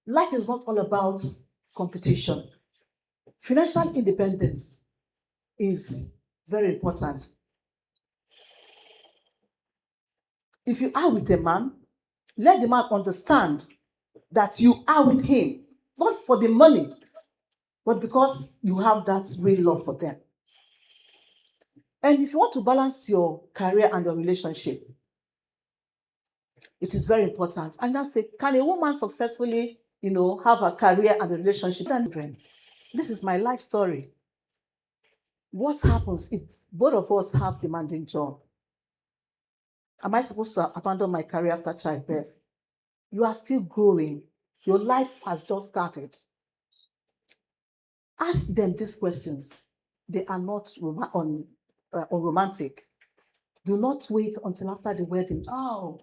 Life is not all about competition. Financial independence is very important. If you are with a man, let the man understand that you are with him, not for the money, but because you have that real love for them. And if you want to balance your career and your relationship, it is very important. And that's it. Can a woman successfully, have a career and a relationship? This is my life story. What happens if both of us have demanding job? Am I supposed to abandon my career after childbirth? You are still growing. Your life has just started. Ask them these questions. They are not unromantic. Do not wait until after the wedding. Oh,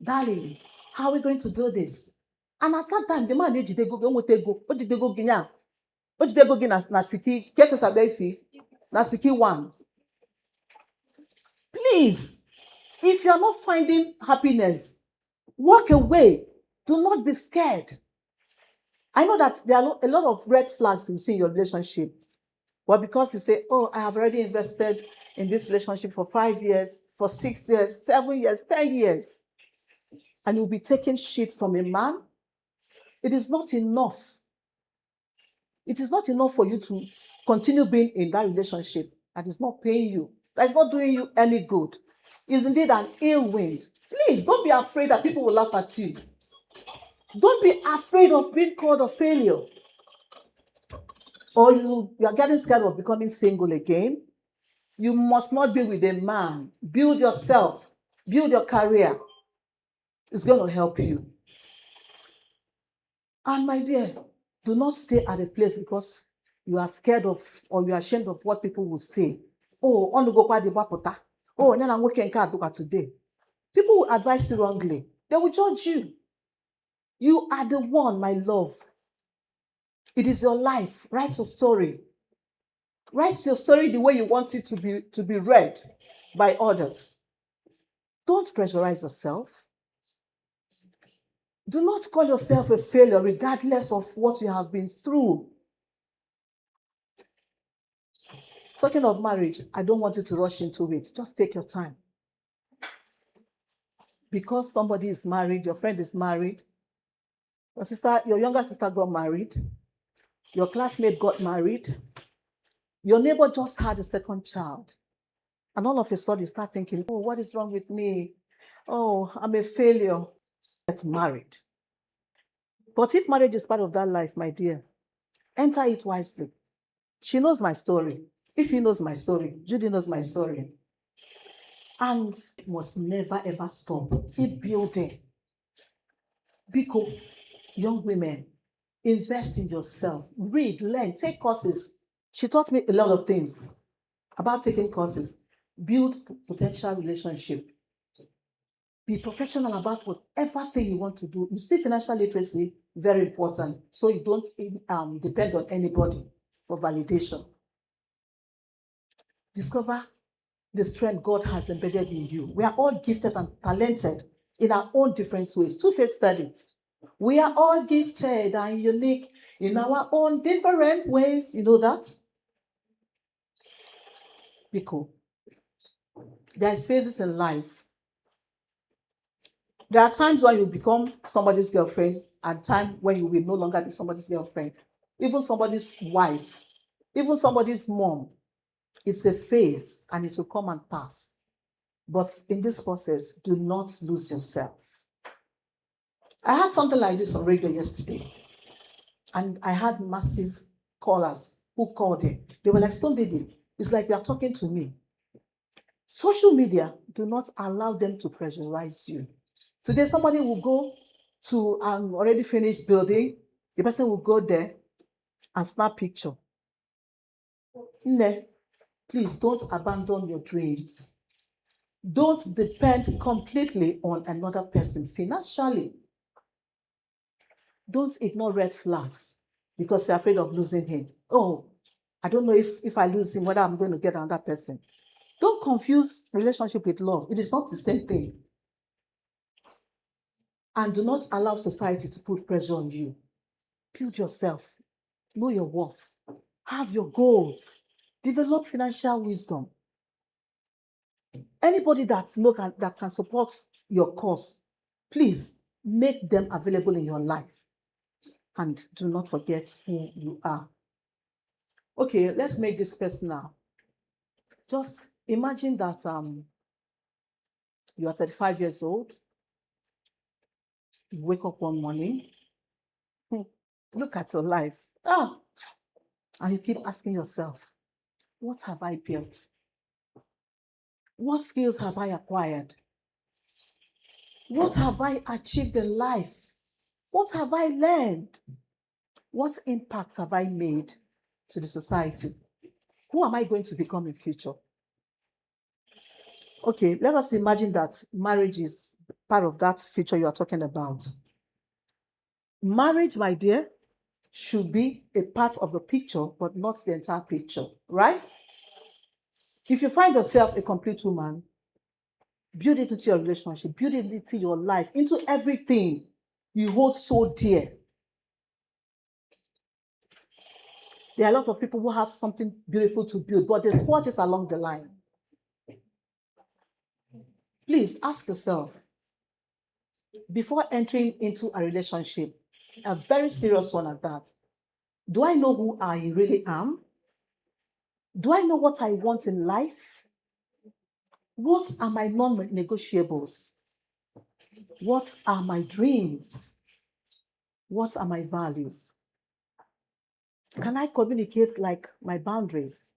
darling, how are we going to do this? And at that time, the man ejidego ojidego gị nya, ojidego gị na siki kekesabe ifi na siki one. Please, if you are not finding happiness, walk away. Do not be scared. I know that there are a lot of red flags you see in your relationship. But because you say, oh, I have already invested in this relationship for 5 years, for 6 years, 7 years, 10 years, and you'll be taking shit from a man, it is not enough. It is not enough for you to continue being in that relationship that is not paying you, that is not doing you any good. It's indeed an ill wind. Please don't be afraid that people will laugh at you. Don't be afraid of being called a failure. Or you are getting scared of becoming single again. You must not be with a man. Build yourself. Build your career. It's going to help you. And my dear, do not stay at a place because you are scared of or you are ashamed of what people will say. Oh, on the go kwa di bapota. Oh, nyana nwoke nke aduka today. People will advise you wrongly. They will judge you. You are the one, my love. It is your life. Write your story. Write your story the way you want it to be read by others. Don't pressurize yourself. Do not call yourself a failure regardless of what you have been through. Talking of marriage, I don't want you to rush into it. Just take your time. Because somebody is married, your friend is married, your younger sister got married, your classmate got married, your neighbor just had a second child. And all of a sudden you start thinking, oh, what is wrong with me? Oh, I'm a failure. Get married. But if marriage is part of that life, my dear, enter it wisely. She knows my story. If he knows my story, Judy knows my story. And must never ever stop. Keep building. Biko, young women, invest in yourself. Read, learn, take courses. She taught me a lot of things about taking courses. Build potential relationship. Be professional about whatever thing you want to do. You see, financial literacy, very important. So you don't depend on anybody for validation. Discover the strength God has embedded in you. We are all gifted and talented in our own different ways. Two-faced studies. We are all gifted and unique in our own different ways. You know that? Be cool. There's phases in life. There are times when you become somebody's girlfriend and time when you will no longer be somebody's girlfriend, even somebody's wife, even somebody's mom. It's a phase and it will come and pass. But in this process, do not lose yourself. I had something like this on radio yesterday, and I had massive callers who called in. They were like, Stone Baby, it's like you are talking to me. Social media, do not allow them to pressurize you. Today, somebody will go to an already finished building. The person will go there and snap picture. No, please don't abandon your dreams. Don't depend completely on another person financially. Don't ignore red flags because you're afraid of losing him. Oh, I don't know if I lose him, whether I'm going to get another person. Don't confuse relationship with love. It is not the same thing. And do not allow society to put pressure on you. Build yourself. Know your worth. Have your goals. Develop financial wisdom. Anybody that can support your cause, please make them available in your life. And do not forget who you are. Okay, let's make this personal. Just imagine that you are 35 years old. You wake up one morning. Look at your life. And you keep asking yourself, what have I built? What skills have I acquired? What have I achieved in life? What have I learned? What impact have I made to the society? Who am I going to become in future? Okay, let us imagine that marriage is part of that future you are talking about. Marriage, my dear, should be a part of the picture, but not the entire picture, right? If you find yourself a complete woman, build it into your relationship, build it into your life, into everything you hold so dear. There are a lot of people who have something beautiful to build, but they spoil it along the line. Please ask yourself, before entering into a relationship, a very serious one at that, do I know who I really am? Do I know what I want in life? What are my non-negotiables? What are my dreams? What are my values? Can I communicate like my boundaries?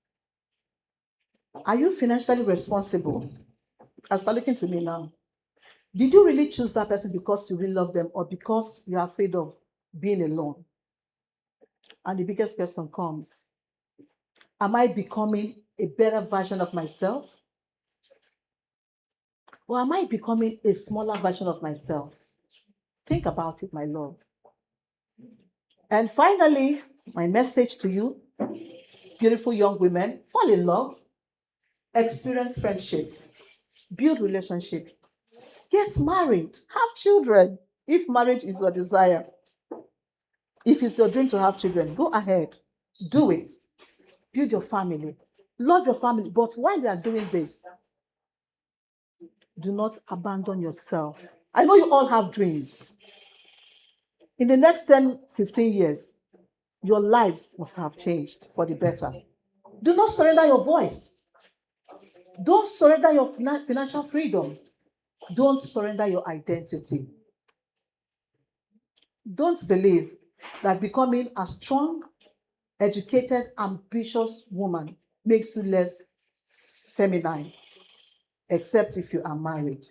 Are you financially responsible? As you're looking to me now, did you really choose that person because you really love them or because you're afraid of being alone? And the biggest question comes, am I becoming a better version of myself? Or am I becoming a smaller version of myself? Think about it, my love. And finally, my message to you, beautiful young women, fall in love, experience friendship, build relationship, get married, have children, if marriage is your desire. If it's your dream to have children, go ahead, do it. Build your family, love your family. But while you are doing this, do not abandon yourself. I know you all have dreams. In the next 10, 15 years, your lives must have changed for the better. Do not surrender your voice. Don't surrender your financial freedom. Don't surrender your identity. Don't believe that becoming a strong, educated, ambitious woman makes you less feminine, except if you are married.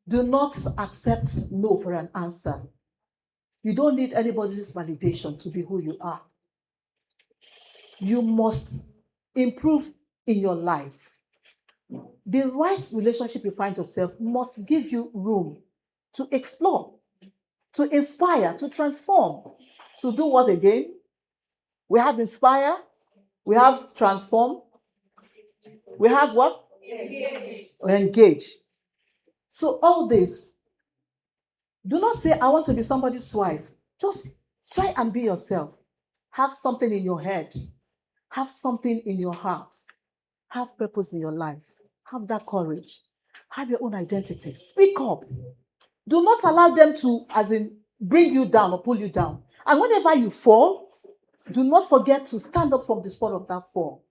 Do not accept no for an answer. You don't need anybody's validation to be who you are. You must improve in your life. The right relationship you find yourself must give you room to explore, to inspire, to transform. To do what again? We have inspire, we have transform, we have what? Engage. So all this, do not say, I want to be somebody's wife. Just try and be yourself. Have something in your head. Have something in your heart. Have purpose in your life. Have that courage. Have your own identity. Speak up. Do not allow them to, as in, bring you down or pull you down. And whenever you fall, do not forget to stand up from the spot of that fall.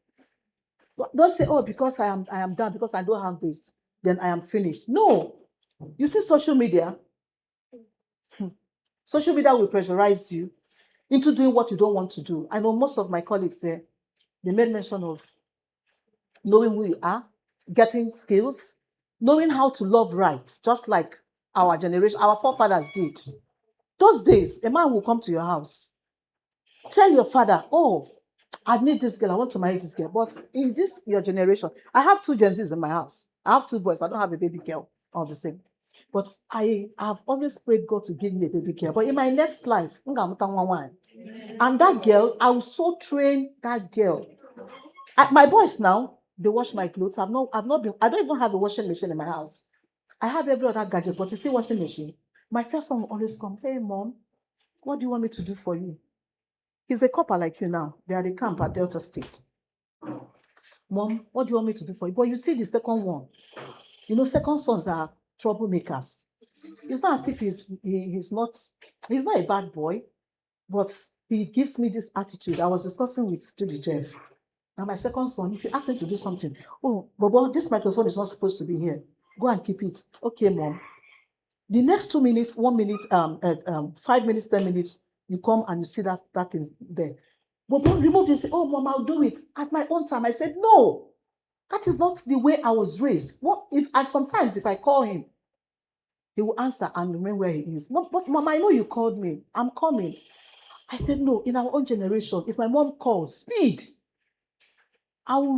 Don't say, oh, because I am down, because I don't have this, then I am finished. No. You see social media? Social media will pressurize you into doing what you don't want to do. I know most of my colleagues there, they made mention of knowing who you are, getting skills, knowing how to love right, just like our generation, our forefathers did. Those days, a man will come to your house, tell your father, oh, I need this girl, I want to marry this girl. But in this, your generation, I have 2 Gen Zs in my house. I have 2 boys, I don't have a baby girl, all the same. But I have always prayed God to give me a baby girl. But in my next life, and that girl, I will so train that girl. My boys now, they wash my clothes. I don't even have a washing machine in my house. I have every other gadget, but you see washing machine. My first son will always come, hey mom, what do you want me to do for you? He's a copper like you now. They are the camp at Delta State. Mom, what do you want me to do for you? But you see the second one. You know, second sons are troublemakers. It's not as if he's not a bad boy, but he gives me this attitude. I was discussing with Judy Jeff. Now my second son, if you ask him to do something, oh, Bobo, this microphone is not supposed to be here. Go and keep it. Okay, mom. The next 2 minutes, 1 minute, 5 minutes, 10 minutes, you come and you see that thing there. Bobo, remove this. Oh, mom, I'll do it at my own time. I said, no, that is not the way I was raised. What if? And sometimes if I call him, He will answer and remain where he is. But Mom, I know you called me. I'm coming. I said, no, in our own generation, if my mom calls, speed. I will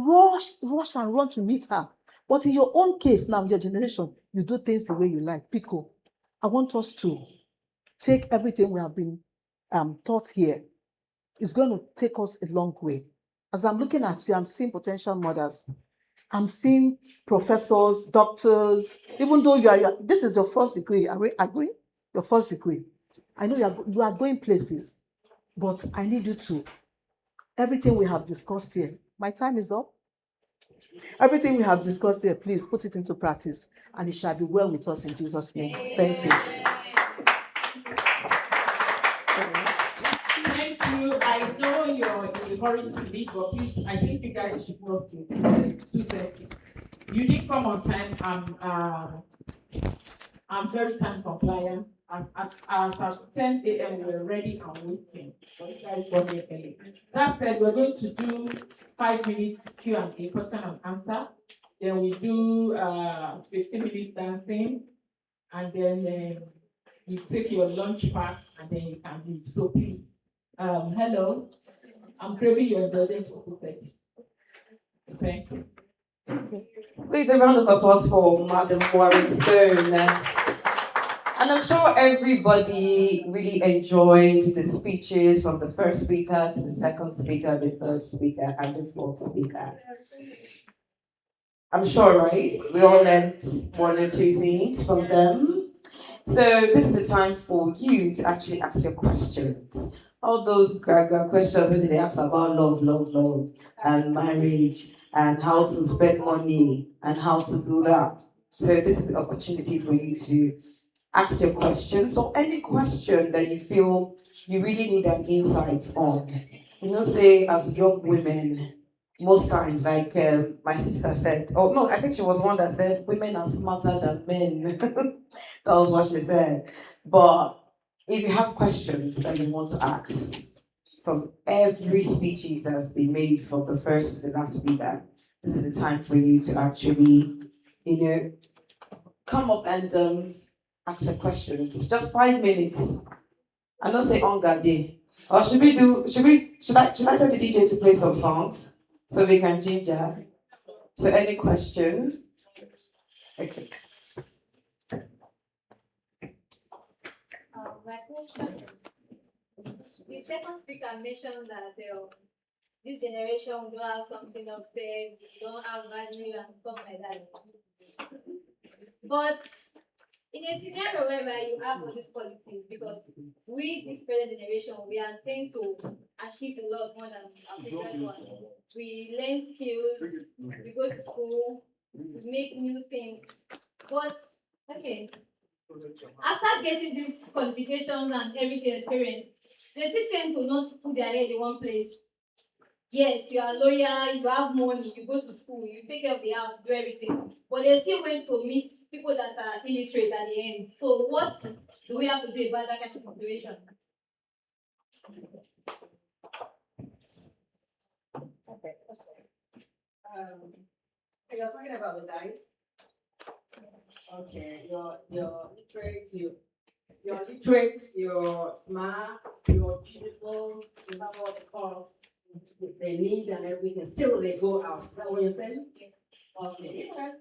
rush and run to meet her. But in your own case now, your generation, you do things the way you like. Pico, I want us to take everything we have been taught here. It's going to take us a long way. As I'm looking at you, I'm seeing potential mothers. I'm seeing professors, doctors, even though this is your first degree, agree? Your first degree. I know you are going places, but I need you to, everything we have discussed here, my time is up. Everything we have discussed here, please put it into practice, and it shall be well with us in Jesus' name. Thank you. Thank you. I know you're in a hurry to leave, but please, I think you guys should post it 2:30. You did come on time. I'm very time compliant. As at 10 a.m. we're ready and waiting. But you guys got here early. That said, we're going to do 5 minutes Q&A, question and answer. Then we do 15 minutes dancing, and then you take your lunch pack, and then you can leave. So please, hello, I'm craving your indulgence for 2:30. Thank you. Please, a round of applause for Madam Warren Stone. And I'm sure everybody really enjoyed the speeches from the first speaker to the second speaker, the third speaker, and the fourth speaker. I'm sure, right? We all learned one or two things from them. So this is the time for you to actually ask your questions. All those questions when they ask about love, and marriage, and how to spend money, and how to do that. So this is the opportunity for you to ask your questions, or any question that you feel you really need an insight on. You know, say as young women, most times, like my sister said, oh no, I think she was one that said women are smarter than men. That was what she said. But if you have questions that you want to ask from every speeches that's been made from the first to the last speaker, this is the time for you to actually, come up and ask your questions. Just 5 minutes. I don't say on day. Or should I tell the DJ to play some songs so we can ginger? So any question? Okay. My question is, the second speaker mentioned that this generation we don't have something upstairs, we don't have value and stuff like that. But in a scenario whereby you have all these qualities, because we, this present generation, we are tend to achieve a lot more than our previous one. We learn skills, we go to school, we make new things. But okay, after getting these qualifications and everything experience, they still tend to not put their head in one place. Yes, you are a lawyer, you have money, you go to school, you take care of the house, do everything. But they still went to meet people that are illiterate at the end. So what do we have to do about that kind of situation? Okay. You're talking about the guys. Okay, you're literate, you're literate, you're smart, you're beautiful, you have all the curves they need and everything. Still they go out. Is that what you're saying? Yes. Okay. Yeah.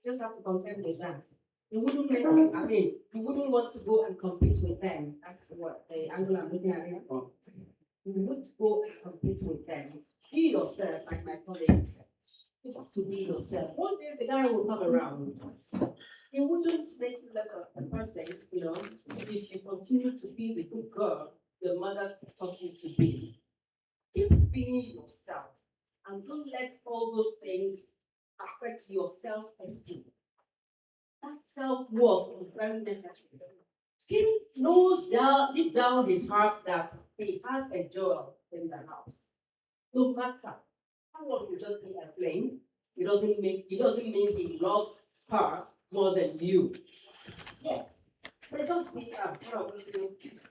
Just have to contend with that. You wouldn't you wouldn't want to go and compete with them. That's what the angle I'm looking at it from. You would go and compete with them. Be yourself, like my colleague said. You have to be yourself. One day the guy will come around. You wouldn't make you less of a person, if you continue to be the good girl your mother taught you to be. Keep being yourself and don't let all those things affect your self-esteem. That self-worth is very necessary. He knows deep down his heart that he has a girl in the house. No matter how long you just be a flame, it doesn't mean he loves her more than you. Yes. But just be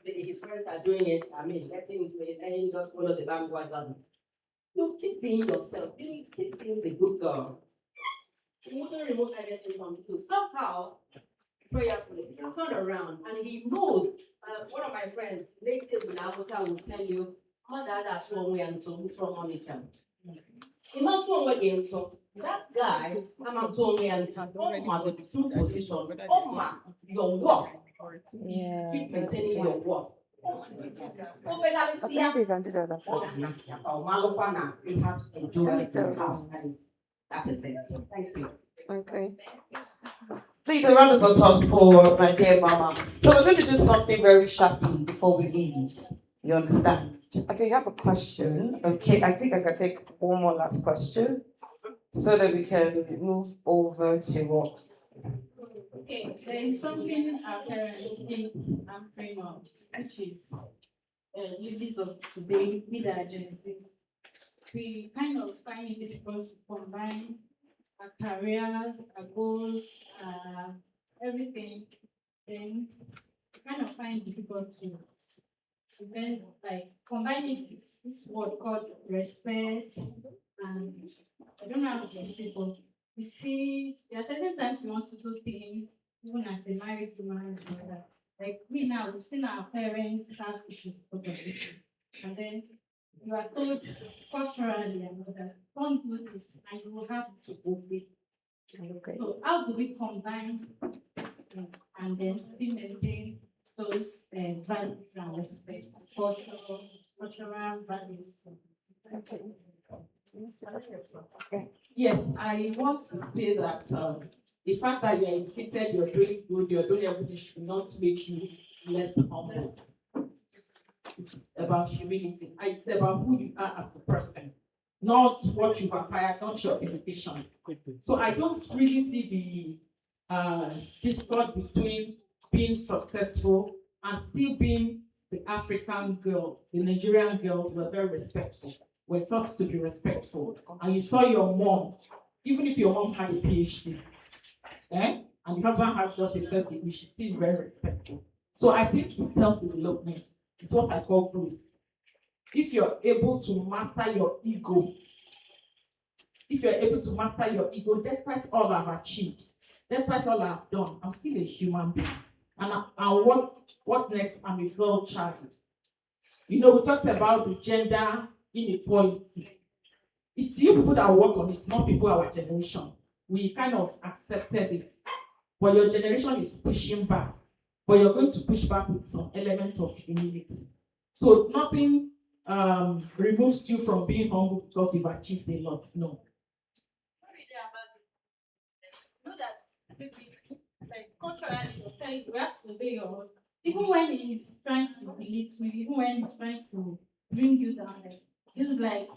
his friends are doing it. Letting him just follow the bandwagon. You keep being yourself. You keep being the good girl. You wouldn't remove anything from you. Somehow, prayerfully. He turned around and he knows. One of my friends, lately in Awka, will tell you, mother, that's one way and so who's from Onitsha. Imagine what again, so that guy, I'm not told me and the true position, your work. Keep maintaining your work. I think we can do that after. It has enjoyed the house. That is it. Thank you. Okay. Please, a round of applause for my dear mama. So we're going to do something very sharply before we leave. You understand? Okay, you have a question. Okay, I think I can take one more last question so that we can move over to what? Okay, there is something our parents think I'm praying on, which is ladies of today, mid agencies. We kind of find it difficult to combine our careers, our goals, everything. Then we kind of find it difficult to then like combine it with this word called respect, and I don't know how to say it, but you see, there are certain times you want to do things, even as a married woman and all that. Like we now, we've seen our parents have issues because of this, and then you are told culturally and all that, don't do this, and you will have to obey. Okay. So how do we combine this thing and then still maintain those values and respect, cultural values? Okay. Yes, I want to say that the fact that you're educated, you're doing good, you're doing everything should not make you less humble. It's about humility. It's about who you are as a person, not what you've acquired, not your education. So I don't really see the discord between being successful and still being the African girl. The Nigerian girls were very respectful. We're taught to be respectful. And you saw your mom, even if your mom had a PhD, and the husband has just a first degree, she's still very respectful. So I think it's self-development. It's what I call growth. If you're able to master your ego, despite all I've achieved, despite all I've done, I'm still a human being. And what next? I'm a girl child. We talked about the gender inequality. It's you people that work on it, not people our generation. We kind of accepted it. But your generation is pushing back. But you're going to push back with some elements of humility. So nothing removes you from being humble because you've achieved a lot. No. Know that like culturally, we have to obey your husband. Even when he's trying to belittle you, even when he's trying to bring you down, like this is like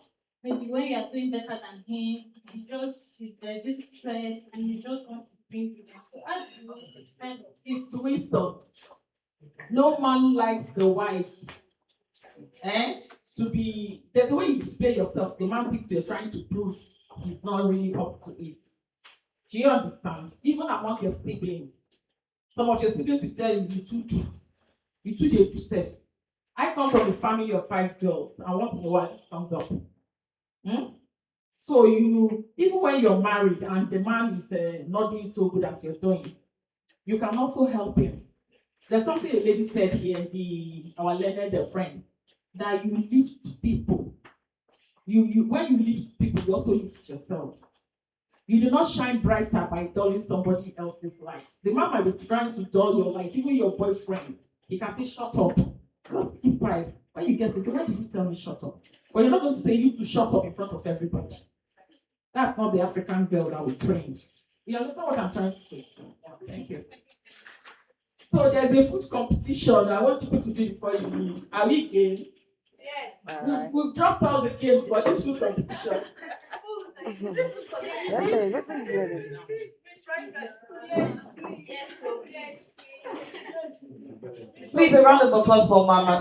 maybe when you are doing better than him, there's this threat and he just wants to bring you down. So as you kind of It's wisdom. No man likes the wife. There's a way you display yourself. The man thinks you're trying to prove he's not really up to it. Do you understand? Even among your siblings, some of your siblings will tell you, you two do stuff. I come from a family of 5 girls, and once in a while this comes up. So even when you're married and the man is not doing so good as you're doing, you can also help him. There's something a lady said here, our learned friend, that you lift people. When you lift people, you also lift yourself. You do not shine brighter by dulling somebody else's life. The man might be trying to dull your life, even your boyfriend. He can say, shut up. Just keep quiet. When you get this, why did you tell me shut up? But you're not going to say you to shut up in front of everybody. That's not the African girl that we trained. You understand what I'm trying to say? Yeah, thank you. So there's a food competition I want you to do before you leave. Are we game? Yes. We've dropped all the games for this food competition. Please, a round of applause for Mama.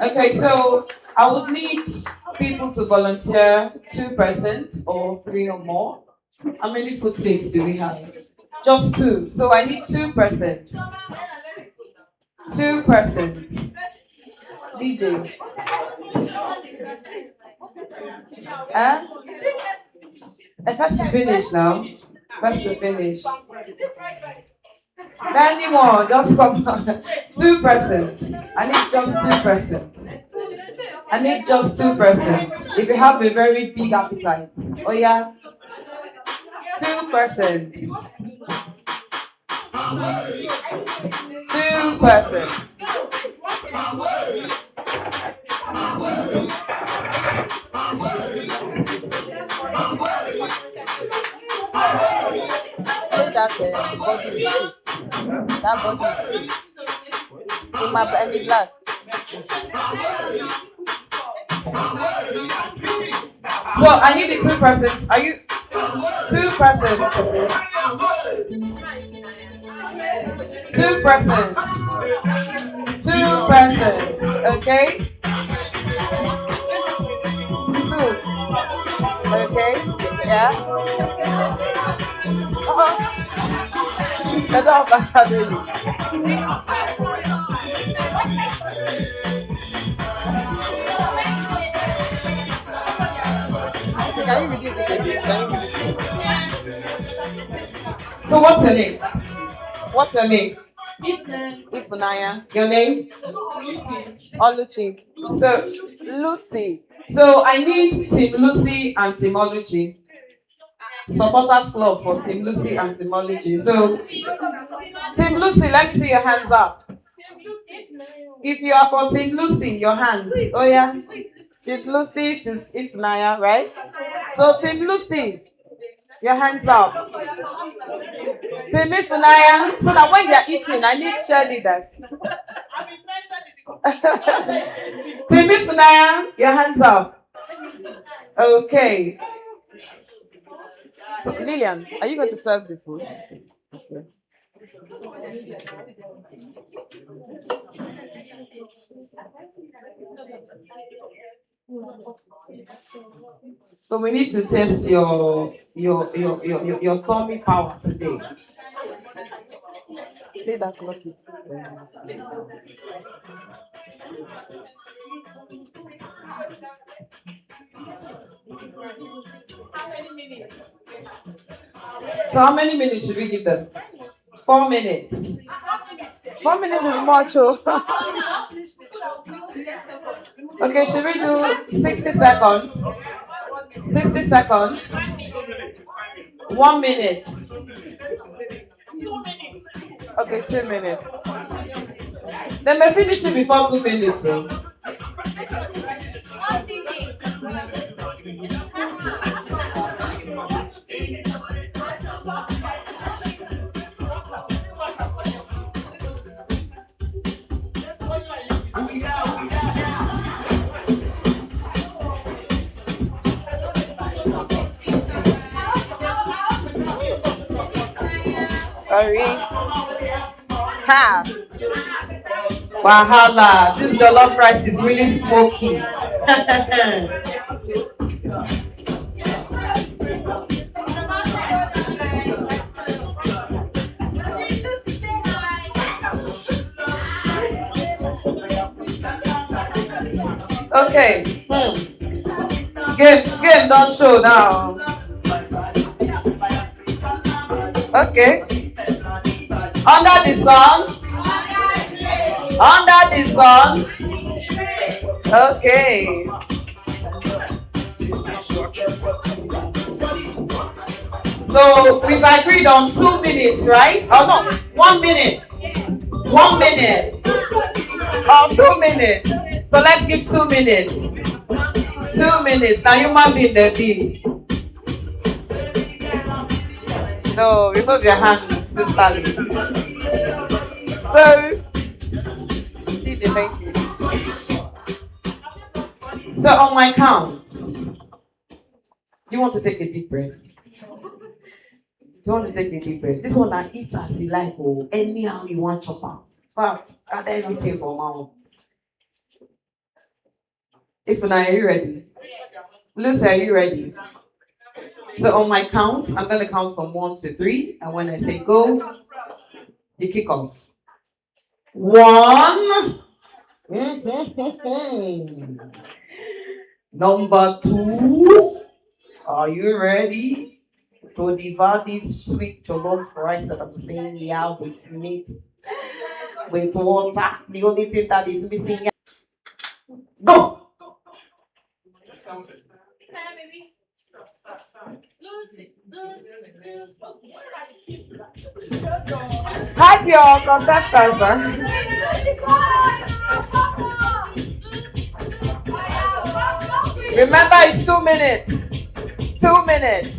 Okay, so I would need people to volunteer 2% or 3 or more. How many food plates do we have? Just 2. So I need 2%. 2%. DJ. First to finish now. First to finish. Anyone, just come. 2%. I need just 2%. I need just 2%. If you have a very big appetite. Oh yeah. 2%. 2%. Say that body is stiff. That body is stiff. In my and the black. So I need the 2%. Are you 2%? 2%. 2%. Okay? 2. Okay? Yeah? That's all I shall do. Can you reduce it a bit? Can you reduce it? So what's your name? What's your name? Ifunanya. Your name? Oluchi. So Lucy. So I need Team Lucy and Team Oluchi. Supporters club for Team Lucy and Team Oluchi. So Team Lucy, let me see your hands up. If you are for Team Lucy, your hands. Oh yeah. She's Lucy, she's Ifunanya, right? So Team Lucy, your hands up. Team Ifunanya, so that when you're eating, I need cheerleaders. Team Ifunanya, your hands up. Okay. So Lillian, are you going to serve the food? Okay. So we need to test your tummy power today. Play that clock it. So how many minutes should we give them? 4 minutes. 4 minutes is much. Okay, should we do 60 seconds? 60 seconds. 1 minute. Okay, 2 minutes. They may finish it before 2 minutes. So. Sorry. Ha! Wahala, this jollof rice is really smoky. Okay. Game don't show now. Okay. Under the sun. Under the sun. Okay. So we've agreed on 2 minutes, right? Oh no, 1 minute. 1 minute. Oh, 2 minutes. So let's give 2 minutes. 2 minutes. Now you might be in the bee. No, remove your hand, sister. So, see the lady. So on my count, do you want to take a deep breath? Do you want to take a deep breath? This one I eat as you like, or anyhow you want chop out. In fact, gather everything for mouth. Ifuna, are you ready? Lucy, are you ready? So on my count, I'm going to count from 1 to 3. And when I say go, you kick off. 1. Number 2. Are you ready? to devour this sweet jollof rice that I'm saying here with meat, with water. The only thing that is missing. Go! Hype your contestants. Remember, it's 2 minutes. 2 minutes.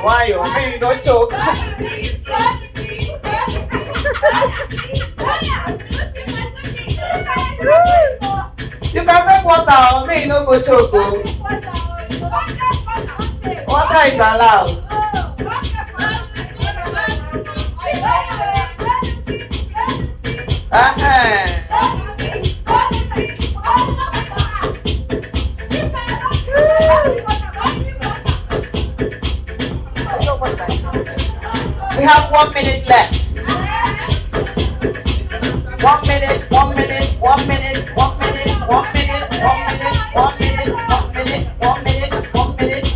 Why? Maybe you don't choke. You can take water, maybe you don't go choke. Water is allowed. We have 1 minute left. 1 minute, 1 minute, 1 minute, 1 minute, 1 minute, 1 minute, 1 minute, 1 minute, 1 minute, 1 minute.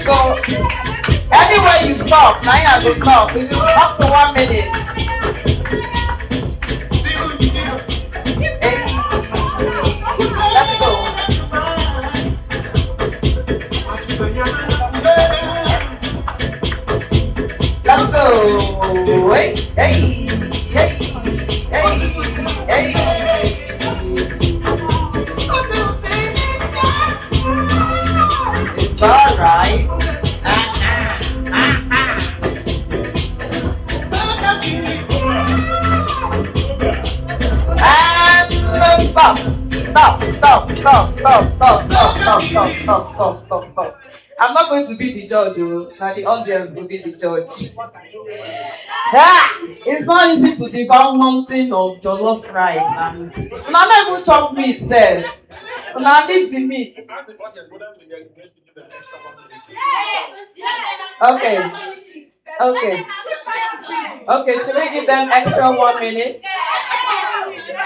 So anywhere you stop, now you go stop. If you stop to 1 minute. Hey, let's go. Let's go. Hey, hey, hey, hey, hey. It's alright. Stop. I'm not going to be the judge, now the audience will be the judge. It's not easy to devour mountain of jollof rice and not even chop meat there. Now leave the meat. Okay, should we give them extra 1 minute?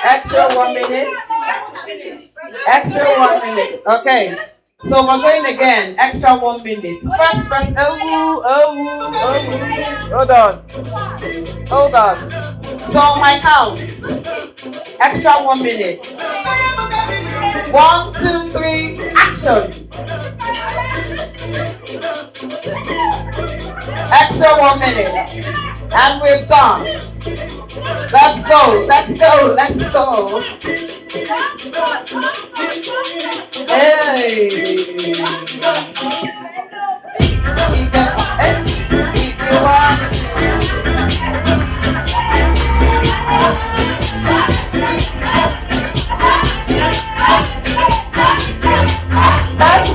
Extra 1 minute? Extra 1 minute. Okay. So we're going again. Extra 1 minute. Press. Hold on. So on my count. Extra 1 minute. 1, 2, 3. Action. Extra 1 minute. And we're done. Let's go. Hey. If you want. Let's go.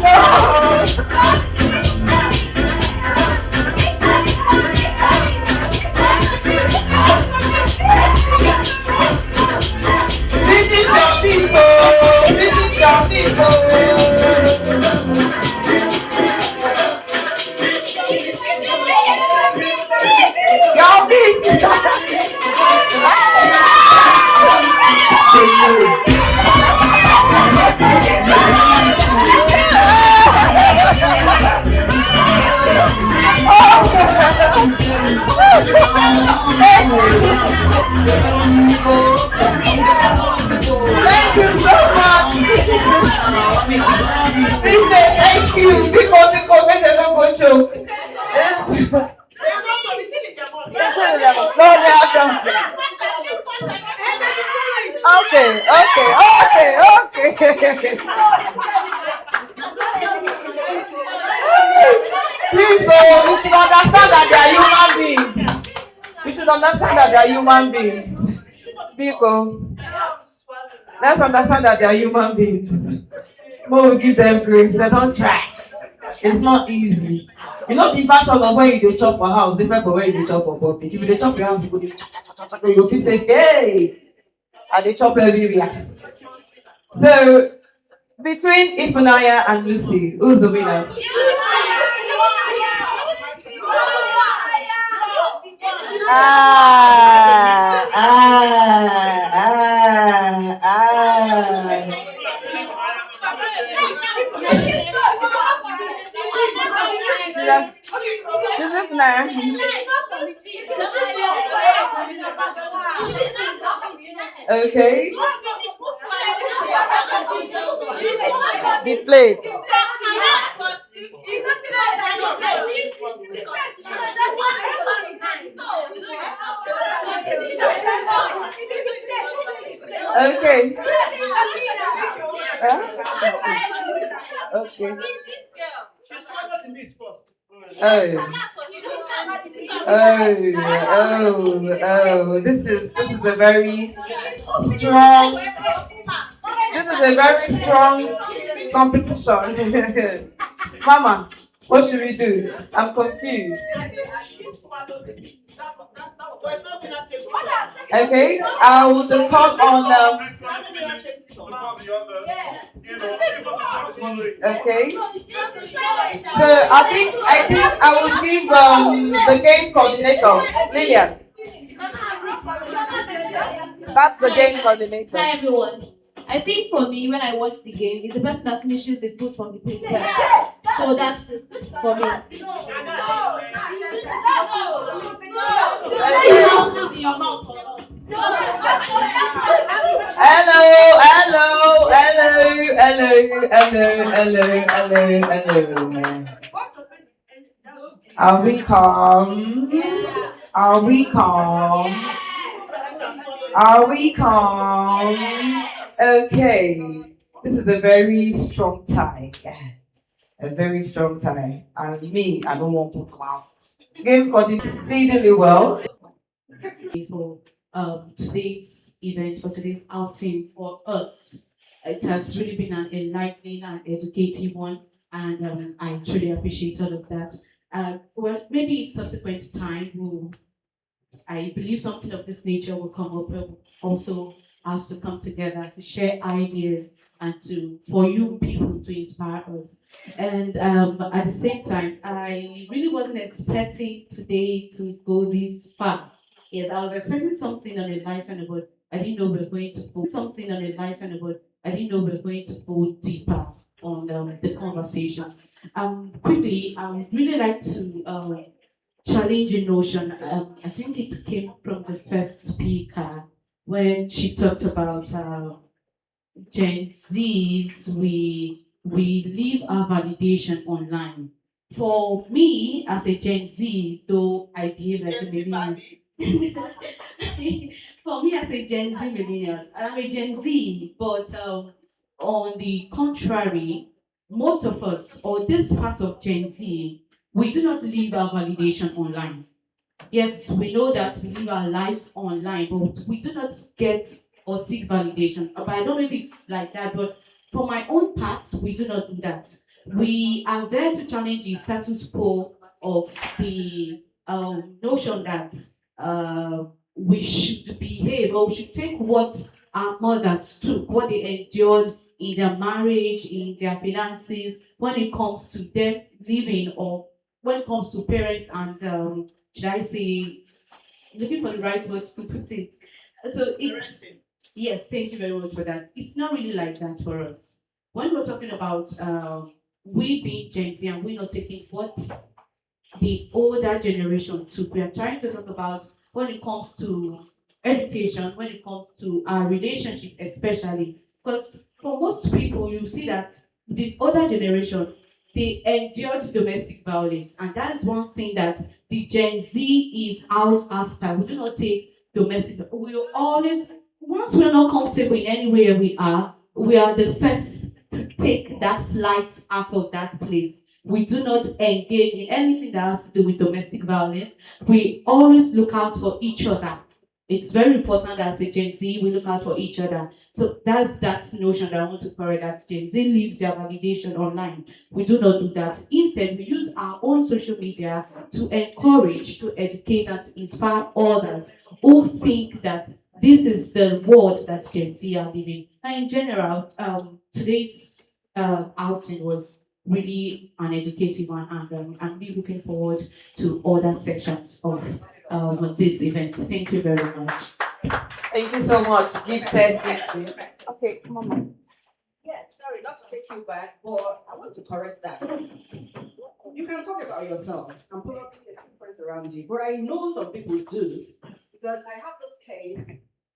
Finish your pizza. Your pizza. Thank you so much. DJ, thank you. People, make them not go choke. Okay. Please, you should understand that they are human beings. You should understand that they are human beings. People, let's understand that they are human beings. More will give them grace. They don't try. It's not easy. You know the version of when you dey chop for house different from when you dey chop for public. If you dey chop for house, you go dey chop, chop, chop, chop, you go feel say, hey, I dey chop everywhere. So between Ifunanya and Lucy, who's the winner? Ah, ah, ah, ah. She's Ifunanya. Okay. The plate. Okay. Huh? Okay. Oh. Oh. This is a very strong. This is a very strong competition. Mama, what should we do? I'm confused. Okay, I will call on. Okay. So I think I will give the game coordinator, Lillian. That's the game coordinator. Hi everyone. I think for me, when I watch the game, it's the person that finishes the food from the plate first. So that's it for me. Hello. Are we calm? Are we calm? Are we calm? Okay. This is a very strong tie. A very strong tie. And me, I don't want to put out. Game continues exceedingly well. For today's event, for today's outing for us. It has really been an enlightening and educative one, and I truly appreciate all of that. Well, maybe subsequent time, I believe something of this nature will come up. We'll also have to come together to share ideas and for you people to inspire us. And at the same time, I really wasn't expecting today to go this far. Yes, I was expecting something on a lighter note, but I didn't know we were going to go something on a lighter note, but I didn't know we were going to go deeper on the conversation. Quickly, I would really like to challenge a notion. I think it came from the first speaker when she talked about Gen Zs. We leave our validation online. For me, as a Gen Z, though I behave like a millennial. For me, as a Gen Z millennial, I'm a Gen Z, but on the contrary, most of us, or this part of Gen Z, we do not leave our validation online. Yes, we know that we live our lives online, but we do not get or seek validation. But I don't know if it's like that, but for my own part, we do not do that. We are there to challenge the status quo of the notion that we should behave, or we should take what our mothers took, what they endured in their marriage, in their finances, when it comes to them living, or when it comes to parents and should I say, looking for the right words to put it. So it's, yes, thank you very much for that. It's not really like that for us. When we're talking about we being Gen Z and we're not taking what the older generation took, we are trying to talk about when it comes to education, when it comes to our relationship especially. Because for most people, you see that the older generation, they endured domestic violence. And that's one thing that the Gen Z is out after. We do not take domestic. We always, once we're not comfortable in anywhere we are the first to take that flight out of that place. We do not engage in anything that has to do with domestic violence. We always look out for each other. it's very important that as a Gen Z, we look out for each other. So that's that notion that I want to correct, that Gen Z leaves their validation online. We do not do that. Instead, we use our own social media to encourage, to educate, and to inspire others who think that this is the world that Gen Z are living. And in general, today's outing was really an educative one, and I'm really looking forward to other sections of this event. Thank you very much. Thank you so much. Gifted. Okay, Mama. Yeah, sorry, not to take you back, but I want to correct that. You can talk about yourself and probably the few friends around you, but I know some people do, because I have this case.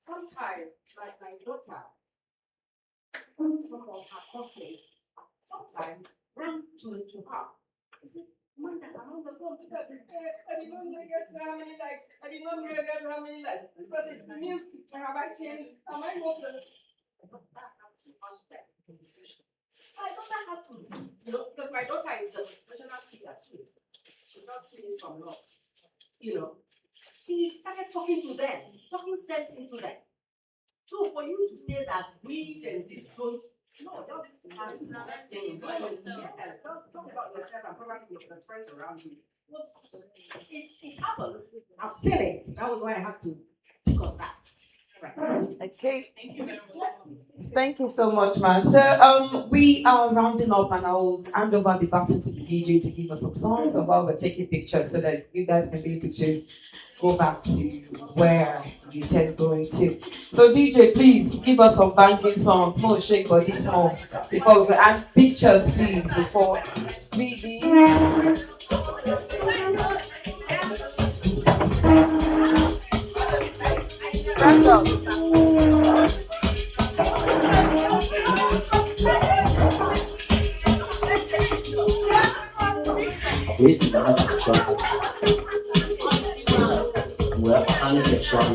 Sometimes, like my daughter, some of her classmates, sometimes run to her. I said, Manda, I'm on the phone because I did not get how many likes. I did not get how many likes. This person means, have I changed? Am I not the... My daughter had to, because my daughter is a professional speaker too. She's not speaking from law. She started talking to them, talking sense into them. So for you to say that we Gen Z don't, no, just personalize yourself. Yeah, just talk about yourself and probably with the friends around you. But it happens. I've seen it. That was why I had to pick up that. Right. Okay. Thank you very much. Thank you so much, Ma. So we are rounding up, and I'll hand over the baton to the DJ to give us some songs while we're taking pictures so that you guys can be able to go back to where you intend going to. So DJ, please give us some banking songs. No shake body small before we go. And pictures, please, before we leave. Stand up. This is not a shot. Well, I'm a shot.